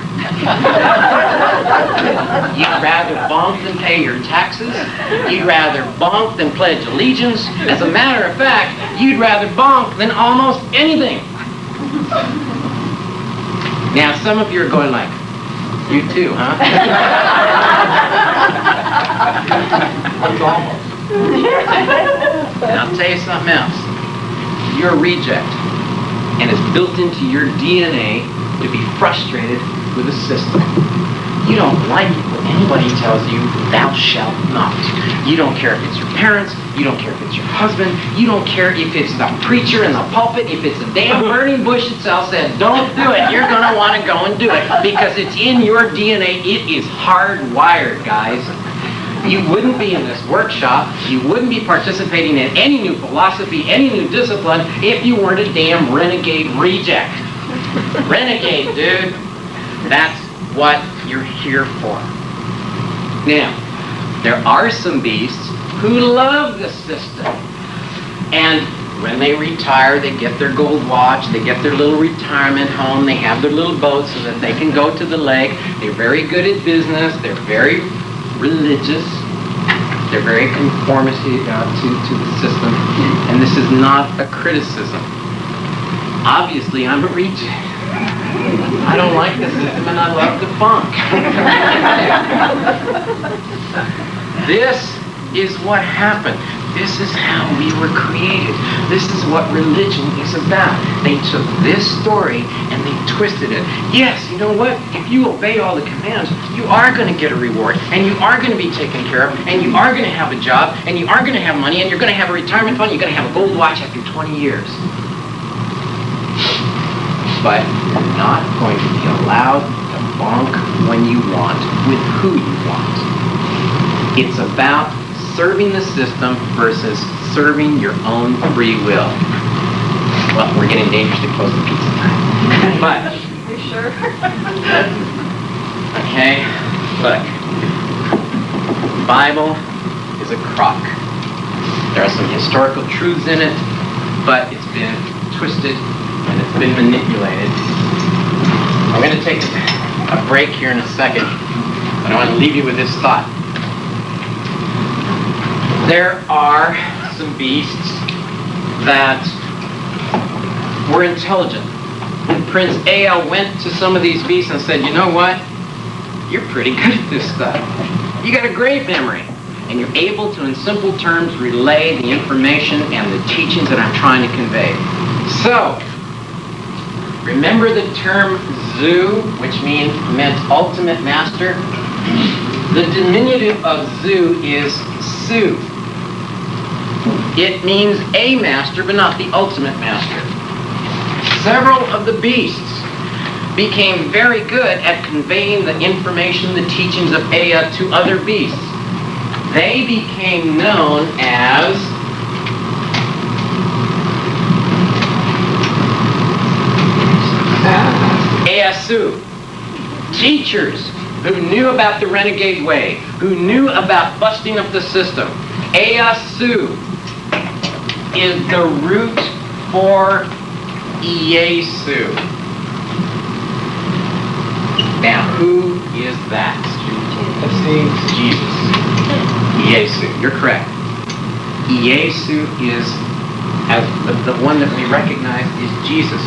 You'd rather bonk than pay your taxes. You'd rather bonk than pledge allegiance. As a matter of fact, you'd rather bonk than almost anything. Now, some of you are going like, you too, huh? And I'll tell you something else. You're a reject. And it's built into your DNA to be frustrated with the system. You don't like it when anybody tells you, thou shalt not. You don't care if it's your parents. You don't care if it's your husband. You don't care if it's the preacher in the pulpit. If it's the damn burning bush itself said, don't do it. You're going to want to go and do it. Because it's in your DNA. It is hardwired, guys. You wouldn't be in this workshop. You wouldn't be participating in any new philosophy, any new discipline, if you weren't a damn renegade reject. Renegade, dude. That's what you're here for. Now, there are some beasts who love the system. And when they retire, they get their gold watch, they get their little retirement home, they have their little boat so that they can go to the lake. They're very good at business, they're very religious, they're very conformity to the system. And this is not a criticism. Obviously, I'm a reject. I don't like the system and I love the funk. This is what happened. This is how we were created. This is what religion is about. They took this story and they twisted it. Yes, you know what? If you obey all the commands, you are going to get a reward, and you are going to be taken care of, and you are going to have a job, and you are going to have money, and you're going to have a retirement fund, you're going to have a gold watch after 20 years. But you're not going to be allowed to bonk when you want with who you want. It's about serving the system versus serving your own free will. Well, we're getting dangerously close to pizza time. But, You sure? okay, look. The Bible is a crock. There are some historical truths in it, but it's been twisted and it's been manipulated. I'm going to take a break here in a second, but I want to leave you with this thought. There are some beasts that were intelligent. And Prince Ea went to some of these beasts and said, you know what? You're pretty good at this stuff. You got a great memory. And you're able to, in simple terms, relay the information and the teachings that I'm trying to convey. So, remember the term Zu, which meant ultimate master? The diminutive of Zu is Su. It means a master, but not the ultimate master. Several of the beasts became very good at conveying the information, the teachings of Ea to other beasts. They became known as Easu, teachers who knew about the renegade way, who knew about busting up the system. Easu is the root for Iesu. Now, who is that? Jesus. Iesu. You're correct. Iesu is, as the one that we recognize, is Jesus.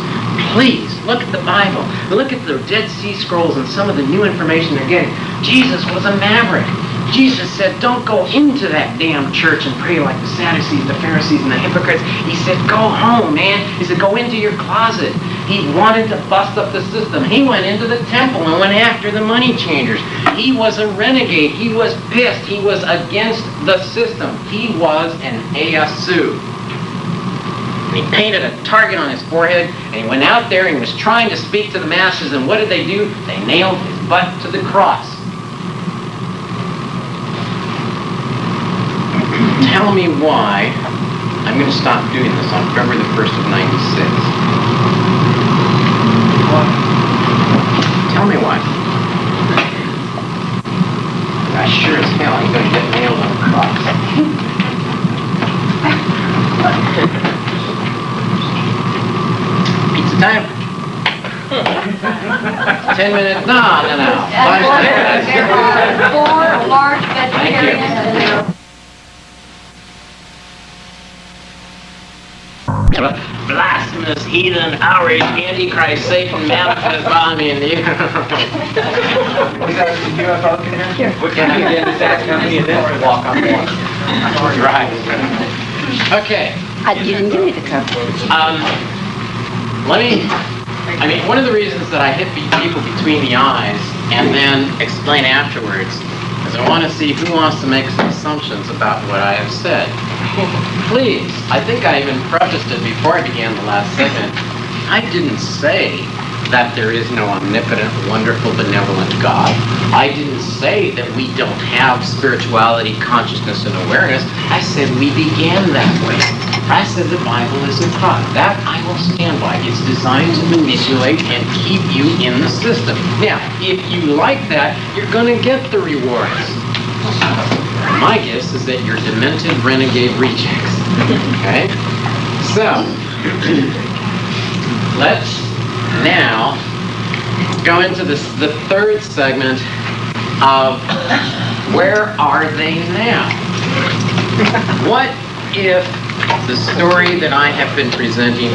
Please, look at the Bible. Look at the Dead Sea Scrolls and some of the new information they're getting. Jesus was a maverick. Jesus said, don't go into that damn church and pray like the Sadducees, the Pharisees, and the hypocrites. He said, go home, man. He said, go into your closet. He wanted to bust up the system. He went into the temple and went after the money changers. He was a renegade. He was pissed. He was against the system. He was an Easu. And he painted a target on his forehead, and he went out there and he was trying to speak to the masses, and what did they do? They nailed his butt to the cross. Tell me why I'm going to stop doing this on February the 1st of 96. Tell me why. I sure as hell ain't going to get nailed on the cross. Pizza time. 10 minutes. No. 5 minutes. 4 large vegetarians. Blasphemous, heathen, outrage, antichrist, Satan, manifest. I mean, We got the UFO in here? What can I get in that company and then walk on one? right. Okay. You didn't give me the cup. One of the reasons that I hit people between the eyes and then explain afterwards is I want to see who wants to make some assumptions about what I have said. Please, I think I even prefaced it before I began the last segment. I didn't say that there is no omnipotent, wonderful, benevolent God. I didn't say that we don't have spirituality, consciousness, and awareness. I said we began that way. I said the Bible is a crock. That I will stand by. It's designed to manipulate and keep you in the system. Now, if you like that, you're going to get the rewards. My guess is that you're demented renegade rejects. Okay? So, let's now go into the third segment of where are they now? What if the story that I have been presenting,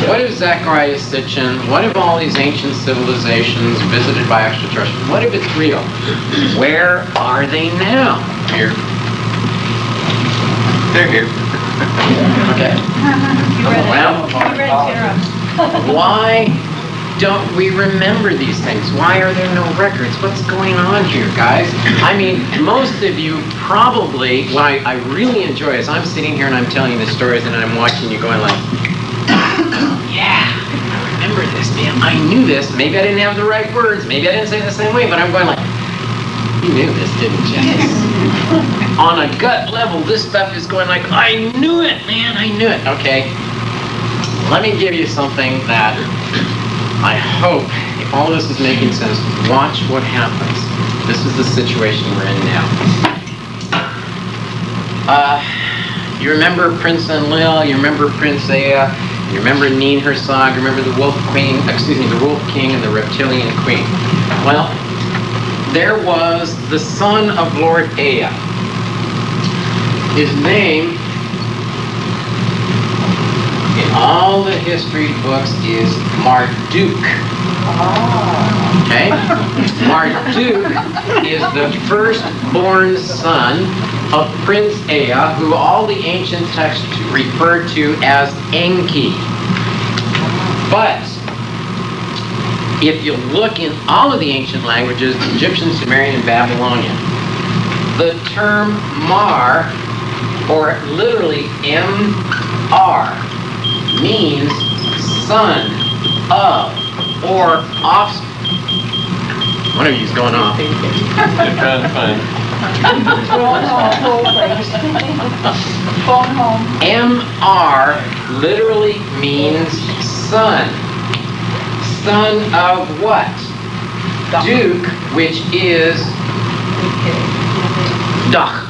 what if Zecharia, Sitchin, what if all these ancient civilizations visited by extraterrestrials, what if it's real? Where are they now? Here. They're here. Okay. Well, why don't we remember these things? Why are there no records? What's going on here, guys? I mean, most of you probably, what I really enjoy is I'm sitting here and I'm telling you the stories and I'm watching you going like, yeah, I remember this, man. I knew this. Maybe I didn't have the right words. Maybe I didn't say it the same way, but I'm going like, you knew this, didn't you? On a gut level, this stuff is going like, I knew it, man. I knew it. Okay. Let me give you something that I hope, if all this is making sense, watch what happens. This is the situation we're in now. You remember Prince Enlil, you remember Prince Ea, you remember Neen Hersag, you remember the Wolf Queen, the Wolf King and the Reptilian Queen. Well, there was the son of Lord Ea. His name, in all the history books, is Marduk. Okay? Marduk is the firstborn son of Prince Ea, who all the ancient texts refer to as Enki. But if you look in all of the ancient languages, Egyptian, Sumerian, and Babylonian, the term Mar, or literally M-R, means son of or offspring. One of you's going off. They're trying to find. M-R literally means son. Son of what? Duke, which is Dach.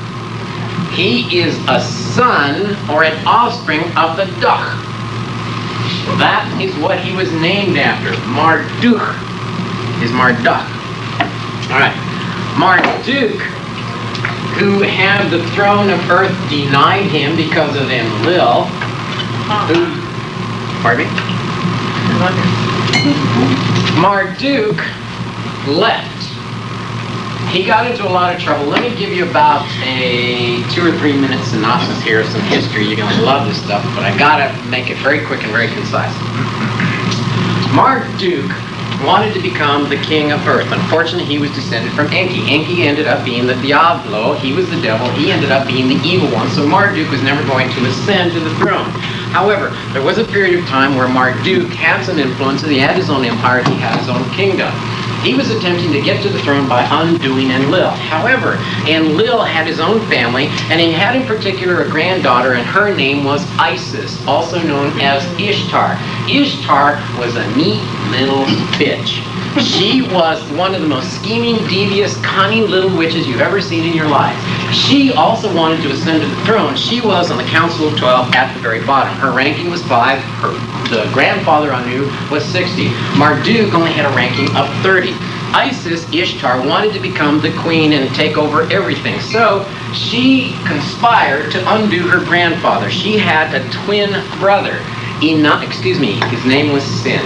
He is a son or an offspring of the Dach. That is what he was named after. Marduk is Marduk. Alright. Marduk, who had the throne of earth denied him because of Enlil, who, pardon me? Marduk left. He got into a lot of trouble. Let me give you about a 2 or 3 minute synopsis here of some history. You're going to love this stuff, but I got to make it very quick and very concise. Marduk wanted to become the king of earth. Unfortunately, he was descended from Enki. Enki ended up being the Diablo. He was the devil. He ended up being the evil one. So Marduk was never going to ascend to the throne. However, there was a period of time where Marduk had some influence. He had his own empire. He had his own kingdom. He was attempting to get to the throne by undoing Enlil. However, Enlil had his own family, and he had in particular a granddaughter, and her name was Isis, also known as Ishtar. Ishtar was a neat little bitch. She was one of the most scheming, devious, cunning little witches you've ever seen in your life. She also wanted to ascend to the throne. She was on the Council of 12 at the very bottom. Her ranking was 5. The grandfather Anu was 60. Marduk only had a ranking of 30. Isis, Ishtar, wanted to become the queen and take over everything. So she conspired to undo her grandfather. She had a twin brother. His name was Sin.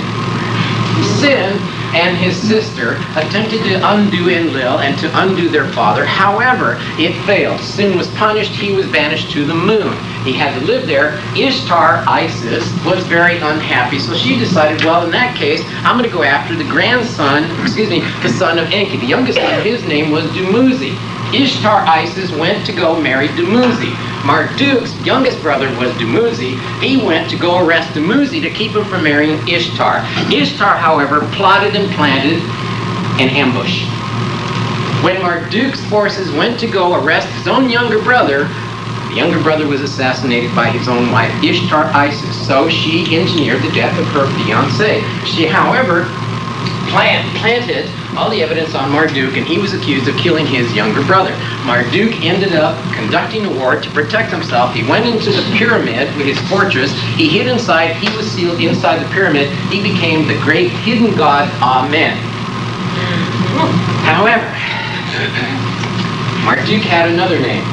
Sin and his sister attempted to undo Enlil and to undo their father. However, it failed. Sin was punished. He was banished to the moon. He had to live there. Ishtar, Isis, was very unhappy. So she decided, well, in that case, I'm going to go after the the son of Enki. The youngest one, his name was Dumuzi. Ishtar, Isis, went to go marry Dumuzi. Marduk's youngest brother was Dumuzi. He went to go arrest Dumuzi to keep him from marrying Ishtar. Ishtar, however, plotted and planted an ambush. When Marduk's forces went to go arrest his own younger brother, the younger brother was assassinated by his own wife, Ishtar Isis. So she engineered the death of her fiancé. She, however, planted all the evidence on Marduk, and he was accused of killing his younger brother. Marduk ended up conducting a war to protect himself. He went into the pyramid with his fortress. He hid inside. He was sealed inside the pyramid. He became the great hidden god Amen. However, Marduk had another name.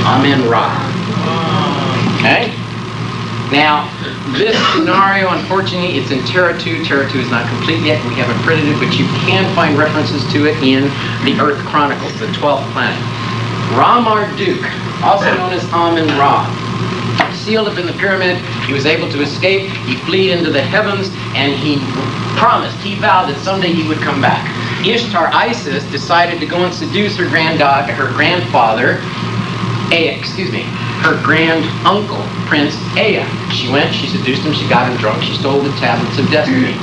Amen-Ra. Okay? Now, this scenario, unfortunately, it's in TERRA 2. TERRA 2 is not complete yet. We haven't printed it, but you can find references to it in the Earth Chronicles, the 12th planet. Ra-Marduk, also known as Amun-Ra, sealed up in the pyramid. He was able to escape. He fled into the heavens, and he promised, he vowed that someday he would come back. Ishtar, Isis, decided to go and seduce her grandfather, her grand uncle, Prince Ea. She went, she seduced him, she got him drunk, she stole the tablets of destiny.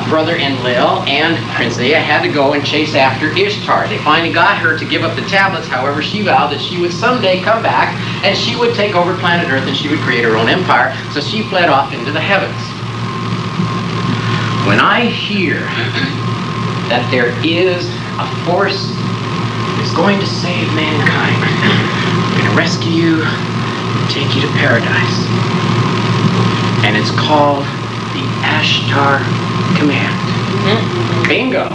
Brother Enlil and Prince Ea had to go and chase after Ishtar. They finally got her to give up the tablets. However, she vowed that she would someday come back and she would take over planet Earth and she would create her own empire. So she fled off into the heavens. When I hear that there is a force that is going to save mankind, we're going to rescue you and take you to paradise, and it's called the Ashtar Command. Bingo!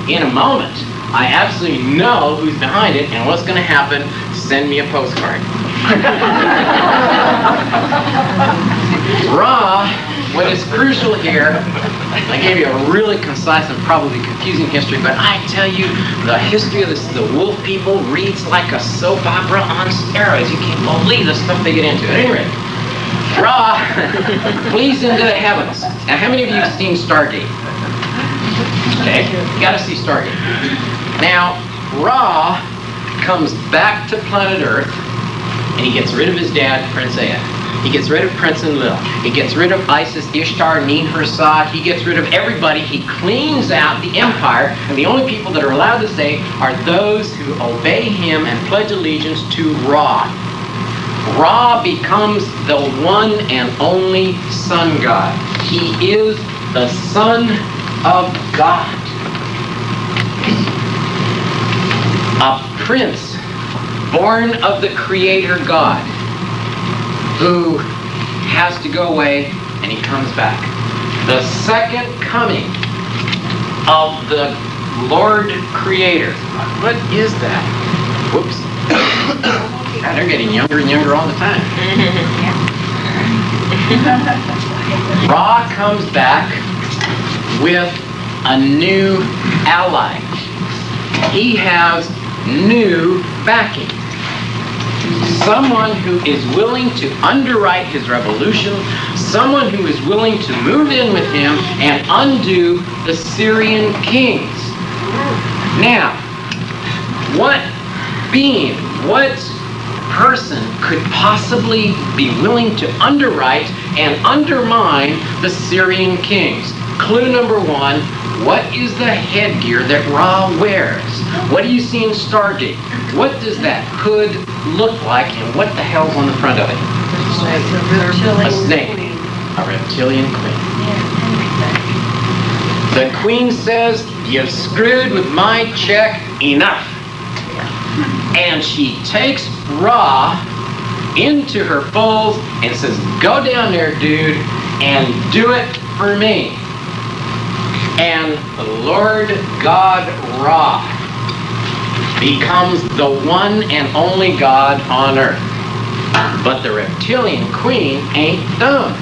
In a moment, I absolutely know who's behind it and what's going to happen. Send me a postcard. Ra, what is crucial here, I gave you a really concise and probably confusing history, but I tell you, the history of the wolf people reads like a soap opera on steroids. You can't believe the stuff they get into. At any rate, Ra flees into the heavens. Now, how many of you have seen Stargate? Okay, you gotta see Stargate. Now, Ra comes back to planet Earth, and he gets rid of his dad, Prince Ea. He gets rid of Prince Enlil. He gets rid of Isis, Ishtar, Nin-Hursag. He gets rid of everybody. He cleans out the empire, and the only people that are allowed to stay are those who obey him and pledge allegiance to Ra. Ra becomes the one and only sun god. He is the Son of God. A prince born of the Creator God, who has to go away and he comes back. The second coming of the Lord Creator. What is that? Whoops. God, they're getting younger and younger all the time. Ra comes back with a new ally. He has new backing. Someone who is willing to underwrite his revolution, someone who is willing to move in with him and undo the Syrian kings. Now, what being, what person could possibly be willing to underwrite and undermine the Syrian kings? Clue number one, what is the headgear that Ra wears? What do you see in Stargate? What does that hood look like, and what the hell's on the front of it? A snake. A reptilian queen. The queen says, "You've screwed with my check, enough." And she takes Ra into her fold and says, "Go down there, dude, and do it for me." And the Lord God Ra becomes the one and only God on earth. But the reptilian queen ain't dumb.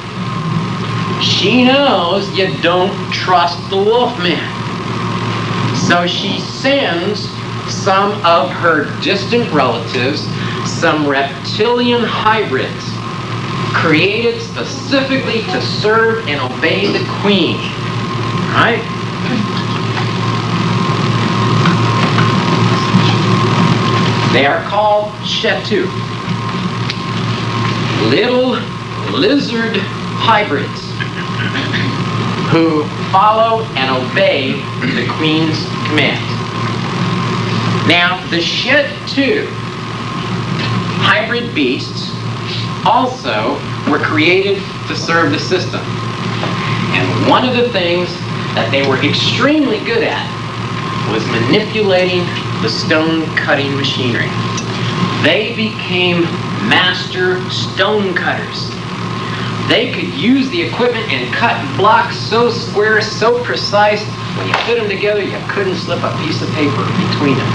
She knows you don't trust the Wolfman. So she sends some of her distant relatives, some reptilian hybrids, created specifically to serve and obey the queen. Right? They are called Shetu. Little lizard hybrids who follow and obey the queen's command. Now, the Shetu hybrid beasts also were created to serve the system. And one of the things that they were extremely good at was manipulating the stone cutting machinery. They became master stone cutters. They could use the equipment and cut blocks so square, so precise, when you put them together, you couldn't slip a piece of paper between them.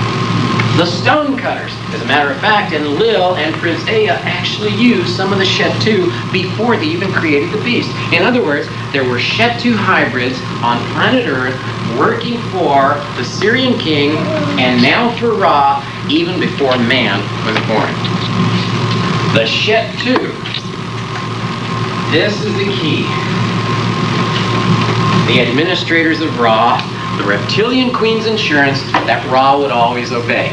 The stonecutters, as a matter of fact, and Lil and Prince Ea actually used some of the Shet-2 before they even created the beast. In other words, there were Shet-2 hybrids on planet Earth working for the Syrian king and now for Ra even before man was born. The Shet-2. This is the key. The administrators of Ra, the reptilian queen's insurance that Ra would always obey.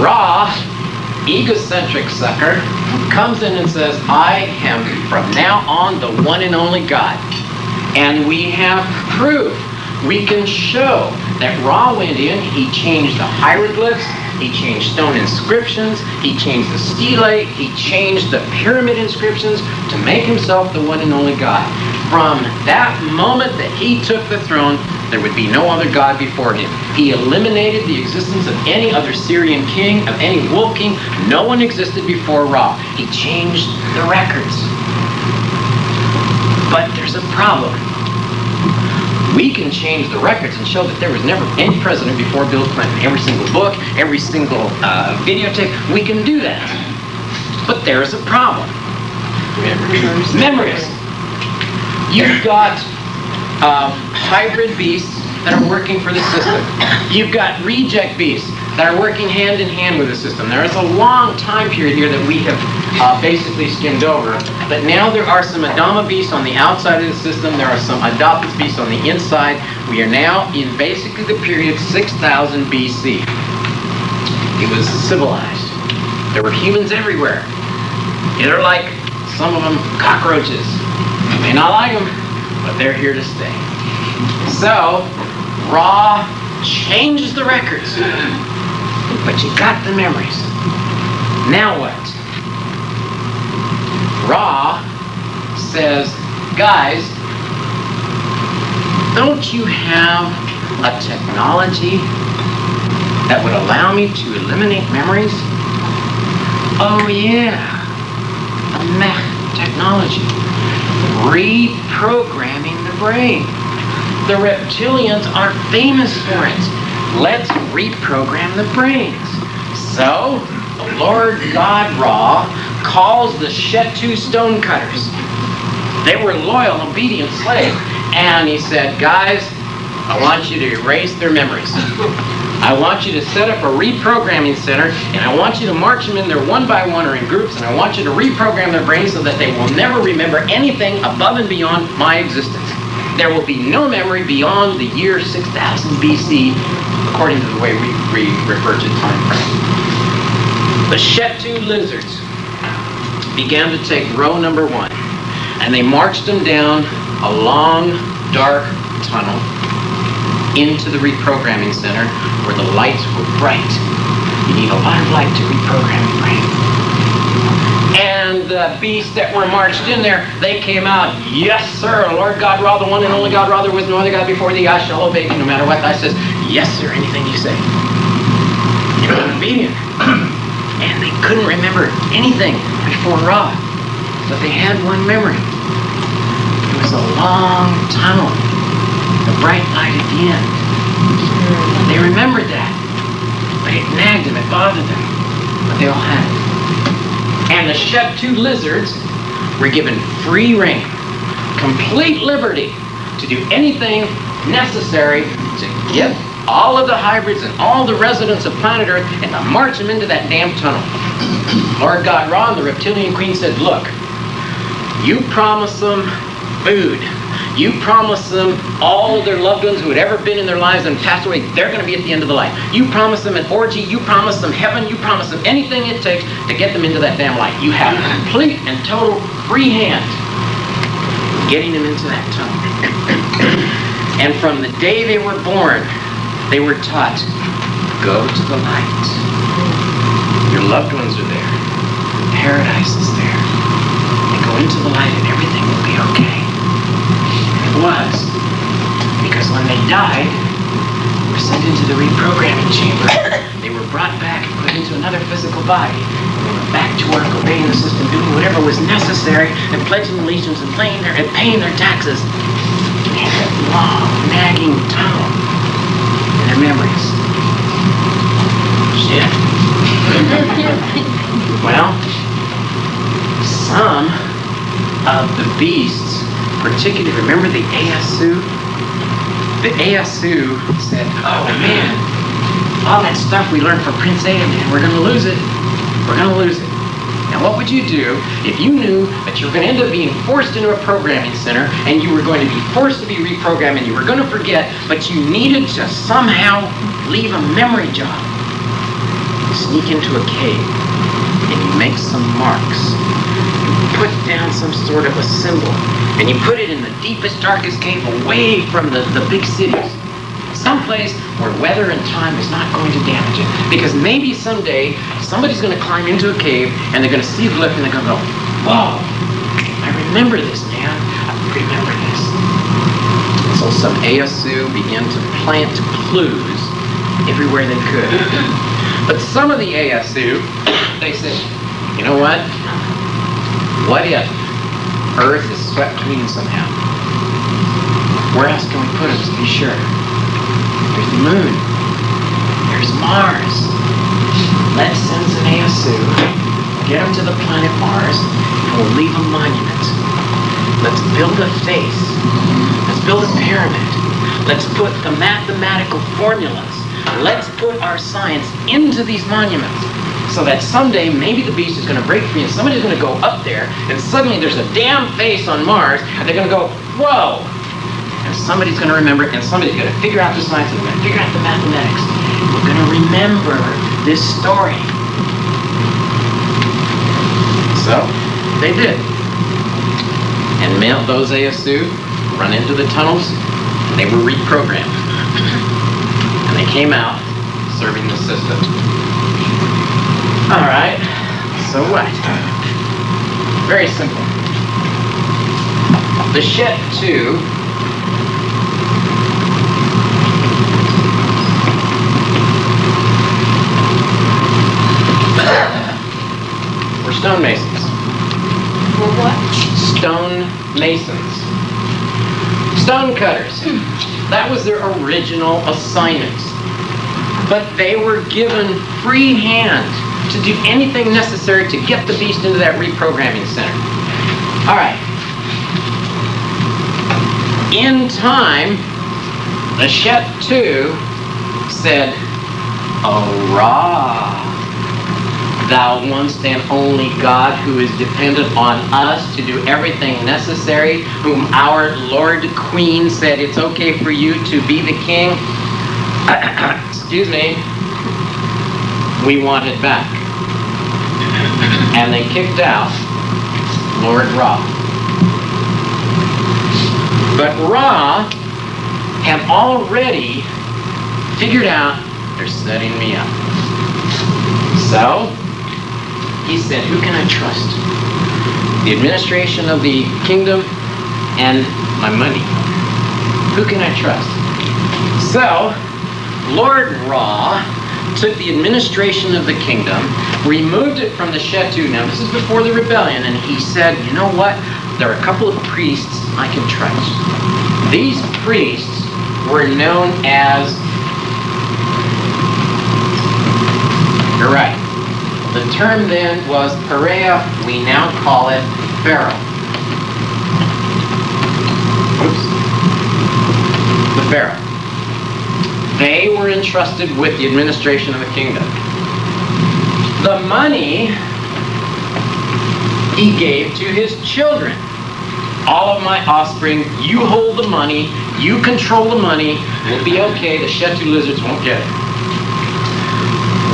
Ra, egocentric sucker, comes in and says, I am from now on the one and only God. And we have proof. We can show that Ra went in, he changed the hieroglyphs, he changed stone inscriptions, he changed the stelae, he changed the pyramid inscriptions to make himself the one and only God. From that moment that he took the throne, there would be no other God before him. He eliminated the existence of any other Syrian king, of any wolf king. No one existed before Ra. He changed the records. But there's a problem. We can change the records and show that there was never any president before Bill Clinton. Every single book, every single videotape, we can do that. But there's a problem. Memories. You've got hybrid beasts that are working for the system. You've got reject beasts that are working hand in hand with the system. There is a long time period here that we have basically skimmed over. But now there are some Adama beasts on the outside of the system. There are some adopted beasts on the inside. We are now in basically the period 6000 BC. It was civilized. There were humans everywhere. They're like, some of them, cockroaches. You may not like them, but they're here to stay. So, Ra changes the records, but you got the memories. Now what? Ra says, guys, don't you have a technology that would allow me to eliminate memories? Oh yeah, technology. Reprogramming the brain. The reptilians are famous for it. Let's reprogram the brains. So, the Lord God Ra calls the Shet-2 stonecutters. They were loyal, obedient slaves. And he said, guys, I want you to erase their memories. I want you to set up a reprogramming center, and I want you to march them in there one by one or in groups, and I want you to reprogram their brains so that they will never remember anything above and beyond my existence. There will be no memory beyond the year 6000 BC, according to the way we refer to time frame. The Shet-2 lizards began to take row number 1, and they marched them down a long, dark tunnel into the reprogramming center where the lights were bright. You need a lot of light to reprogram your brain. And the beasts that were marched in there, they came out, yes sir, Lord God Ra, the one and only God Ra, there was no other God before thee, I shall obey you no matter what. I says, yes sir, anything you say. They were obedient. And they couldn't remember anything before Ra. But they had one memory. It was a long tunnel. The bright light at the end. They remembered that. But it nagged them, it bothered them. But they all had it. And the Shet-2 lizards were given free rein, complete liberty to do anything necessary to get all of the hybrids and all the residents of planet Earth and to march them into that damn tunnel. Lord God Ra and the reptilian queen said, look, you promised them food. You promised them all of their loved ones who had ever been in their lives and passed away, they're going to be at the end of the life. You promised them an orgy, you promised them heaven, you promised them anything it takes to get them into that damn light. You have complete and total free hand getting them into that tunnel. And from the day they were born, they were taught, go to the light. Your loved ones are there. Paradise is there. And go into the light and everything will be okay. It was. Because when they died, they were sent into the reprogramming chamber. They were brought back and put into another physical body. And they went back to work, obeying the system, doing whatever was necessary, and pledging allegiance and paying their taxes. And they had that long, nagging tunnel in their memories. particularly, remember the Asu? The Asu said, oh man, all that stuff we learned from Prince Aya, man, we're going to lose it. We're going to lose it. Now what would you do if you knew that you were going to end up being forced into a programming center and you were going to be forced to be reprogrammed and you were going to forget, but you needed to somehow leave a memory job? You sneak into a cave and you make some marks. You put down some sort of a symbol and you put it in the deepest, darkest cave away from the big cities. Someplace where weather and time is not going to damage it. Because maybe someday somebody's going to climb into a cave and they're going to see a glyph and they're going to go, whoa, I remember this, man. I remember this. So some Asu began to plant clues everywhere they could. But some of the Asu, they said, you know what? What if Earth is swept clean somehow? Where else can we put it to be sure? There's the moon. There's Mars. Let's send some Asu. Get them to the planet Mars, and we'll leave a monument. Let's build a face. Let's build a pyramid. Let's put the mathematical formulas. Let's put our science into these monuments. So that someday, maybe the beast is going to break free, and somebody's going to go up there, and suddenly there's a damn face on Mars, and they're going to go, whoa! And somebody's going to remember it, and somebody's going to figure out the science, and they're going to figure out the mathematics. We're going to remember this story. So, they did. And those Asu run into the tunnels, and they were reprogrammed. And they came out serving the system. All right, so what? Very simple. The Shet 2 were stonemasons. Well, what? Stonemasons. Stone cutters. That was their original assignment. But they were given free hand to do anything necessary to get the beast into that reprogramming center. All right. In time, the Shet 2 said, "Ra, thou once and only God who is dependent on us to do everything necessary, whom our Lord Queen said it's okay for you to be the king." Excuse me. We want it back. And they kicked out Lord Ra. But Ra had already figured out they're setting me up. So he said, who can I trust? The administration of the kingdom and my money. Who can I trust? So Lord Ra took the administration of the kingdom, removed it from the Shet 2. Now, this is before the rebellion, and he said, you know what? There are a couple of priests I can trust. These priests were known as, you're right, the term then was Perea, we now call it Pharaoh. Oops. The Pharaoh. They were entrusted with the administration of the kingdom. The money he gave to his children. All of my offspring, you hold the money, you control the money, we'll be okay, the Shet 2 lizards won't get it.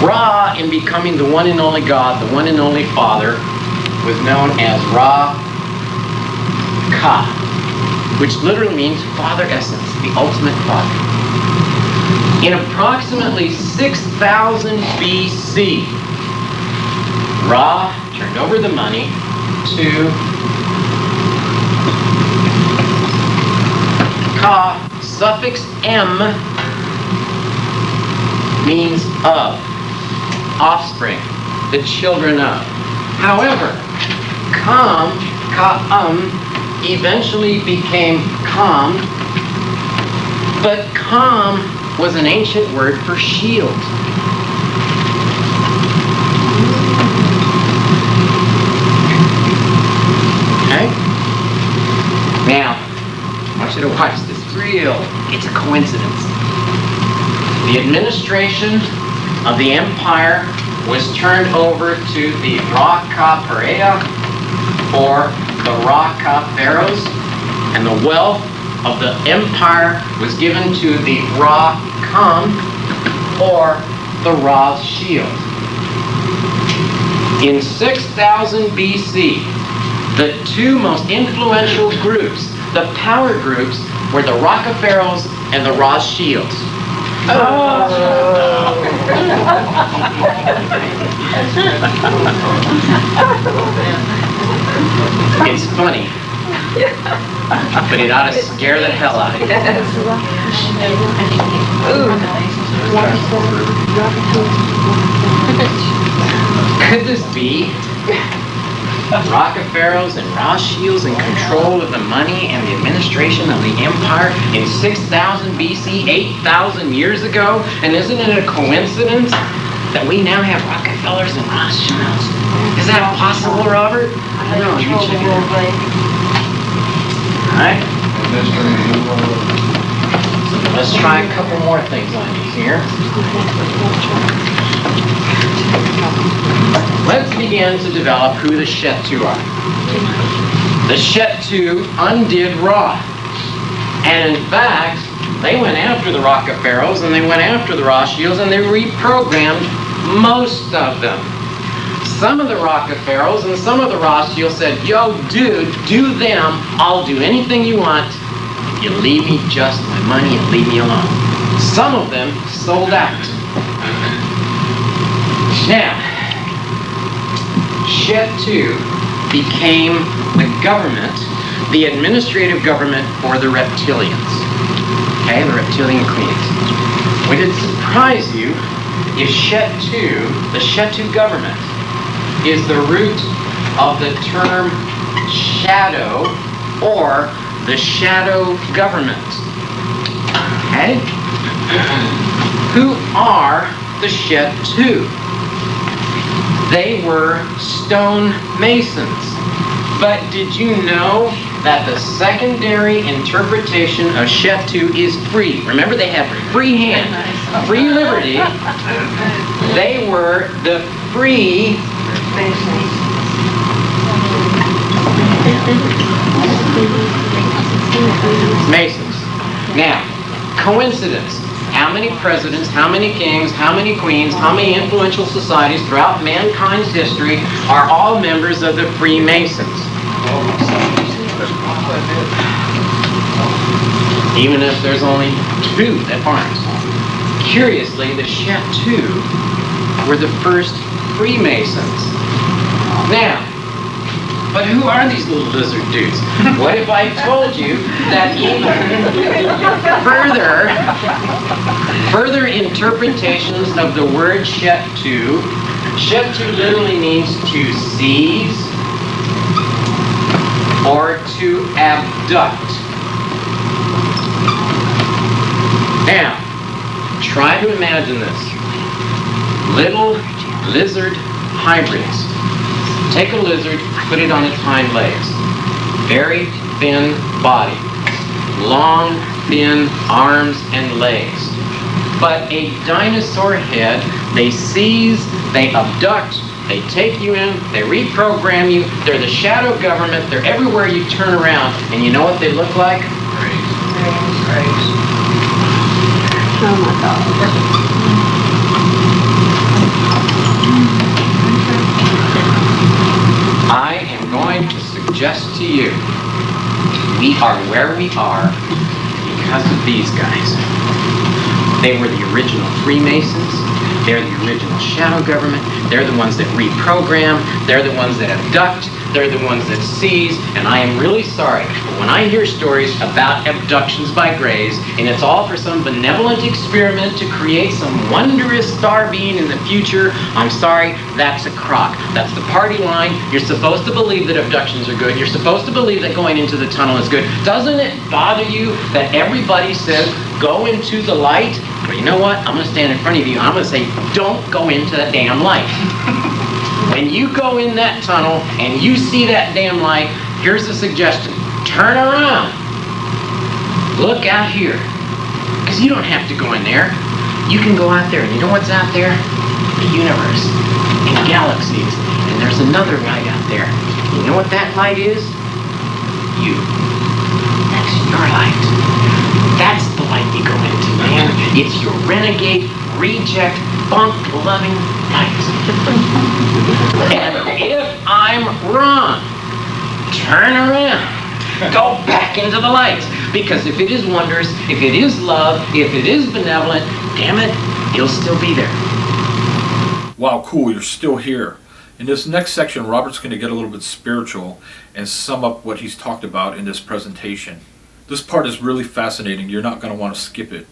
Ra, in becoming the one and only God, the one and only Father, was known as Ra-Ka, which literally means Father Essence, the ultimate Father. In approximately 6000 BC, Ra turned over the money to Ka. Suffix M means of, offspring, the children of. However, Ka eventually became Kam, but Kam was an ancient word for shield. Okay? Now, I want you to watch this. It's a coincidence. The administration of the empire was turned over to the Zecharia, or the Raka pharaohs, and the wealth of the empire was given to the Ra-Khan, or the Ra's shield. In 6000 BC, the two most influential groups, the power groups, were the Raka pharaohs and the Ra's shields. It's funny, but it ought to scare the hell out of you. Could this be Raka pharaohs and Ra's shields in control of the money and the administration of the empire in 6000 BC, 8,000 years ago? And isn't it a coincidence that we now have Rockefellers and Ra's shields? Is that possible, Robert? I don't know. You check it out. All right. Let's try a couple more things on you here. Let's begin to develop who the Shetu are. The Shetu undid Ra. And in fact, they went after the Raka pharaohs and they went after the Ra shields and they reprogrammed most of them. Some of the Raka pharaohs and some of the Ra shields said, yo, dude, do them. I'll do anything you want. You leave me just my money and leave me alone. Some of them sold out. Now, Shetu became the government, the administrative government for the reptilians. Okay, the reptilian queens. Would it surprise you if Shetu, the Shetu government, is the root of the term shadow or the shadow government? Okay? Who are the Shetu? They were stone masons. But did you know that the secondary interpretation of Shetu is free? Remember, they have free hand, free liberty. They were the free masons. Now, coincidence. How many presidents, how many kings, how many queens, how many influential societies throughout mankind's history are all members of the Freemasons? Even if there's only two that aren't. Curiously, the Shetu were the first Freemasons. Now, but who are these little lizard dudes? What if I told you that even further interpretations of the word Shetu, Shetu literally means to seize or to abduct. Now, try to imagine this. Little lizard hybrids. Take a lizard, put it on its hind legs. Very thin body. Long, thin arms and legs. But a dinosaur head, they seize, they abduct, they take you in, they reprogram you. They're the shadow government. They're everywhere you turn around. And you know what they look like? Graves. Oh my God. I am going to suggest to you, we are where we are because of these guys. They were the original Freemasons. They're the original shadow government. They're the ones that reprogram. They're the ones that abduct. They're the ones that seize. And I am really sorry, but when I hear stories about abductions by Greys, and it's all for some benevolent experiment to create some wondrous star being in the future, I'm sorry, that's a crock. That's the party line. You're supposed to believe that abductions are good. You're supposed to believe that going into the tunnel is good. Doesn't it bother you that everybody says, go into the light? Well, you know what? I'm going to stand in front of you. I'm going to say, don't go into that damn light. When you go in that tunnel and you see that damn light, here's a suggestion. turn around. Look out here. Because you don't have to go in there. You can go out there, and you know what's out there? The universe and galaxies. And there's another light out there. You know what that light is? You. That's your light. That's the light you go into, man. It's your renegade, reject, bunk-loving light. And if I'm wrong, turn around. Go back into the light. Because if it is wondrous, if it is love, if it is benevolent, damn it, you'll still be there. Wow, cool, you're still here. In this next section, Robert's going to get a little bit spiritual and sum up what he's talked about in this presentation. This part is really fascinating. You're not going to want to skip it.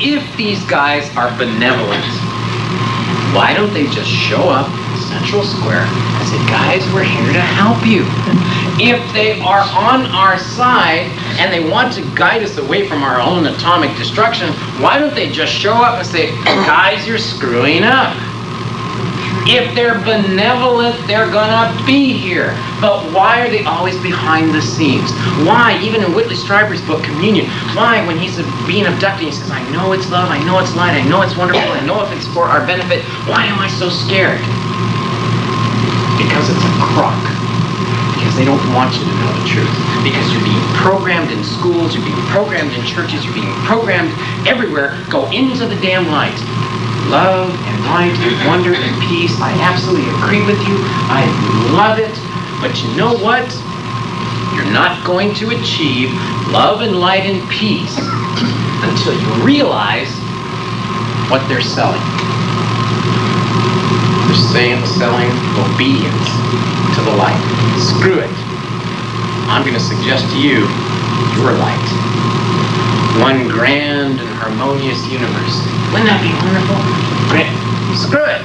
If these guys are benevolent, why don't they just show up in Central Square and say, guys, we're here to help you? If they are on our side and they want to guide us away from our own atomic destruction, why don't they just show up and say, guys, you're screwing up? If they're benevolent, they're gonna be here. But why are they always behind the scenes? Why, even in Whitley Strieber's book, Communion, why, when he's being abducted, he says, I know it's love, I know it's light, I know it's wonderful, I know if it's for our benefit, why am I so scared? Because it's a crock. Because they don't want you to know the truth. Because you're being programmed in schools, you're being programmed in churches, you're being programmed everywhere. Go into the damn light. Love and light and wonder and peace. I absolutely agree with you. I love it. But you know what? You're not going to achieve love and light and peace until you realize what they're selling. They're selling obedience to the light. Screw it. I'm going to suggest to you your light. One grand and harmonious universe. Wouldn't that be wonderful? Screw it.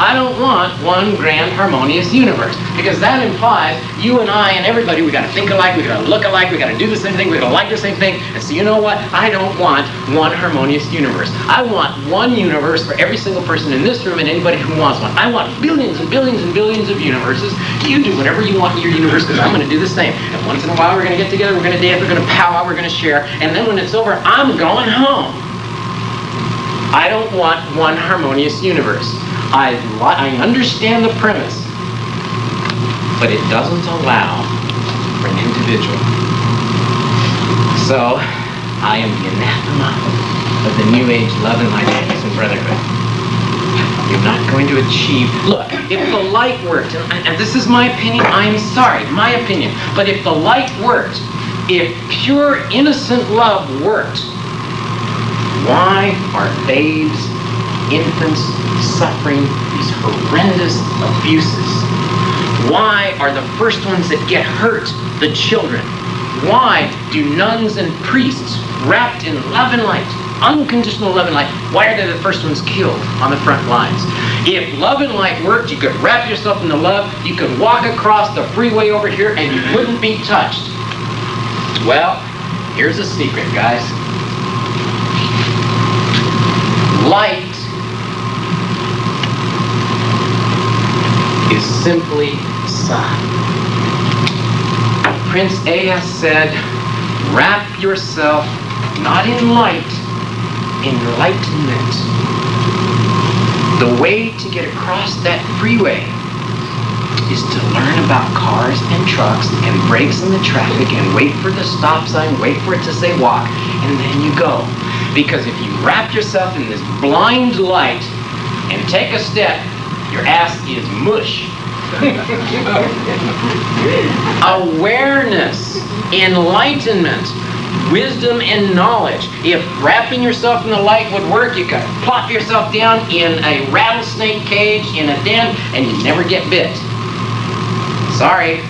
I don't want one grand harmonious universe, because that implies you and I and everybody, we got to think alike, we got to look alike, we got to do the same thing, we got to like the same thing. And so you know what? I don't want one harmonious universe. I want one universe for every single person in this room and anybody who wants one. I want billions and billions and billions of universes. You do whatever you want in your universe, because I'm going to do the same. And once in a while we're going to get together, we're going to dance, we're going to powwow, we're going to share, and then when it's over, I'm going home. I don't want one harmonious universe. I understand the premise, but it doesn't allow for an individual. So, I am the anathema of the New Age love and light, peace and brotherhood. You're not going to achieve... Look, if the light worked, and this is my opinion, I am sorry, my opinion, but if the light worked, if pure innocent love worked, why are babes, infants, suffering these horrendous abuses? Why are the first ones that get hurt the children? Why do nuns and priests wrapped in love and light, unconditional love and light, why are they the first ones killed on the front lines? If love and light worked, you could wrap yourself in the love, you could walk across the freeway over here and you wouldn't be touched. Well, here's a secret, guys. Light is simply sun. Prince Aya said, wrap yourself not in light, in enlightenment. The way to get across that freeway is to learn about cars and trucks and brakes in the traffic and wait for the stop sign, wait for it to say walk, and then you go. Because if you wrap yourself in this blind light and take a step, your ass is mush. Awareness, enlightenment, wisdom and knowledge. If wrapping yourself in the light would work, you could plop yourself down in a rattlesnake cage in a den and you never get bit. Sorry.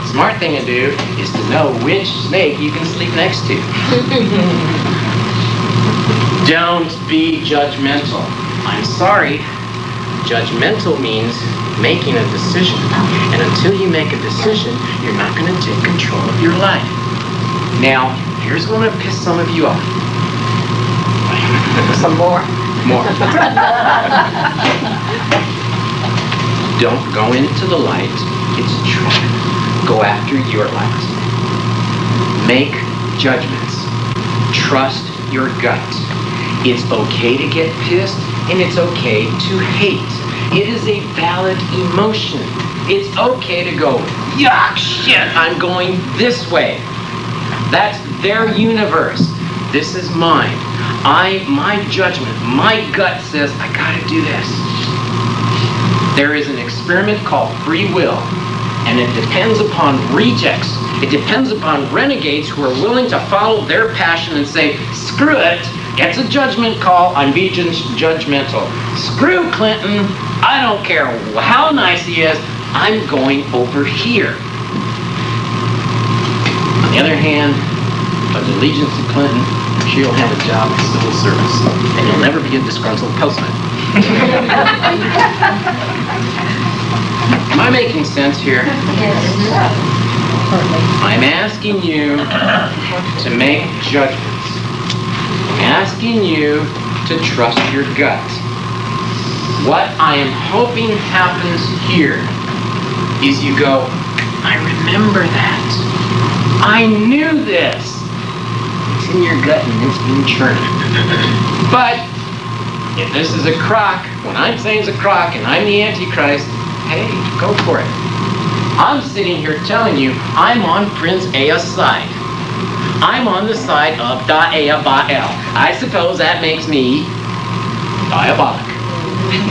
Smart thing to do is to know which snake you can sleep next to. Don't be judgmental. I'm sorry. Judgmental means making a decision. And until you make a decision, you're not going to take control of your life. Now, here's going to piss some of you off. Some more? More. Don't go into the light. It's a trap. Go after your light. Make judgments. Trust your gut. It's okay to get pissed, and it's okay to hate. It is a valid emotion. It's okay to go, yuck, shit, I'm going this way. That's their universe. This is mine. My judgment, my gut says, I gotta do this. There is an experiment called free will, and it depends upon rejects. It depends upon renegades who are willing to follow their passion and say, screw it, it's a judgment call, I'm being judgmental. Screw Clinton, I don't care how nice he is, I'm going over here. On the other hand, pledge allegiance to Clinton, she'll have a job in civil service, and you'll never be a disgruntled postman. Am I making sense here? I'm asking you to make judgments. I'm asking you to trust your gut. What I am hoping happens here is you go, I remember that. I knew this. It's in your gut and it's been churning. But if this is a crock, when I'm saying it's a crock and I'm the Antichrist, hey, go for it. I'm sitting here telling you I'm on Prince Ea's side. I'm on the side of Da'ea Ba'el. I suppose that makes me diabolic.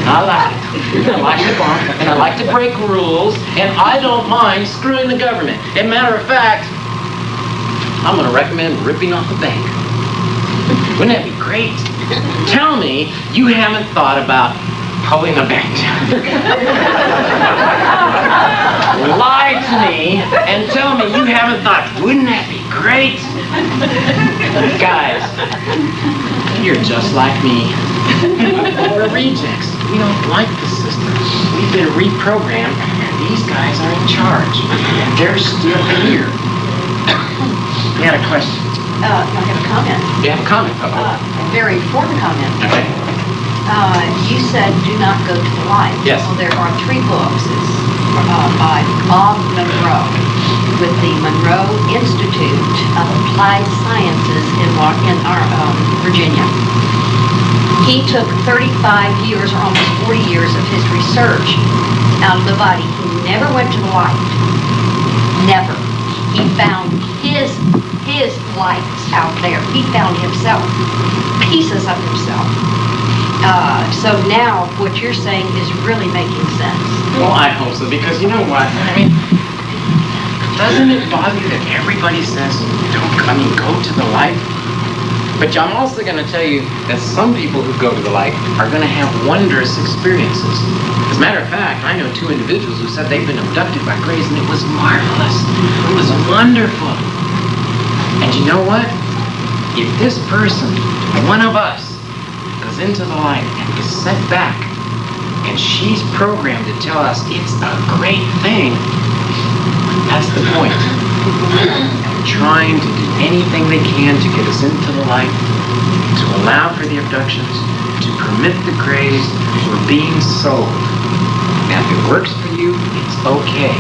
I like it. And I like to bump, and I like to break rules, and I don't mind screwing the government. As a matter of fact, I'm going to recommend ripping off the bank. Wouldn't that be great? Tell me you haven't thought about pulling the bank down. Lie to me and tell me you haven't thought, wouldn't that be great? Guys, you're just like me. We're rejects. We don't like the system. We've been reprogrammed, and these guys are in charge. And they're still here. We had a question. I have a comment. You have a comment? A very important comment. Okay. You said do not go to the light. Yes. Well, there are 3 books. It's by Bob Monroe with the Monroe Institute of Applied Sciences in Virginia. He took 35 years or almost 40 years of his research out of the body. He never went to the light. Never. He found his lights out there. He found himself, pieces of himself. So now what you're saying is really making sense. Well, I hope so, because you know what? I mean, doesn't it bother you that everybody says, go to the light? But I'm also going to tell you that some people who go to the light are going to have wondrous experiences. As a matter of fact, I know 2 individuals who said they've been abducted by grays, and it was marvelous. It was wonderful. And you know what? If this person, one of us, goes into the light and is sent back, and she's programmed to tell us it's a great thing, that's the point. Trying to do anything they can to get us into the light, to allow for the abductions, to permit the grays who are being sold. Now, if it works for you, it's okay.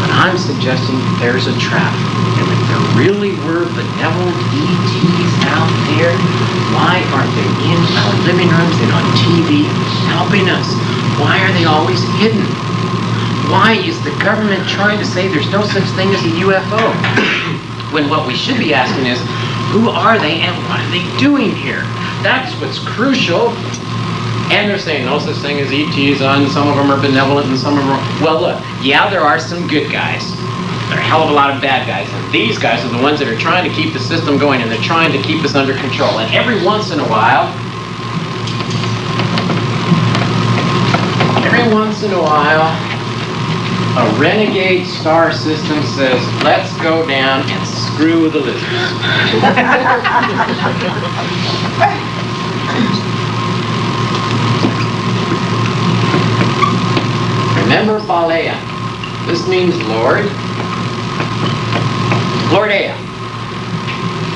But I'm suggesting there's a trap. And if there really were benevolent ETs out there, why aren't they in our living rooms and on TV helping us? Why are they always hidden? Why is the government trying to say there's no such thing as a UFO? When what we should be asking is, who are they and what are they doing here? That's what's crucial. And they're saying no such thing as ETs, and some of them are benevolent and some of them are... Well, look, yeah, there are some good guys. There are a hell of a lot of bad guys. And these guys are the ones that are trying to keep the system going, and they're trying to keep us under control. And every once in a while, a renegade star system says, let's go down and screw the lizards. Remember Balea. This means Lord. Lord Ea.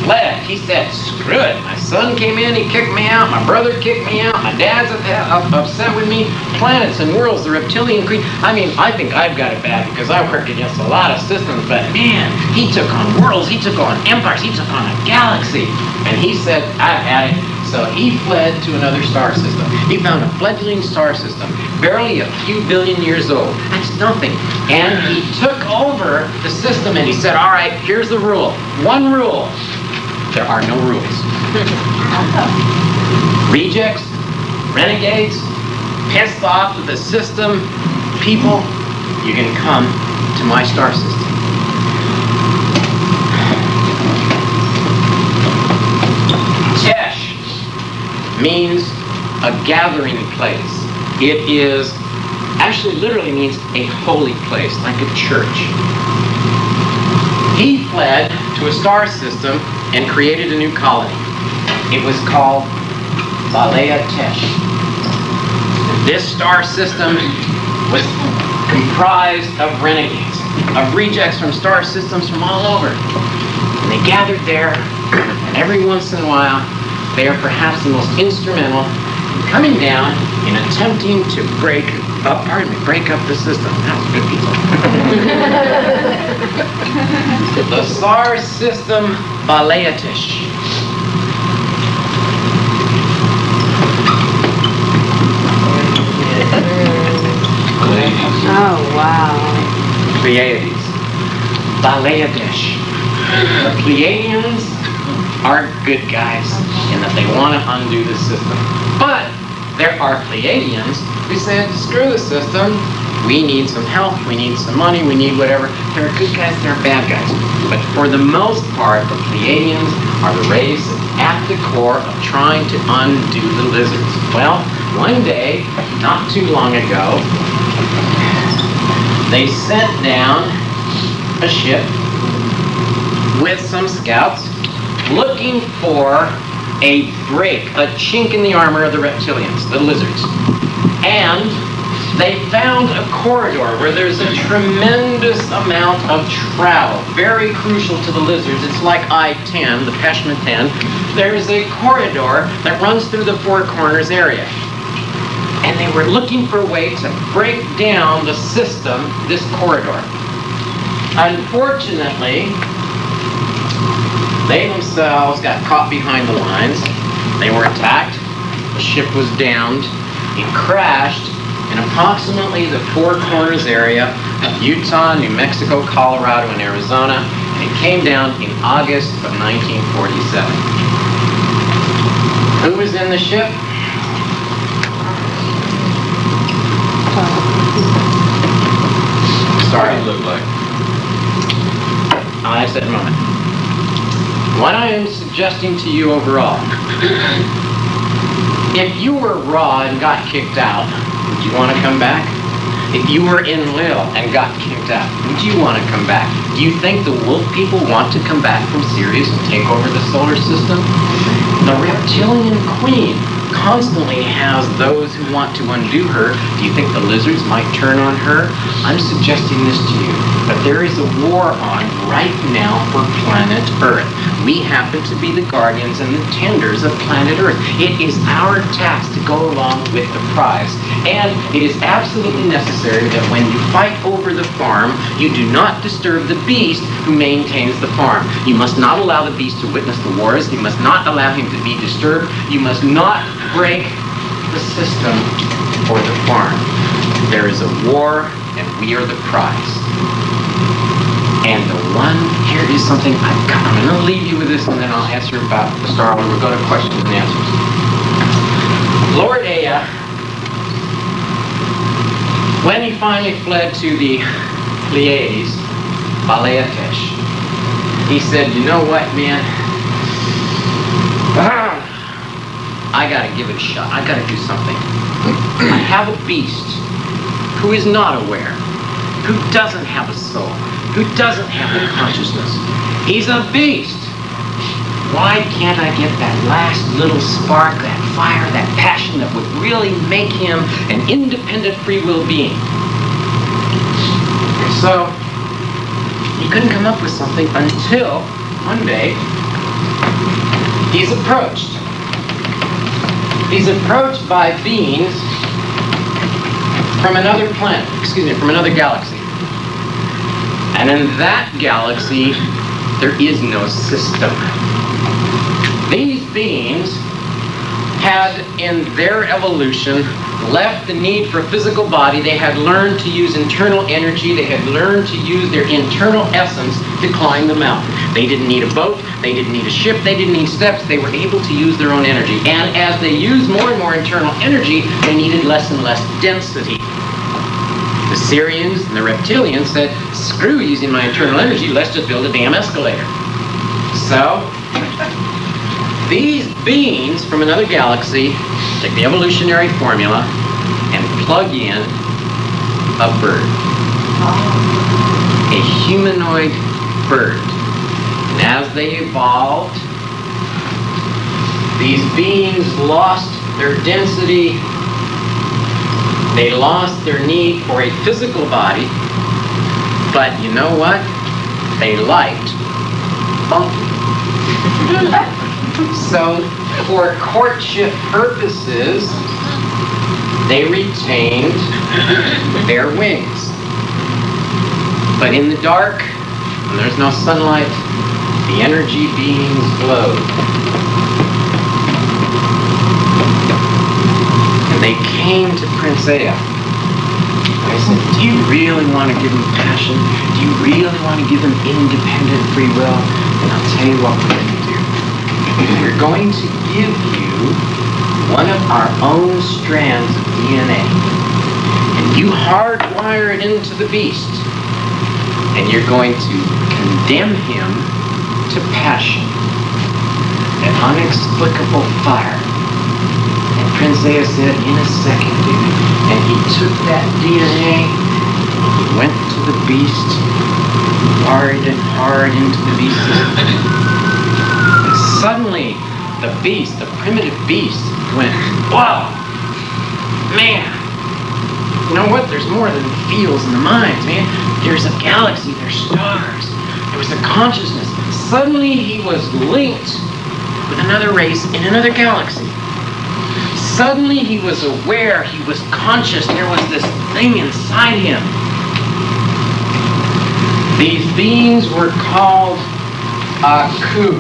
fled. He said, screw it. My son came in, he kicked me out. My brother kicked me out. My dad's upset with me. Planets and worlds, the reptilian creed. I mean, I think I've got it bad because I work against a lot of systems, but man, he took on worlds, he took on empires, he took on a galaxy. And he said, I've had it. So he fled to another star system. He found a fledgling star system, barely a few billion years old. That's nothing. And he took over the system and he said, all right, here's the rule. One rule. There are no rules. Rejects, renegades, pissed off with the system, people, you can come to my star system. Tesh means a gathering place. It is, actually literally means a holy place, like a church. He fled to a star system and created a new colony. It was called Balea Tesh. This star system was comprised of renegades, of rejects from star systems from all over. And they gathered there, and every once in a while, they are perhaps the most instrumental in coming down in attempting to break up the system. That was good pizza. The star system Baleatish. Oh, wow. Pleiades. Baleatish. The Pleiadians are good guys in that they want to undo the system. But there are Pleiadians who said, screw the system, we need some help, we need some money, we need whatever. There are good guys, there are bad guys. But for the most part, the Pleiadians are the race at the core of trying to undo the lizards. Well, one day, not too long ago, they sent down a ship with some scouts looking for a break, a chink in the armor of the reptilians, the lizards. And they found a corridor where there's a tremendous amount of travel, very crucial to the lizards. It's like I-10, the Peshman 10. There's a corridor that runs through the Four Corners area. And they were looking for a way to break down the system, this corridor. Unfortunately, they themselves got caught behind the lines. They were attacked. The ship was downed. It crashed in approximately the Four Corners area of Utah, New Mexico, Colorado, and Arizona. And it came down in August of 1947. Who was in the ship? Sorry. What did it look like? I'll answer that in a moment. What I am suggesting to you overall, if you were raw and got kicked out, would you want to come back? If you were in Lil and got kicked out, would you want to come back? Do you think the wolf people want to come back from Sirius and take over the solar system? The reptilian queen constantly has those who want to undo her. Do you think the lizards might turn on her? I'm suggesting this to you, that there is a war on right now for planet Earth. We happen to be the guardians and the tenders of planet Earth. It is our task to go along with the prize. And it is absolutely necessary that when you fight over the farm, you do not disturb the beast who maintains the farm. You must not allow the beast to witness the wars. You must not allow him to be disturbed. You must not break the system or the farm. There is a war, and we are the prize. And the one, here is something I'm going to leave you with this, and then I'll answer about the Star Wars. We'll go to questions and answers. Lord Ea, when he finally fled to the Pleiades, Baleatesh, he said, you know what, man? I gotta give it a shot. I gotta do something. I have a beast who is not aware, who doesn't have a soul, who doesn't have the consciousness. He's a beast. Why can't I get that last little spark, that fire, that passion that would really make him an independent free will being? And so, he couldn't come up with something until one day, He's approached. He's approached by beings from another planet, from another galaxy. And in that galaxy, there is no system. These beings had, in their evolution, left the need for a physical body. They had learned to use internal energy. They had learned to use their internal essence to climb the mountain. They didn't need a boat. They didn't need a ship. They didn't need steps. They were able to use their own energy. And as they used more and more internal energy, they needed less and less density. The Syrians and the reptilians said, screw using my internal energy, let's just build a damn escalator. So, these beings from another galaxy take the evolutionary formula and plug in a bird. A humanoid bird. And as they evolved, these beings lost their density. They lost their need for a physical body. But you know what? They liked funky. So, for courtship purposes, they retained their wings. But in the dark, when there's no sunlight, the energy beings glowed. And they came to Prince Ea. I said, do you really want to give him passion? Do you really want to give him independent free will? And I'll tell you what we're going to do. We're going to give you one of our own strands of DNA. And you hardwire it into the beast. And you're going to condemn him to passion. An unexplicable fire. And Prince Ea said, in a second, dude. And he took that DNA, and he went to the beast, wired it hard into the beast system. And suddenly, the beast, the primitive beast, went, whoa, man. You know what? There's more than feels in the minds, man. There's a galaxy, there's stars. There was a consciousness. Suddenly, he was linked with another race in another galaxy. Suddenly he was aware, he was conscious, there was this thing inside him. These beings were called Aku.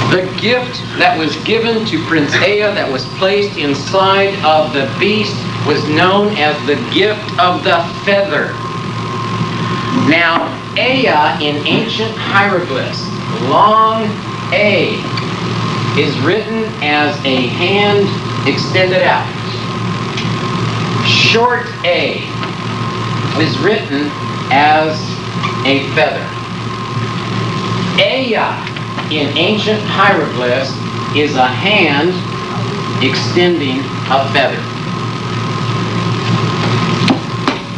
The gift that was given to Prince Ea, that was placed inside of the beast, was known as the gift of the feather. Now, Ea in ancient hieroglyphs, long A, is written as a hand extended out. Short A is written as a feather. Ea in ancient hieroglyphs is a hand extending a feather.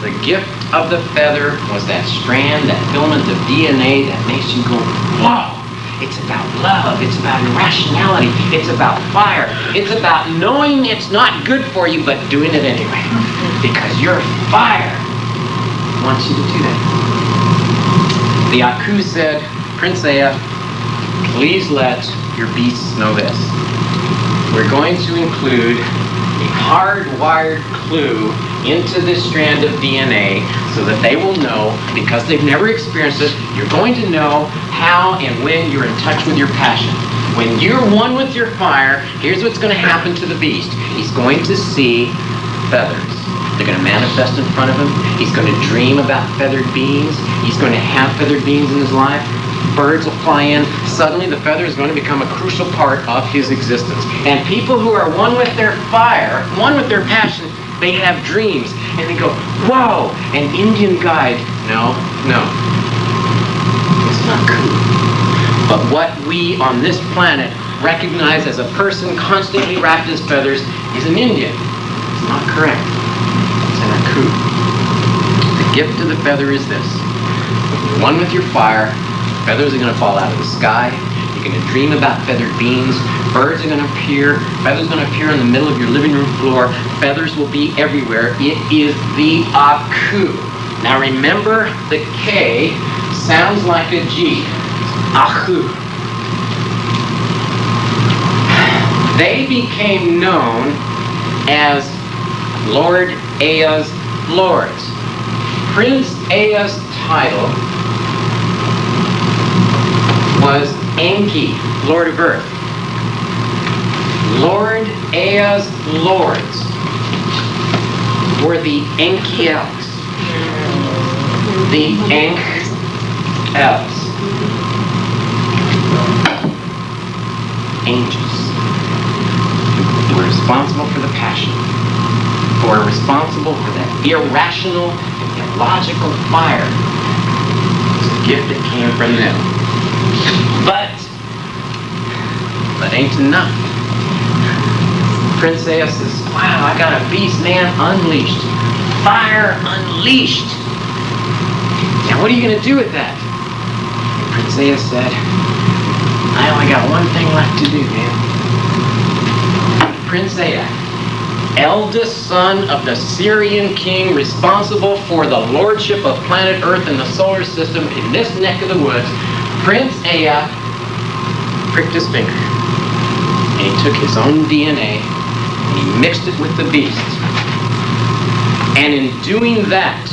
The gift of the feather was that strand, that filament of DNA that makes you go, wow! It's about love, it's about irrationality, it's about fire, it's about knowing it's not good for you, but doing it anyway. Because your fire wants you to do that. The Aku said, Prince Ea, please let your beasts know this. We're going to include a hardwired clue into this strand of DNA so that they will know, because they've never experienced it, you're going to know how and when you're in touch with your passion. When you're one with your fire, here's what's going to happen to the beast. He's going to see feathers. They're going to manifest in front of him. He's going to dream about feathered beings. He's going to have feathered beings in his life. Birds will fly in. Suddenly the feather is going to become a crucial part of his existence. And people who are one with their fire, one with their passion, they have dreams. And they go, whoa, an Indian guide. No. It's not cool. But what we on this planet recognize as a person constantly wrapped in his feathers is an Indian. It's not correct. It's an Aku. The gift of the feather is this. When you're one with your fire, feathers are going to fall out of the sky. You're going to dream about feathered beings. Birds are going to appear. Feathers are going to appear in the middle of your living room floor. Feathers will be everywhere. It is the Aku. Now remember, the K sounds like a G. Aku. They became known as Lord Ea's lords. Prince Ea's title was Enki, Lord of Earth. Lord Ea's lords were the Enki elves. The Enki elves. Angels who were responsible for the passion, who were responsible for that irrational and illogical fire. It was a gift that came from them. But ain't enough. Prince Ea says, wow, I got a beast man unleashed. Fire unleashed. Now what are you going to do with that? And Prince Ea said, I only got one thing left to do, man. Prince Ea, eldest son of the Syrian king responsible for the lordship of planet Earth and the solar system in this neck of the woods, Prince Ea pricked his finger. And he took his own DNA and he mixed it with the beast. And in doing that,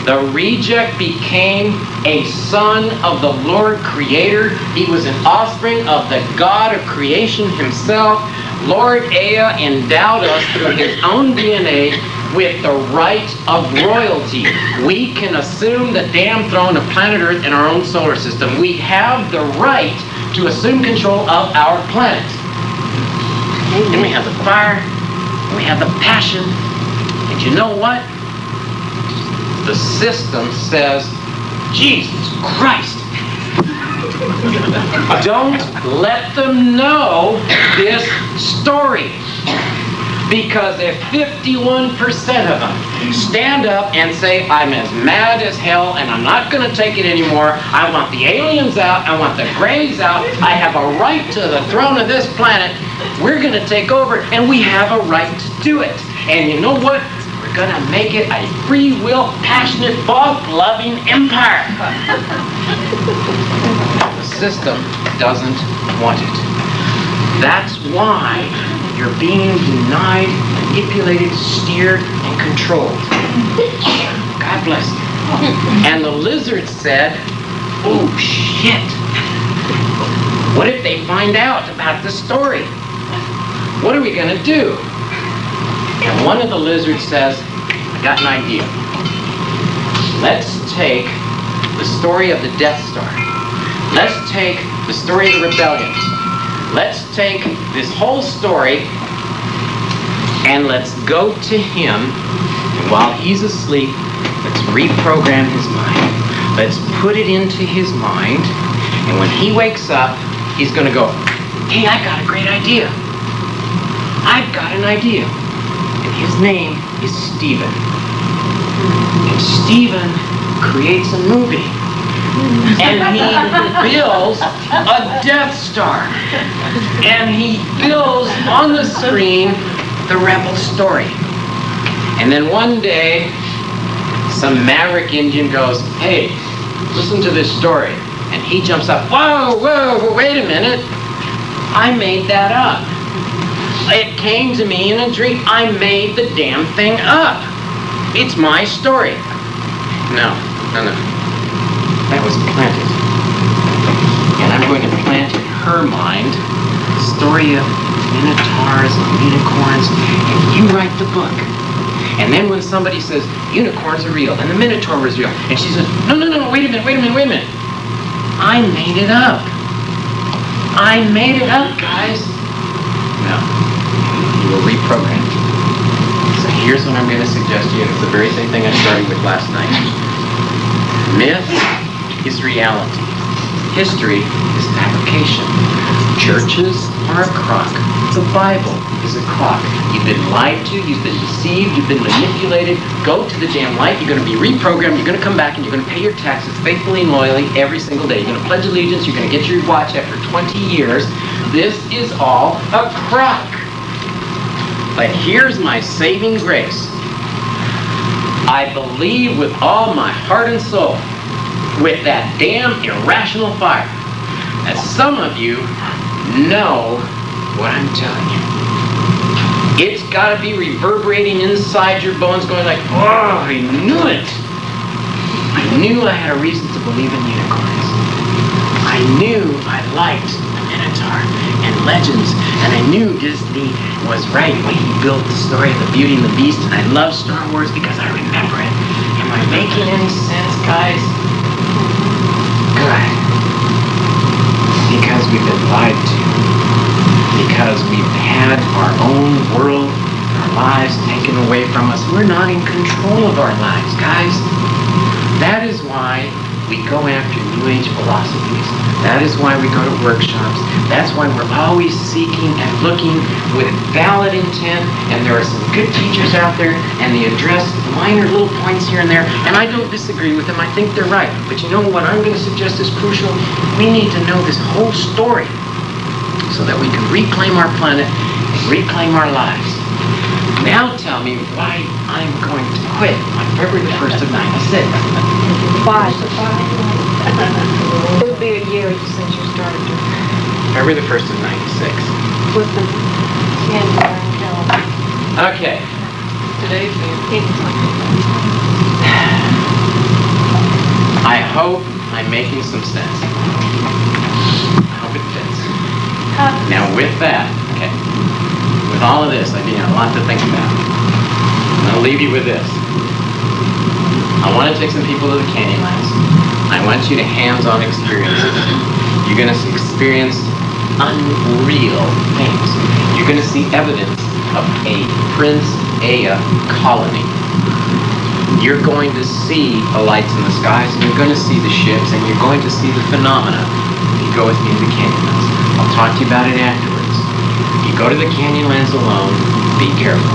the reject became a son of the Lord Creator. He was an offspring of the God of creation himself. Lord Ea endowed us through his own DNA with the right of royalty. We can assume the damn throne of planet Earth in our own solar system. We have the right to assume control of our planet. And we have the fire, and we have the passion, and you know what? The system says, Jesus Christ. Don't let them know this story. Because if 51% of them stand up and say, I'm as mad as hell and I'm not going to take it anymore, I want the aliens out, I want the Greys out, I have a right to the throne of this planet, we're going to take over and we have a right to do it. And you know what? We're going to make it a free will, passionate, bog-loving empire. The system doesn't want it. That's why you're being denied, manipulated, steered, and controlled. God bless you. And the lizard said, oh shit. What if they find out about the story? What are we going to do? And one of the lizards says, I got an idea. Let's take the story of the Death Star. Let's take the story of the rebellions. Let's take this whole story and let's go to him, and while he's asleep, let's reprogram his mind. Let's put it into his mind, and when he wakes up, he's going to go, hey, I got a great idea. I've got an idea. And his name is Stephen. And Stephen creates a movie. And he builds a Death Star. And he builds on the screen the rebel story. And then one day, some maverick Indian goes, hey, listen to this story. And he jumps up, whoa, wait a minute. I made that up. It came to me in a dream. I made the damn thing up. It's my story. No. That was planted. And I'm going to plant in her mind the story of minotaurs and unicorns, and you write the book. And then when somebody says, unicorns are real, and the minotaur was real, and she says, no, wait a minute. I made it up. I made it up, guys. No. You will reprogram. So here's what I'm going to suggest to you. It's the very same thing I started with last night. Myth is reality. History is fabrication. Churches are a crock. The Bible is a crock. You've been lied to, you've been deceived, you've been manipulated. Go to the damn light. You're going to be reprogrammed. You're going to come back and you're going to pay your taxes faithfully and loyally every single day. You're going to pledge allegiance. You're going to get your watch after 20 years. This is all a crock. But here's my saving grace. I believe with all my heart and soul, with that damn irrational fire, that some of you know what I'm telling you. It's got to be reverberating inside your bones, going like, oh, I knew it. I knew I had a reason to believe in unicorns. I knew I liked the Minotaur and legends, and I knew Disney was right when he built the story of the Beauty and the Beast, and I love Star Wars because I remember it. Am I making any sense, guys? Good. Because we've been lied to. Because we've had our own world, our lives taken away from us. We're not in control of our lives, guys. That is why we go after New Age philosophies. That is why we go to workshops. That's why we're always seeking and looking with valid intent. And there are some good teachers out there, and they address minor little points here and there. And I don't disagree with them. I think they're right. But you know what I'm going to suggest is crucial? We need to know this whole story so that we can reclaim our planet and reclaim our lives. Now tell me why I'm going to quit on February the 1st of 96. Why? It would be a year since you started. February the 1st of 96. With the candy. Okay. Today's I hope I'm making some sense. I hope it fits. Now with that, okay, with all of this, I mean, a lot to think about. I'm going to leave you with this. I want to take some people to the Canyonlands. I want you to hands-on experiences. You're going to experience unreal things. You're going to see evidence of a Prince Aya colony. You're going to see the lights in the skies, and you're going to see the ships, and you're going to see the phenomena. You go with me to the Canyonlands. I'll talk to you about it afterwards. You go to the Canyonlands alone, be careful.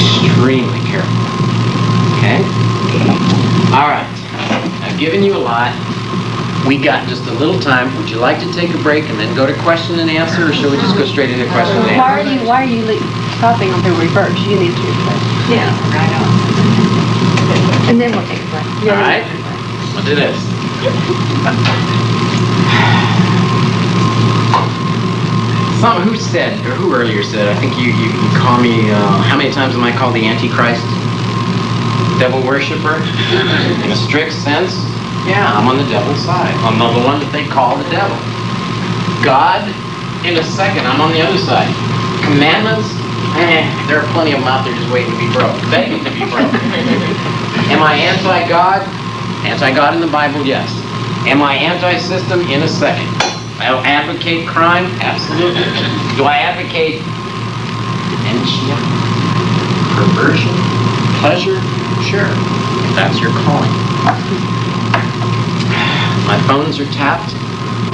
Extremely careful. Okay? Alright. I've given you a lot. We got just a little time. Would you like to take a break and then go to question and answer, or should we just go straight into question and answer? Why are you stopping on February 1st? You need to. Yeah, right on. And then we'll take a break. Alright? We'll do this. Who said, or who earlier said, I think you call me, how many times am I called the Antichrist? Devil worshiper? In a strict sense? Yeah, I'm on the devil's side. I'm the one that they call the devil. God, in a second, I'm on the other side. Commandments? There are plenty of them out there just waiting to be broke. Begging to be broke. Am I anti-God? Anti-God in the Bible, yes. Am I anti-system? In a second. I advocate crime? Absolutely. Do I advocate dementia? Perversion? Pleasure? Sure. If that's your calling. My phones are tapped.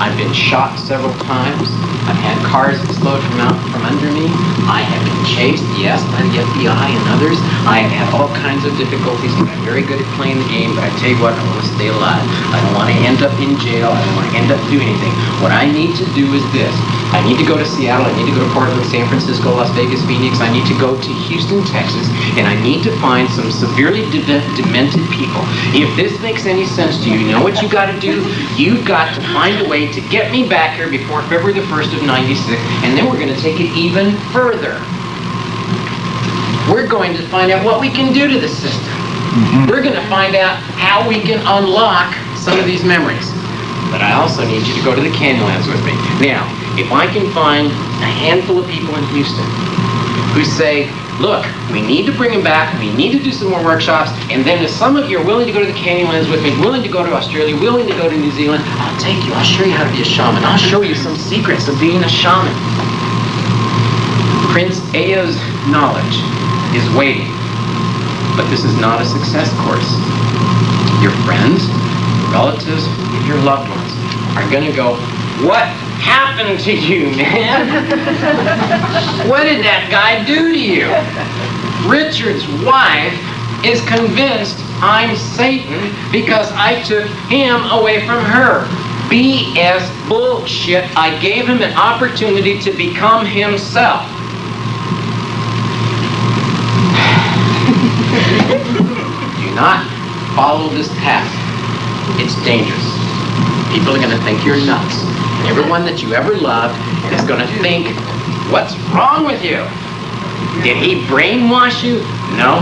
I've been shot several times. I've had cars explode from out from under me. I have been chased, yes, by the FBI and others. I have had all kinds of difficulties. I'm very good at playing the game, but I tell you what, I want to stay alive. I don't want to end up in jail. I don't want to end up doing anything. What I need to do is this. I need to go to Seattle. I need to go to Portland, San Francisco, Las Vegas, Phoenix. I need to go to Houston, Texas, and I need to find some severely demented people. If this makes any sense to you, you know what you got to do? You've got to find a way to get me back here before February the 1st of 96, and then we're going to take it even further. We're going to find out what we can do to the system. We're going to find out how we can unlock some of these memories. But I also need you to go to the Canyonlands with me. Now, if I can find a handful of people in Houston who say, look, we need to bring him back, we need to do some more workshops, and then if some of you are willing to go to the Canyonlands with me, willing to go to Australia, willing to go to New Zealand, I'll take you, I'll show you how to be a shaman, I'll show you some secrets of being a shaman. Prince Aya's knowledge is waiting, but this is not a success course. Your friends, relatives, and your loved ones are going to go, what happened to you, man? What did that guy do to you? Richard's wife is convinced I'm Satan because I took him away from her. BS bullshit. I gave him an opportunity to become himself. Do not follow this path. It's dangerous. People are going to think you're nuts. Everyone that you ever loved is going to think What's wrong with you? Did he brainwash you? No.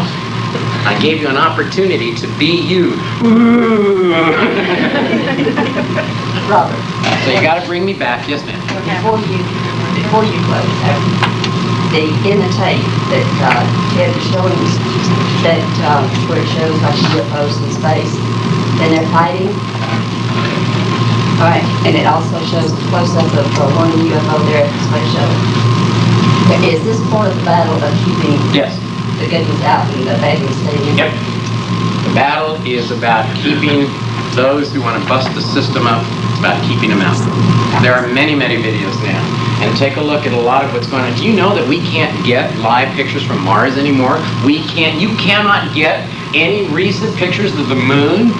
I gave you an opportunity to be you. Robert, So you got to bring me back. Yes, ma'am. before you close, in the tape that Ted was showing us, that where it shows like UFOs in space, and they're fighting. All right, and it also shows the close-up of one UFO there at the space shuttle. Is this part of the battle of keeping Yes. the good ones out and the bad ones staying in? Yep. The battle is about keeping those who want to bust the system up. It's about keeping them out. There are many, many videos now. And take a look at a lot of what's going on. Do you know that we can't get live pictures from Mars anymore? You cannot get any recent pictures of the moon.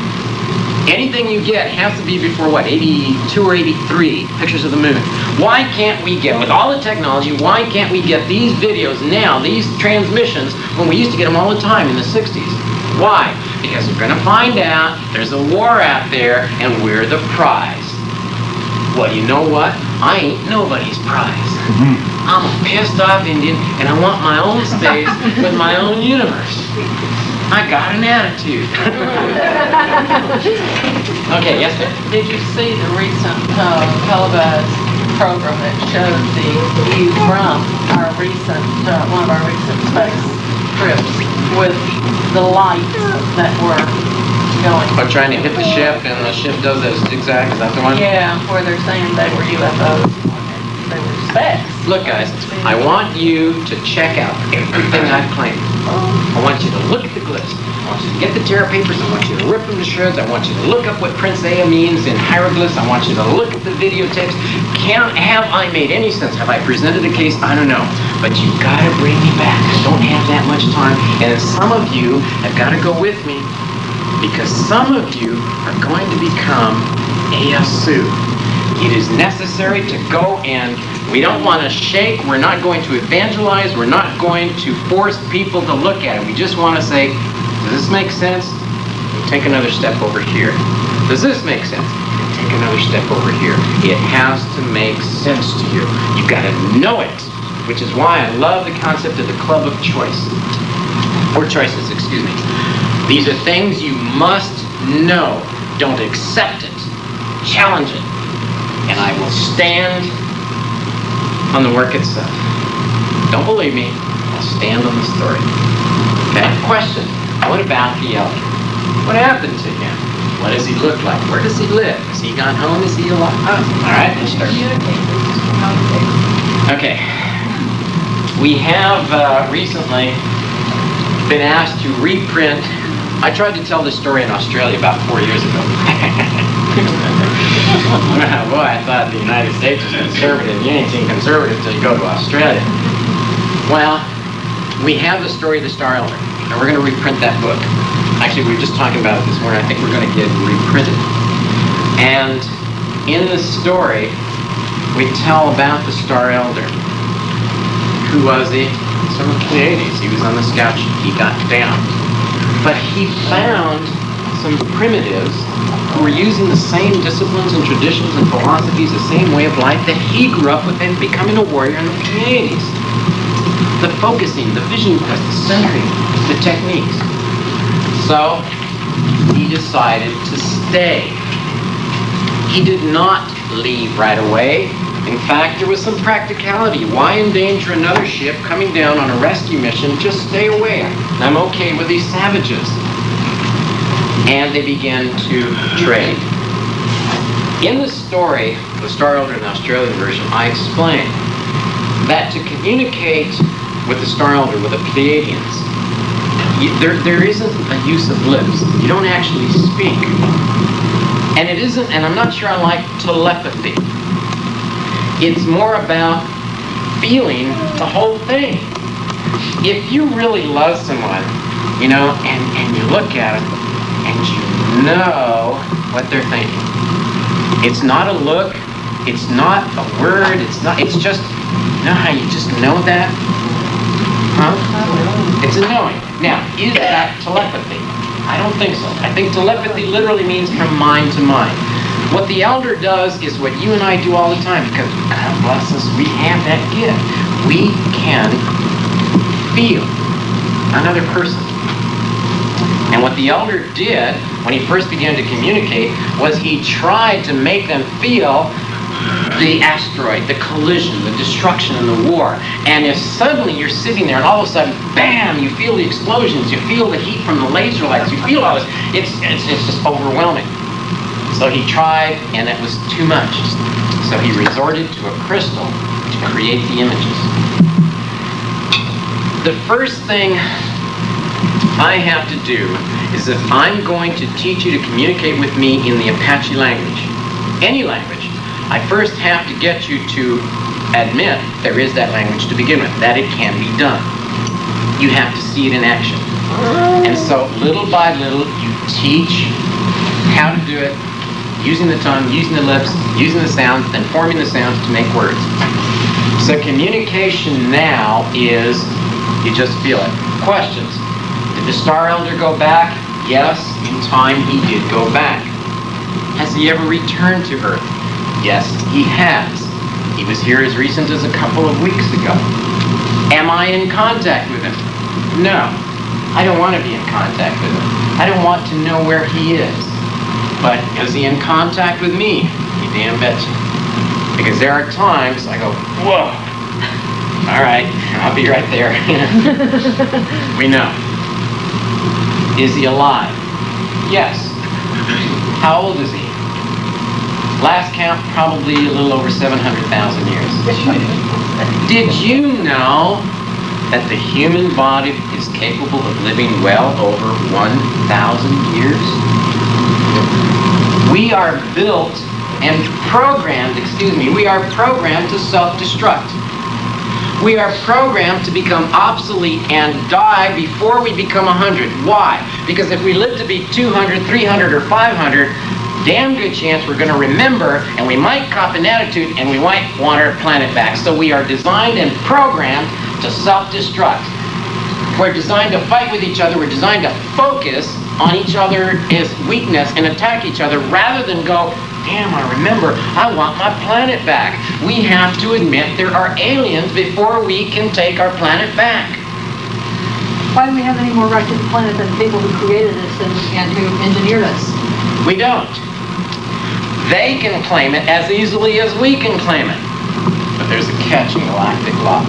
Anything you get has to be before, what, 82 or 83 pictures of the moon. Why can't we get, with all the technology, why can't we get these videos now, these transmissions, when we used to get them all the time in the 60s? Why? Because we're going to find out there's a war out there and we're the prize. Well, you know what? I ain't nobody's prize. I'm a pissed off Indian and I want my own space with my own universe. I got an attitude. Okay, yes, ma'am. Did you see the recent televised program that showed the view from our recent, one of our recent space trips with the lights that were going? I'm trying to hit the ship and the ship does a zigzag, is that the one? Yeah, where they're saying they were UFOs. They were specks. Look guys, I want you to check out everything I've claimed. I want you to look at the glyphs. I want you to get the TERRA papers. I want you to rip them to shreds. I want you to look up what Prince Ea means in hieroglyphs. I want you to look at the videotapes. Have I made any sense? Have I presented a case? I don't know. But you've got to bring me back. I don't have that much time. And some of you have got to go with me because some of you are going to become ASU. It is necessary to go and we don't want to shake, we're not going to evangelize, we're not going to force people to look at it. We just want to say, does this make sense? Take another step over here. Does this make sense? Take another step over here. It has to make sense to you. You've got to know it, which is why I love the concept of the club of choice. Or choices, excuse me. These are things you must know. Don't accept it. Challenge it. And I will stand on the work itself. Don't believe me, I'll stand on the story. Okay? Question, what about the elder? What happened to him? What does he look like? Where does he live? Has he gone home? Is he alive? All right, let's start. Okay. We have recently been asked to reprint. I tried to tell this story in Australia about 4 years ago. Boy, I thought the United States was conservative. You ain't seen conservative till you go to Australia. Well, we have the story of the Star Elder, and we're going to reprint that book. Actually, we were just talking about it this morning. I think we're going to get it reprinted. And in the story, we tell about the Star Elder, who was some of the Pleiades. He was on the scout ship. He got down. But he found some primitives who were using the same disciplines and traditions and philosophies, the same way of life that he grew up with and becoming a warrior in the Pleiades. The focusing, the vision quest, the centering, the techniques. So he decided to stay. He did not leave right away. In fact, there was some practicality. Why endanger another ship coming down on a rescue mission? Just stay away. I'm okay with these savages. And they began to trade. In the story, the Star Elder in the Australian version, I explain that to communicate with the Star Elder, with the Pleiadians, there isn't a use of lips. You don't actually speak. And it isn't, and I'm not sure I like telepathy. It's more about feeling the whole thing. If you really love someone, and you look at them, and you know what they're thinking. It's not a look, it's not a word, it's just, you know how you just know that? Huh? It's a knowing. Now, is that telepathy? I don't think so. I think telepathy literally means from mind to mind. What the elder does is what you and I do all the time, because God bless us, we have that gift. We can feel another person. And what the elder did when he first began to communicate was he tried to make them feel the asteroid, the collision, the destruction, and the war. And if suddenly you're sitting there and all of a sudden, bam, you feel the explosions, you feel the heat from the laser lights, you feel all this, it's just overwhelming. So he tried, and it was too much. So he resorted to a crystal to create the images. The first thing I have to do is, if I'm going to teach you to communicate with me in the Apache language, any language, I first have to get you to admit there is that language to begin with, that it can be done. You have to see it in action. And so little by little, you teach how to do it, using the tongue, using the lips, using the sounds, then forming the sounds to make words. So communication now is, you just feel it. Questions. Did the Star Elder go back? Yes, in time he did go back. Has he ever returned to Earth? Yes, he has. He was here as recent as a couple of weeks ago. Am I in contact with him? No. I don't want to be in contact with him. I don't want to know where he is. But is he in contact with me? You damn betcha. Because there are times I go, whoa. All right, I'll be right there. We know. Is he alive? Yes. How old is he? Last count, probably a little over 700,000 years. Did you know that the human body is capable of living well over 1,000 years? We are built and programmed, we are programmed to self-destruct. We are programmed to become obsolete and die before we become 100. Why? Because if we live to be 200, 300, or 500, damn good chance we're going to remember, and we might cop an attitude, and we might want our planet back. So we are designed and programmed to self-destruct. We're designed to fight with each other. We're designed to focus on each other's weakness and attack each other, rather than go, damn, I remember, I want my planet back. We have to admit there are aliens before we can take our planet back. Why do we have any more right to the planet than the people who created us and who engineered us? We don't. They can claim it as easily as we can claim it. But there's a catch in galactic law.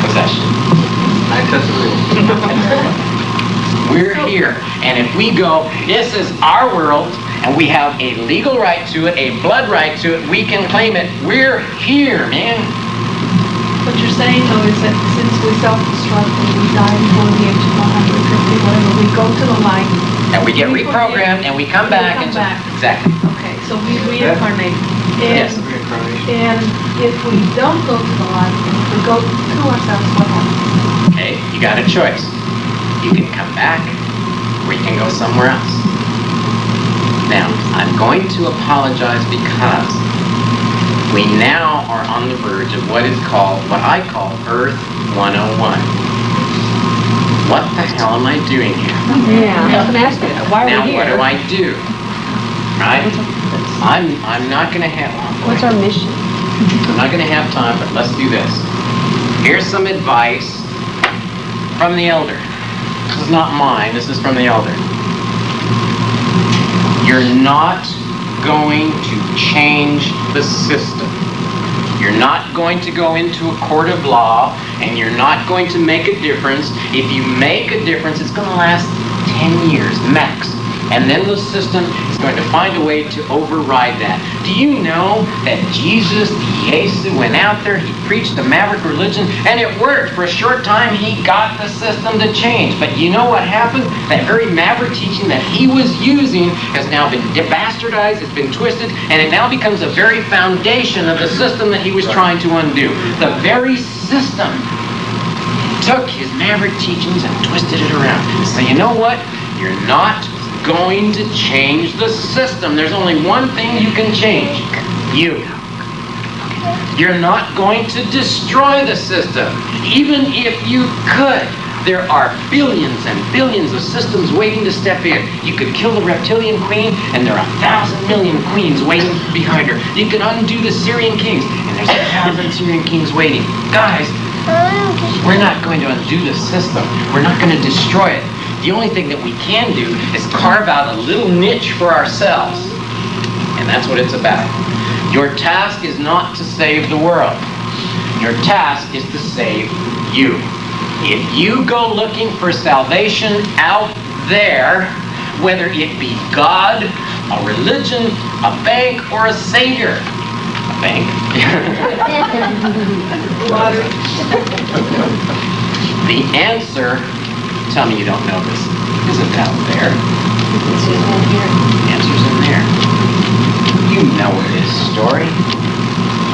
Possession. I disagree. We're here, and if we go, this is our world, and we have a legal right to it, a blood right to it, we can claim it. We're here, man. What you're saying, though, is that since we self-destruct and we die before the age of 150, whatever, we go to the light. And we get reprogrammed, and we come back. Exactly. Okay, so we reincarnate. Yes. And if we don't go to the light, and if we go to ourselves, what happens? Okay, you got a choice. You can come back, or you can go somewhere else. Now, I'm going to apologize because we now are on the verge of what I call Earth 101. What the hell am I doing here? Yeah, I was going to ask you, why are Now, we here? what do I do? Right? I'm not going to have... What's our mission? I'm not going to have time, but let's do this. Here's some advice from the elder. This is not mine, this is from the elder. You're not going to change the system. You're not going to go into a court of law, and you're not going to make a difference. If you make a difference, it's going to last 10 years max. And then the system is going to find a way to override that. Do you know that Jesus, Jesus, went out there, he preached the maverick religion, and it worked. For a short time, he got the system to change. But you know what happened? That very maverick teaching that he was using has now been bastardized, it's been twisted, and it now becomes the very foundation of the system that he was trying to undo. The very system took his maverick teachings and twisted it around. So you know what? You're not going to change the system. There's only one thing you can change. You. You're not going to destroy the system. Even if you could, There are billions and billions of systems waiting to step in. You could kill the reptilian queen, and there are 1,000 million queens waiting behind her. You could undo the Syrian kings, and there's 1,000 Syrian kings waiting. Guys, we're not going to undo the system. We're not going to destroy it. The only thing that we can do is carve out a little niche for ourselves. And that's what it's about. Your task is not to save the world. Your task is to save you. If you go looking for salvation out there, whether it be God, a religion, a bank, or a savior. A bank? The answer, tell me you don't know this, isn't out there. The answer's in there. You know this story.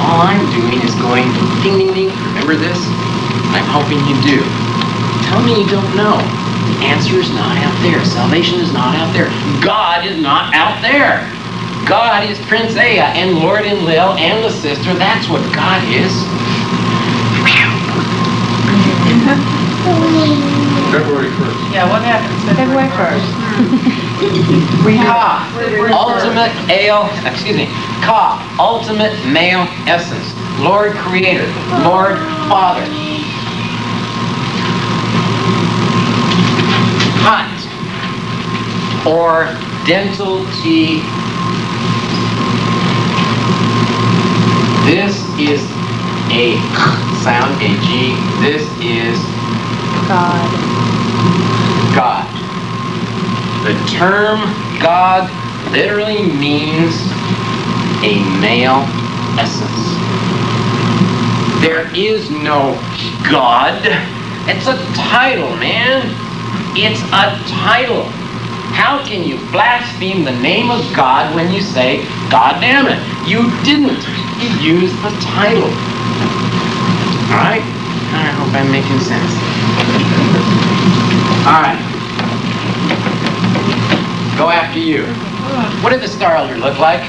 All I'm doing is going ding ding ding. Remember this? I'm hoping you do. Tell me you don't know. The answer is not out there. Salvation is not out there. God is not out there. God is Prince Aya and Lord Enlil and the sister. That's what God is. February 1st. Yeah, what happens February 1st. Ka, ultimate male essence. Lord Creator, Lord Father. Hot, or dental T. This is a sound, a G. This is God. God. The term God literally means a male essence. There is no God. It's a title, man. It's a title. How can you blaspheme the name of God when you say, God damn it? You didn't. You used the title. Alright? I hope I'm making sense. Alright. Go after you. What did the Star Elder look like?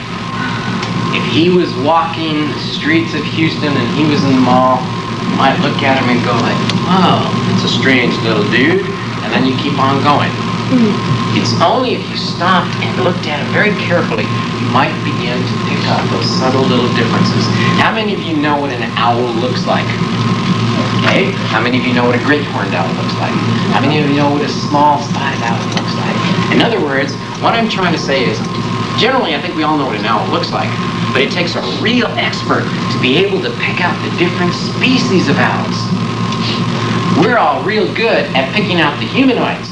If he was walking the streets of Houston and he was in the mall, you might look at him and go like, oh, it's a strange little dude. And then you keep on going. It's only if you stopped and looked at him very carefully, you might begin to pick up those subtle little differences. How many of you know what an owl looks like? Okay. How many of you know what a great horned owl looks like? How many of you know what a small spotted owl looks like? In other words, what I'm trying to say is, generally I think we all know what an owl looks like, but it takes a real expert to be able to pick out the different species of owls. We're all real good at picking out the humanoids,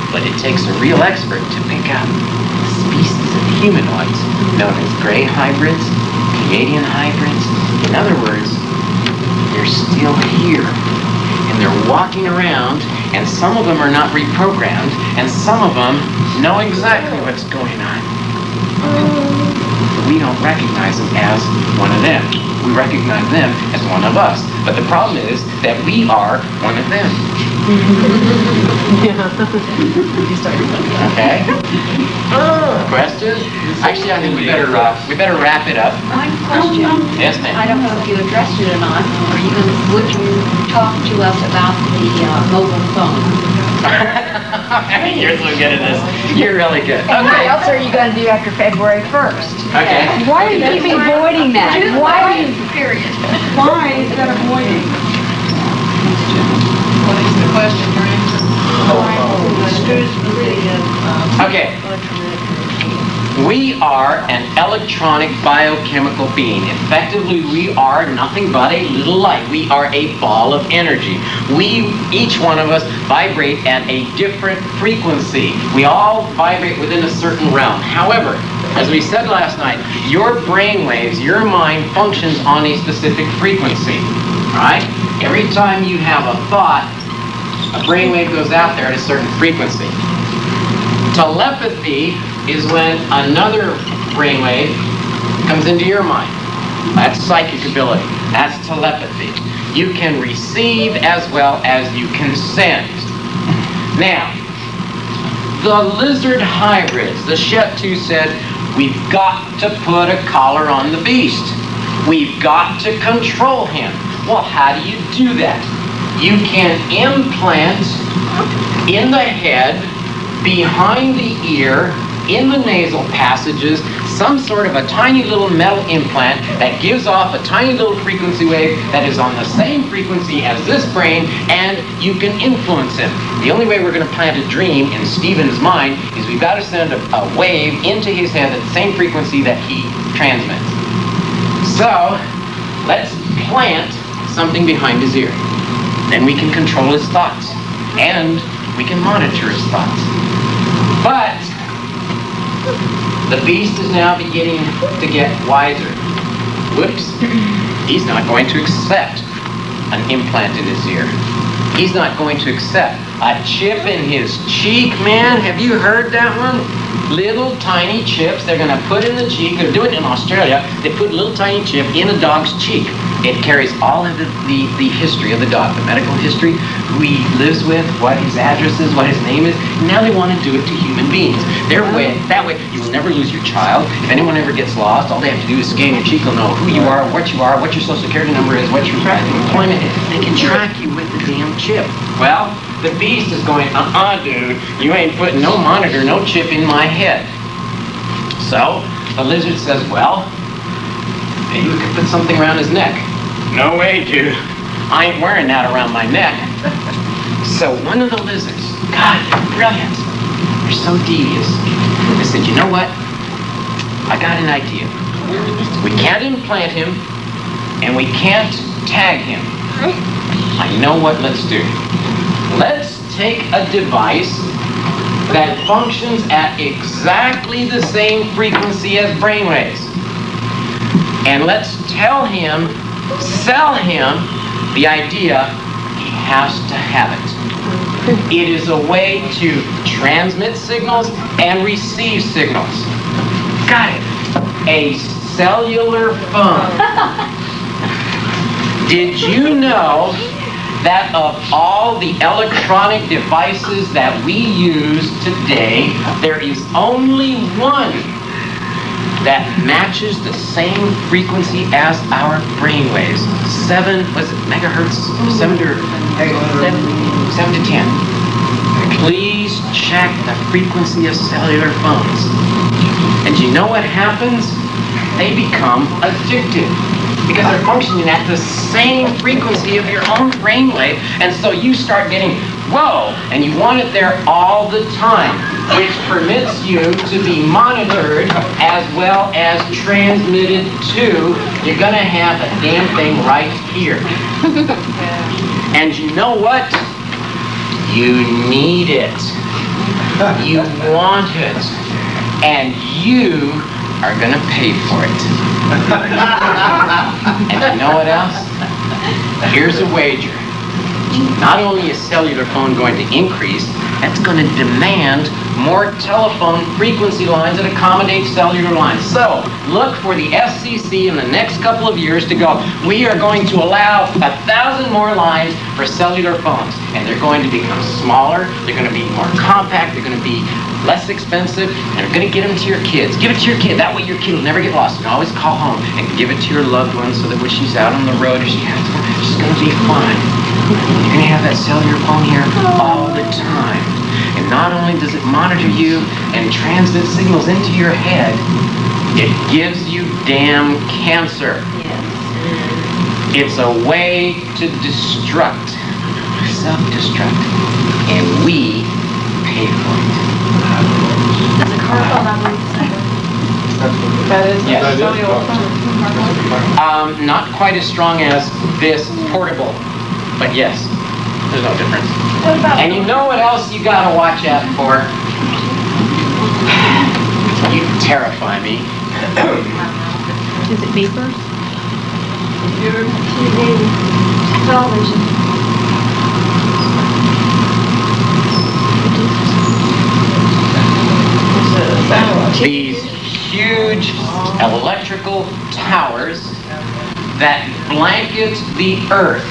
but it takes a real expert to pick out the species of humanoids known as gray hybrids, Canadian hybrids. In other words, they're still here, and they're walking around, and some of them are not reprogrammed, and some of them know exactly what's going on. We don't recognize them as one of them. We recognize them as one of us. But the problem is that we are one of them. Okay? Questions? Actually, I think we better wrap it up. One question. Yes, ma'am. I don't know if you addressed it or not. Would you talk to us about the mobile phone? You're so good at this. You're really good. What Okay. else are you going to do after February 1st? Okay. Why do you keep avoiding that? Why do you... Period. Why is that avoiding? What is the question you're answering? Okay. We are an electronic biochemical being. Effectively, we are nothing but a little light. We are a ball of energy. We, each one of us, vibrate at a different frequency. We all vibrate within a certain realm. However, as we said last night, your brain waves, your mind functions on a specific frequency. Right? Every time you have a thought, a brainwave goes out there at a certain frequency. Telepathy is when another brainwave comes into your mind. That's psychic ability. That's telepathy. You can receive as well as you can send. Now, the lizard hybrids, the Shetu said, we've got to put a collar on the beast. We've got to control him. Well, how do you do that? you can implant in the head, behind the ear, in the nasal passages, some sort of a tiny little metal implant that gives off a tiny little frequency wave that is on the same frequency as this brain, and you can influence him. The only way we're going to plant a dream in Stephen's mind is we've got to send a wave into his head at the same frequency that he transmits. So, let's plant something behind his ear. Then we can control his thoughts, and we can monitor his thoughts. But the beast is now beginning to get wiser. Whoops. He's not going to accept an implant in his ear. He's not going to accept a chip in his cheek, man. Have you heard that one? Little tiny chips they're going to put in the cheek. They're doing it in Australia. They put a little tiny chip in a dog's cheek. It carries all of the history of the dog, the medical history, who he lives with, what his address is, what his name is. Now they want to do it to human beings. That way, you will never lose your child. If anyone ever gets lost, all they have to do is scan your cheek. They'll know who you are, what your social security number is, what your employment is. They can track you with the damn chip. Well, the beast is going, dude, you ain't putting no monitor, no chip in my head. So, the lizard says, well, maybe we could put something around his neck. No way, dude. I ain't wearing that around my neck. So one of the lizards, God, they're brilliant. They're so devious. They said, you know what? I got an idea. We can't implant him, and we can't tag him. I know what let's do. Let's take a device that functions at exactly the same frequency as brainwaves. And let's sell him the idea he has to have it. It is a way to transmit signals and receive signals. Got it. A cellular phone. Did you know that of all the electronic devices that we use today, there is only one that matches the same frequency as our brainwaves. 7 megahertz? 7 to 10. Please check the frequency of cellular phones. And you know what happens? They become addicted because they're functioning at the same frequency of your own brainwave, and so you start getting, whoa, and you want it there all the time, which permits you to be monitored as well as transmitted to. You're gonna have a damn thing right here. And you know what? You need it. You want it. And you are gonna pay for it. And you know what else? Here's a wager. Not only is cellular phone going to increase, that's going to demand more telephone frequency lines that accommodate cellular lines. So, look for the FCC in the next couple of years to go, we are going to allow 1,000 more lines for cellular phones. And they're going to become smaller, they're going to be more compact, they're going to be less expensive, and they're going to get them to your kids. Give it to your kid. That way your kid will never get lost. You can always call home and give it to your loved one so that when she's out on the road or she has to, she's going to be fine. You're going to have that cellular phone here all the time. And not only does it monitor you and transmit signals into your head, it gives you damn cancer. It's a way to destruct, self-destruct, and we pay for it. Yes. Not quite as strong as this portable, but yes, there's no difference. And you know what else you gotta watch out for? You terrify me. Is it beepers? TV, television. These huge electrical towers that blanket the earth.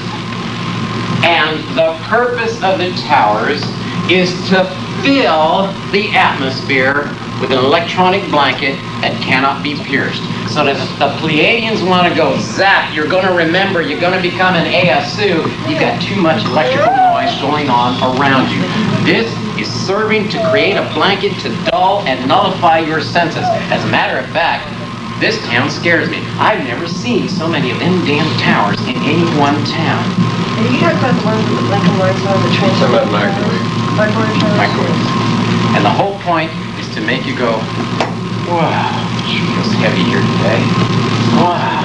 And the purpose of the towers is to fill the atmosphere with an electronic blanket that cannot be pierced. So that the Pleiadians want to go, zap, you're going to remember, you're going to become an ASU. You've got too much electrical noise going on around you. This is serving to create a blanket to dull and nullify your senses. As a matter of fact, this town scares me. I've never seen so many of them damn towers in any one town. And you talk about the ones with the black and white on the train. Talking about microwave. Microwaves. And the whole point is to make you go, wow, it feels heavy here today. Wow.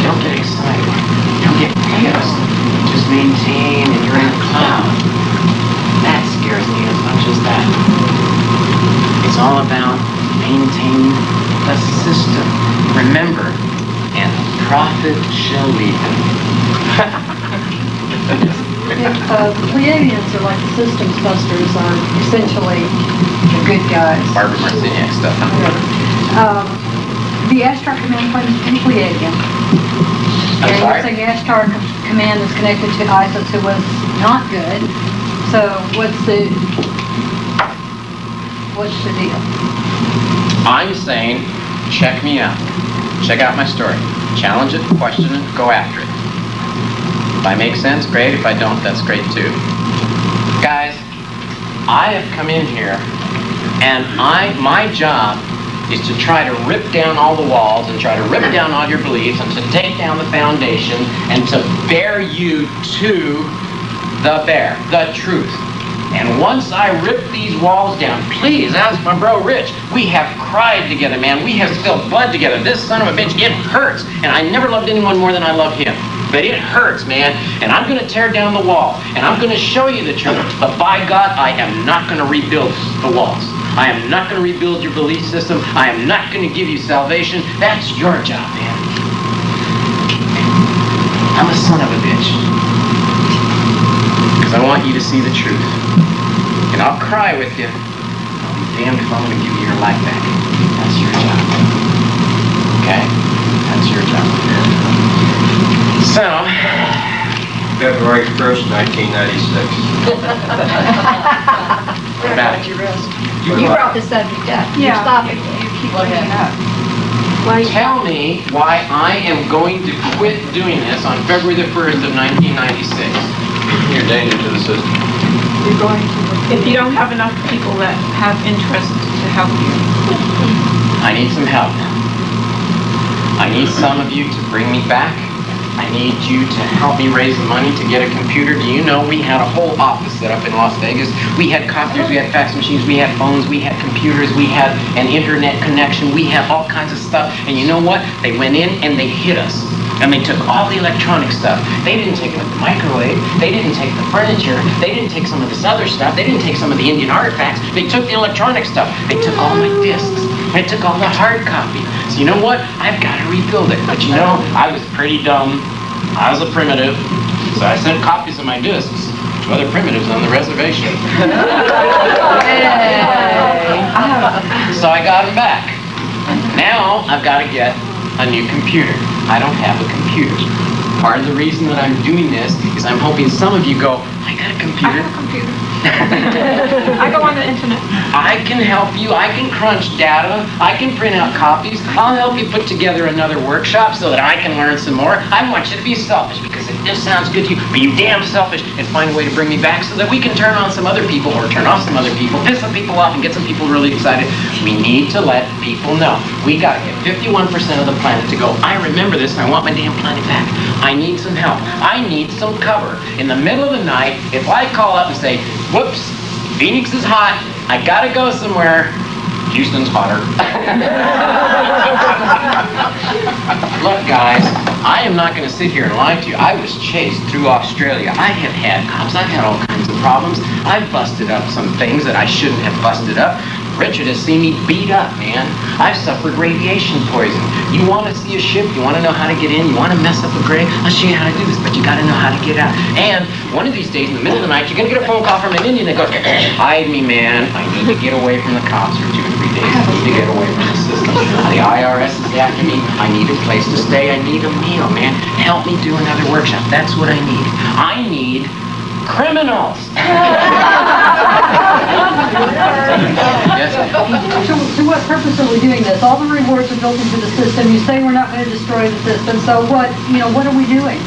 Don't get excited. Don't get pissed. Just maintain and you're in a cloud. That scares me as much as that. It's all about maintaining a system. Remember, and the prophet shall lead them. The Pleiadians are like the systems busters, are essentially the good guys. Barbara Marciniak stuff. The Ashtar Command claims to be Pleiadian. I'm sorry? You're saying the Ashtar Command is connected to Isis, who was not good. So what's the deal? I'm saying, check me out. Check out my story. Challenge it, question it, go after it. If I make sense, great. If I don't, that's great too. Guys, I have come in here and my job is to try to rip down all the walls and try to rip down all your beliefs and to take down the foundation and to bear you to the truth. And once I rip these walls down, please ask my bro Rich. We have cried together, man. We have spilled blood together. This son of a bitch, it hurts. And I never loved anyone more than I love him. But it hurts, man. And I'm going to tear down the wall. And I'm going to show you the truth. But by God, I am not going to rebuild the walls. I am not going to rebuild your belief system. I am not going to give you salvation. That's your job, man. I'm a son of a bitch. Because I want you to see the truth. And I'll cry with you. I'll be damned if I'm going to give you your life back. That's your job. Okay? That's your job. So, February 1st, 1996. what about it? You brought the subject up. You're stopping. You keep bringing it up. Tell me why I am going to quit doing this on February the 1st of 1996. You're a danger to the system. You're going to. If you don't have enough people that have interest to help you. I need some help. I need some of you to bring me back. I need you to help me raise the money to get a computer. Do you know we had a whole office set up in Las Vegas? We had copiers, we had fax machines, we had phones, we had computers, we had an internet connection, we had all kinds of stuff. And you know what? They went in and they hit us. And they took all the electronic stuff. They didn't take the microwave. They didn't take the furniture. They didn't take some of this other stuff. They didn't take some of the Indian artifacts. They took the electronic stuff. They took all my discs. They took all the hard copy. So you know what? I've got to rebuild it. But you know, I was pretty dumb. I was a primitive. So I sent copies of my discs to other primitives on the reservation. So I got them back. Now I've got to get a new computer. I don't have a computer. Part of the reason that I'm doing this is I'm hoping some of you go, I got a computer. I have a computer. I go on the internet. I can help you. I can crunch data. I can print out copies. I'll help you put together another workshop so that I can learn some more. I want you to be selfish because if this sounds good to you, be damn selfish and find a way to bring me back so that we can turn on some other people or turn off some other people, piss some people off and get some people really excited. We need to let people know. We got to get 51% of the planet to go, I remember this and I want my damn planet back. I need some help. I need some cover. In the middle of the night, if I call up and say, whoops, Phoenix is hot, I gotta go somewhere, Houston's hotter. Look guys, I am not gonna sit here and lie to you. I was chased through Australia. I have had cops, I've had all kinds of problems. I've busted up some things that I shouldn't have busted up. Richard has seen me beat up, man. I've suffered radiation poison. You want to see a ship, you want to know how to get in, you want to mess up a grave, I'll show you how to do this, but you got to know how to get out. And one of these days, in the middle of the night, you're going to get a phone call from an Indian that goes, hide me, man. I need to get away from the cops for 2 or 3 days. I need to get away from the system. The IRS is after me. I need a place to stay. I need a meal, man. Help me do another workshop. That's what I need. I need criminals. Yes. To what purpose are we doing this? All the rewards are built into the system. You say we're not going to destroy the system, so what are we doing?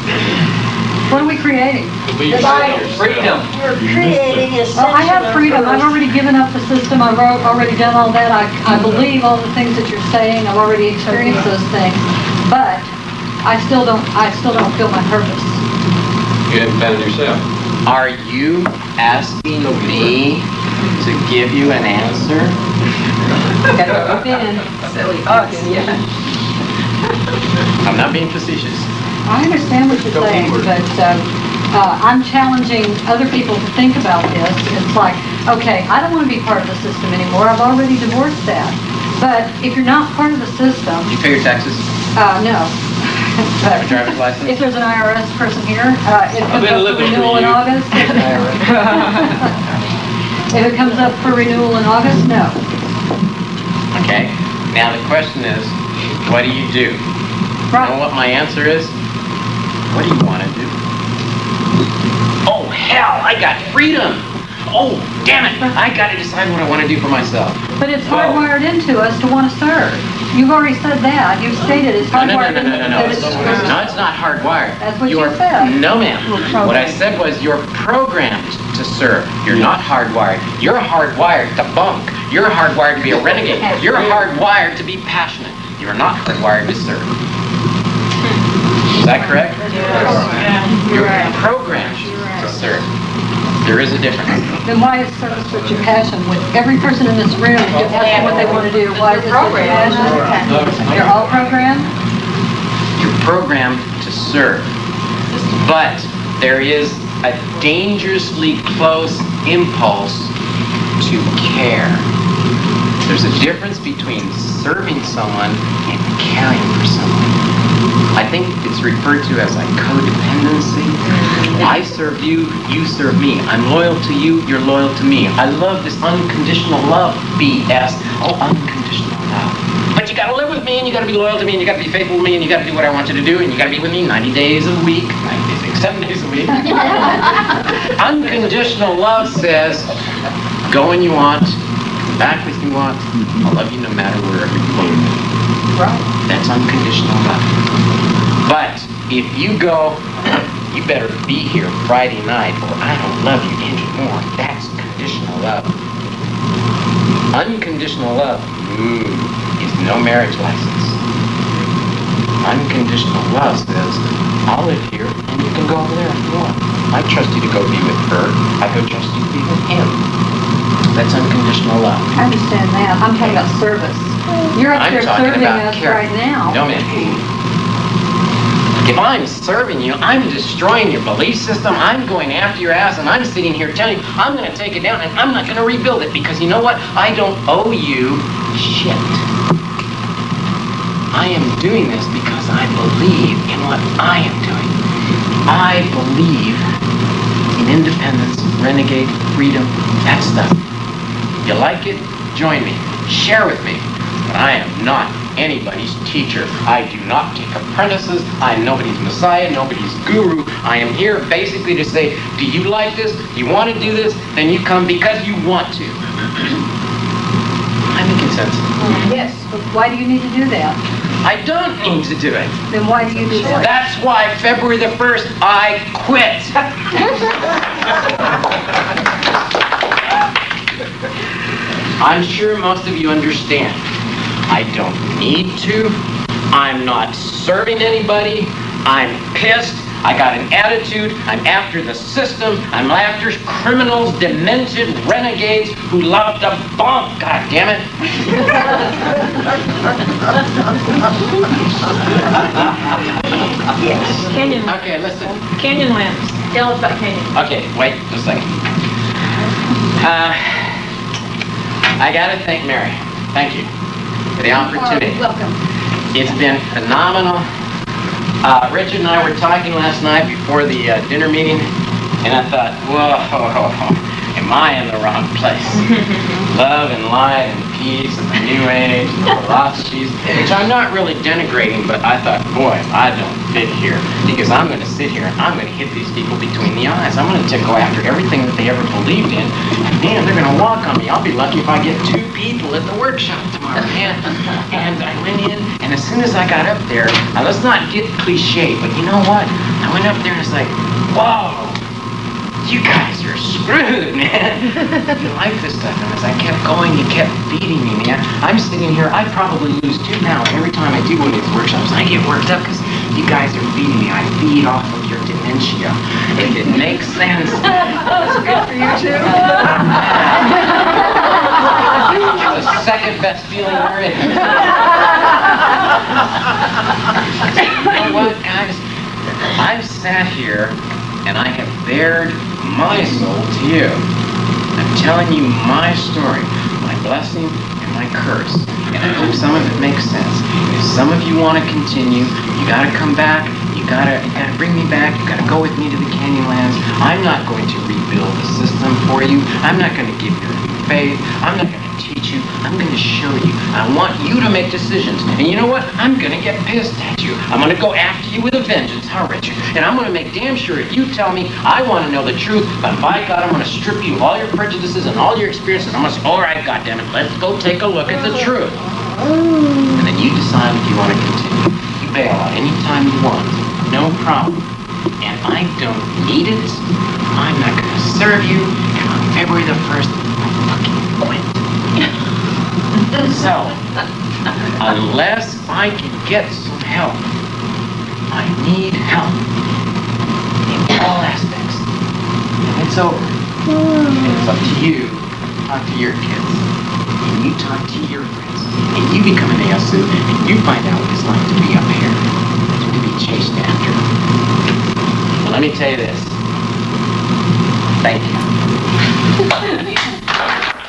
What are we creating? Freedom. You're creating a Well, I have freedom. I've already given up the system. I've already done all that. I believe all the things that you're saying. I've already experienced those things. But I still don't feel my purpose. You haven't found it yourself. Are you asking me to give you an answer? Gotta go in. Silly us, yeah. I'm not being facetious. I understand what you're saying, but I'm challenging other people to think about this. It's like, okay, I don't want to be part of the system anymore. I've already divorced that. But if you're not part of the system, Do you pay your taxes? no. Have a driver's license? If there's an IRS person here, it I've comes been up for living renewal for in you. August. If it comes up for renewal in August, no. Okay. Now the question is, what do you do? You know what my answer is? What do you want to do? Oh, hell, I got freedom. Oh, damn it. I got to decide what I want to do for myself. But it's hardwired into us to want to serve. You've already said that. You've stated it's No, hardwired into us. no. It's not hardwired. That's what you said. No, ma'am. What I said was you're programmed to serve. You're not hardwired. You're hardwired to bunk. You're hardwired to be a renegade. You're hardwired to be passionate. You're not hardwired to serve. Is that correct? You're programmed to serve. There is a difference. Then why is service such a passion? With every person in this room, you ask them what they want to do. Why is it such a passion? You're all programmed? You're programmed to serve. But there is a dangerously close impulse to care. There's a difference between serving someone and caring for someone. I think it's referred to as like codependency. I serve you, you serve me. I'm loyal to you, you're loyal to me. I love this unconditional love, BS. Oh, unconditional love. But you gotta live with me, and you gotta be loyal to me, and you gotta be faithful to me, and you gotta do what I want you to do, and you gotta be with me 90 days a week, 7 days a week. Unconditional love says, go when you want, come back when you want, I'll love you no matter wherever you go. Right. That's unconditional love. But if you go, you better be here Friday night or I don't love you anymore, that's conditional love. Unconditional love is no marriage license. Unconditional love says, I'll live here and you can go over there if you want. I trust you to go be with her. I go trust you to be with him. That's unconditional love. I understand that. I'm talking about service. You're up there serving us right now. No, man. If I'm serving you, I'm destroying your belief system. I'm going after your ass, and I'm sitting here telling you I'm going to take it down, and I'm not going to rebuild it because you know what? I don't owe you shit. I am doing this because I believe in what I am doing. I believe in independence, renegade, freedom, that stuff. You like it? Join me. Share with me. But I am not anybody's teacher. I do not take apprentices. I am nobody's messiah, nobody's guru. I am here basically to say, do you like this? Do you want to do this? Then you come because you want to. I'm making sense. Yes, but why do you need to do that? I don't need to do it. Then why do you do that? That's why February the 1st, I quit. I'm sure most of you understand. I don't need to. I'm not serving anybody. I'm pissed. I got an attitude. I'm after the system. I'm after criminals, demented renegades who love to bump. God damn it. Yes. Canyon. Okay, listen. Canyonlands. Tell us about Canyon. Okay, wait just a second. I gotta thank Mary. Thank you for the opportunity. Welcome. It's been phenomenal. Richard and I were talking last night before the dinner meeting, and I thought, whoa, am I in the wrong place? Love and light and Peace and the New Age and the philosophies, which I'm not really denigrating, but I thought, boy, I don't fit here, because I'm going to sit here and I'm going to hit these people between the eyes. I'm going to go after everything that they ever believed in, and man, they're going to walk on me. I'll be lucky if I get 2 people at the workshop tomorrow, man. And I went in, and as soon as I got up there, now let's not get cliche, but you know what? I went up there and it's like, whoa, you guys are screwed, man. You like this stuff. And as I kept going, you kept feeding me, man. I'm sitting here, I probably lose 2 pounds every time I do one of these workshops. I get worked up because you guys are feeding me. I feed off of your dementia. If it makes sense. That's good for you, too. It's the second best feeling there is. You know what, guys? I've sat here and I have bared my soul to you. I'm telling you my story, my blessing and my curse. And I hope some of it makes sense. If some of you want to continue, you gotta come back, you gotta bring me back, you gotta go with me to the Canyonlands. I'm not going to rebuild the system for you. I'm not gonna give you a new faith. I'm not gonna teach you. I'm gonna show you. I want you to make decisions. And you know what? I'm gonna get pissed at you. I'm gonna go after you with a vengeance, huh, Richard? And I'm gonna make damn sure if you tell me I want to know the truth, but by God, I'm gonna strip you of all your prejudices and all your experiences. I'm gonna say, all right, goddammit, let's go take a look at the truth. And then you decide if you want to continue. You bail out any time you want. No problem. And I don't need it. I'm not gonna serve you. And on February the 1st, I fucking quit. So, unless I can get some help, I need help in all aspects. And it's over. And it's up to you. Talk to your kids. And you talk to your friends. And you become an ASU and you find out what it's like to be up here. And to be chased after. Well, let me tell you this. Thank you.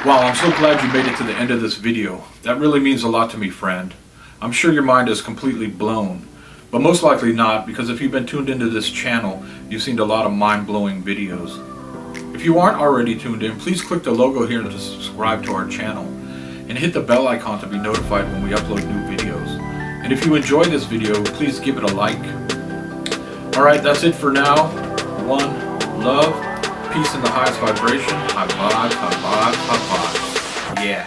Wow, I'm so glad you made it to the end of this video. That really means a lot to me, friend. I'm sure your mind is completely blown, but most likely not, because if you've been tuned into this channel, you've seen a lot of mind-blowing videos. If you aren't already tuned in, please click the logo here to subscribe to our channel, and hit the bell icon to be notified when we upload new videos. And if you enjoyed this video, please give it a like. Alright, that's it for now. 1 love. Peace in the highest vibration. High vibes, high vibes, high vibes. Yeah.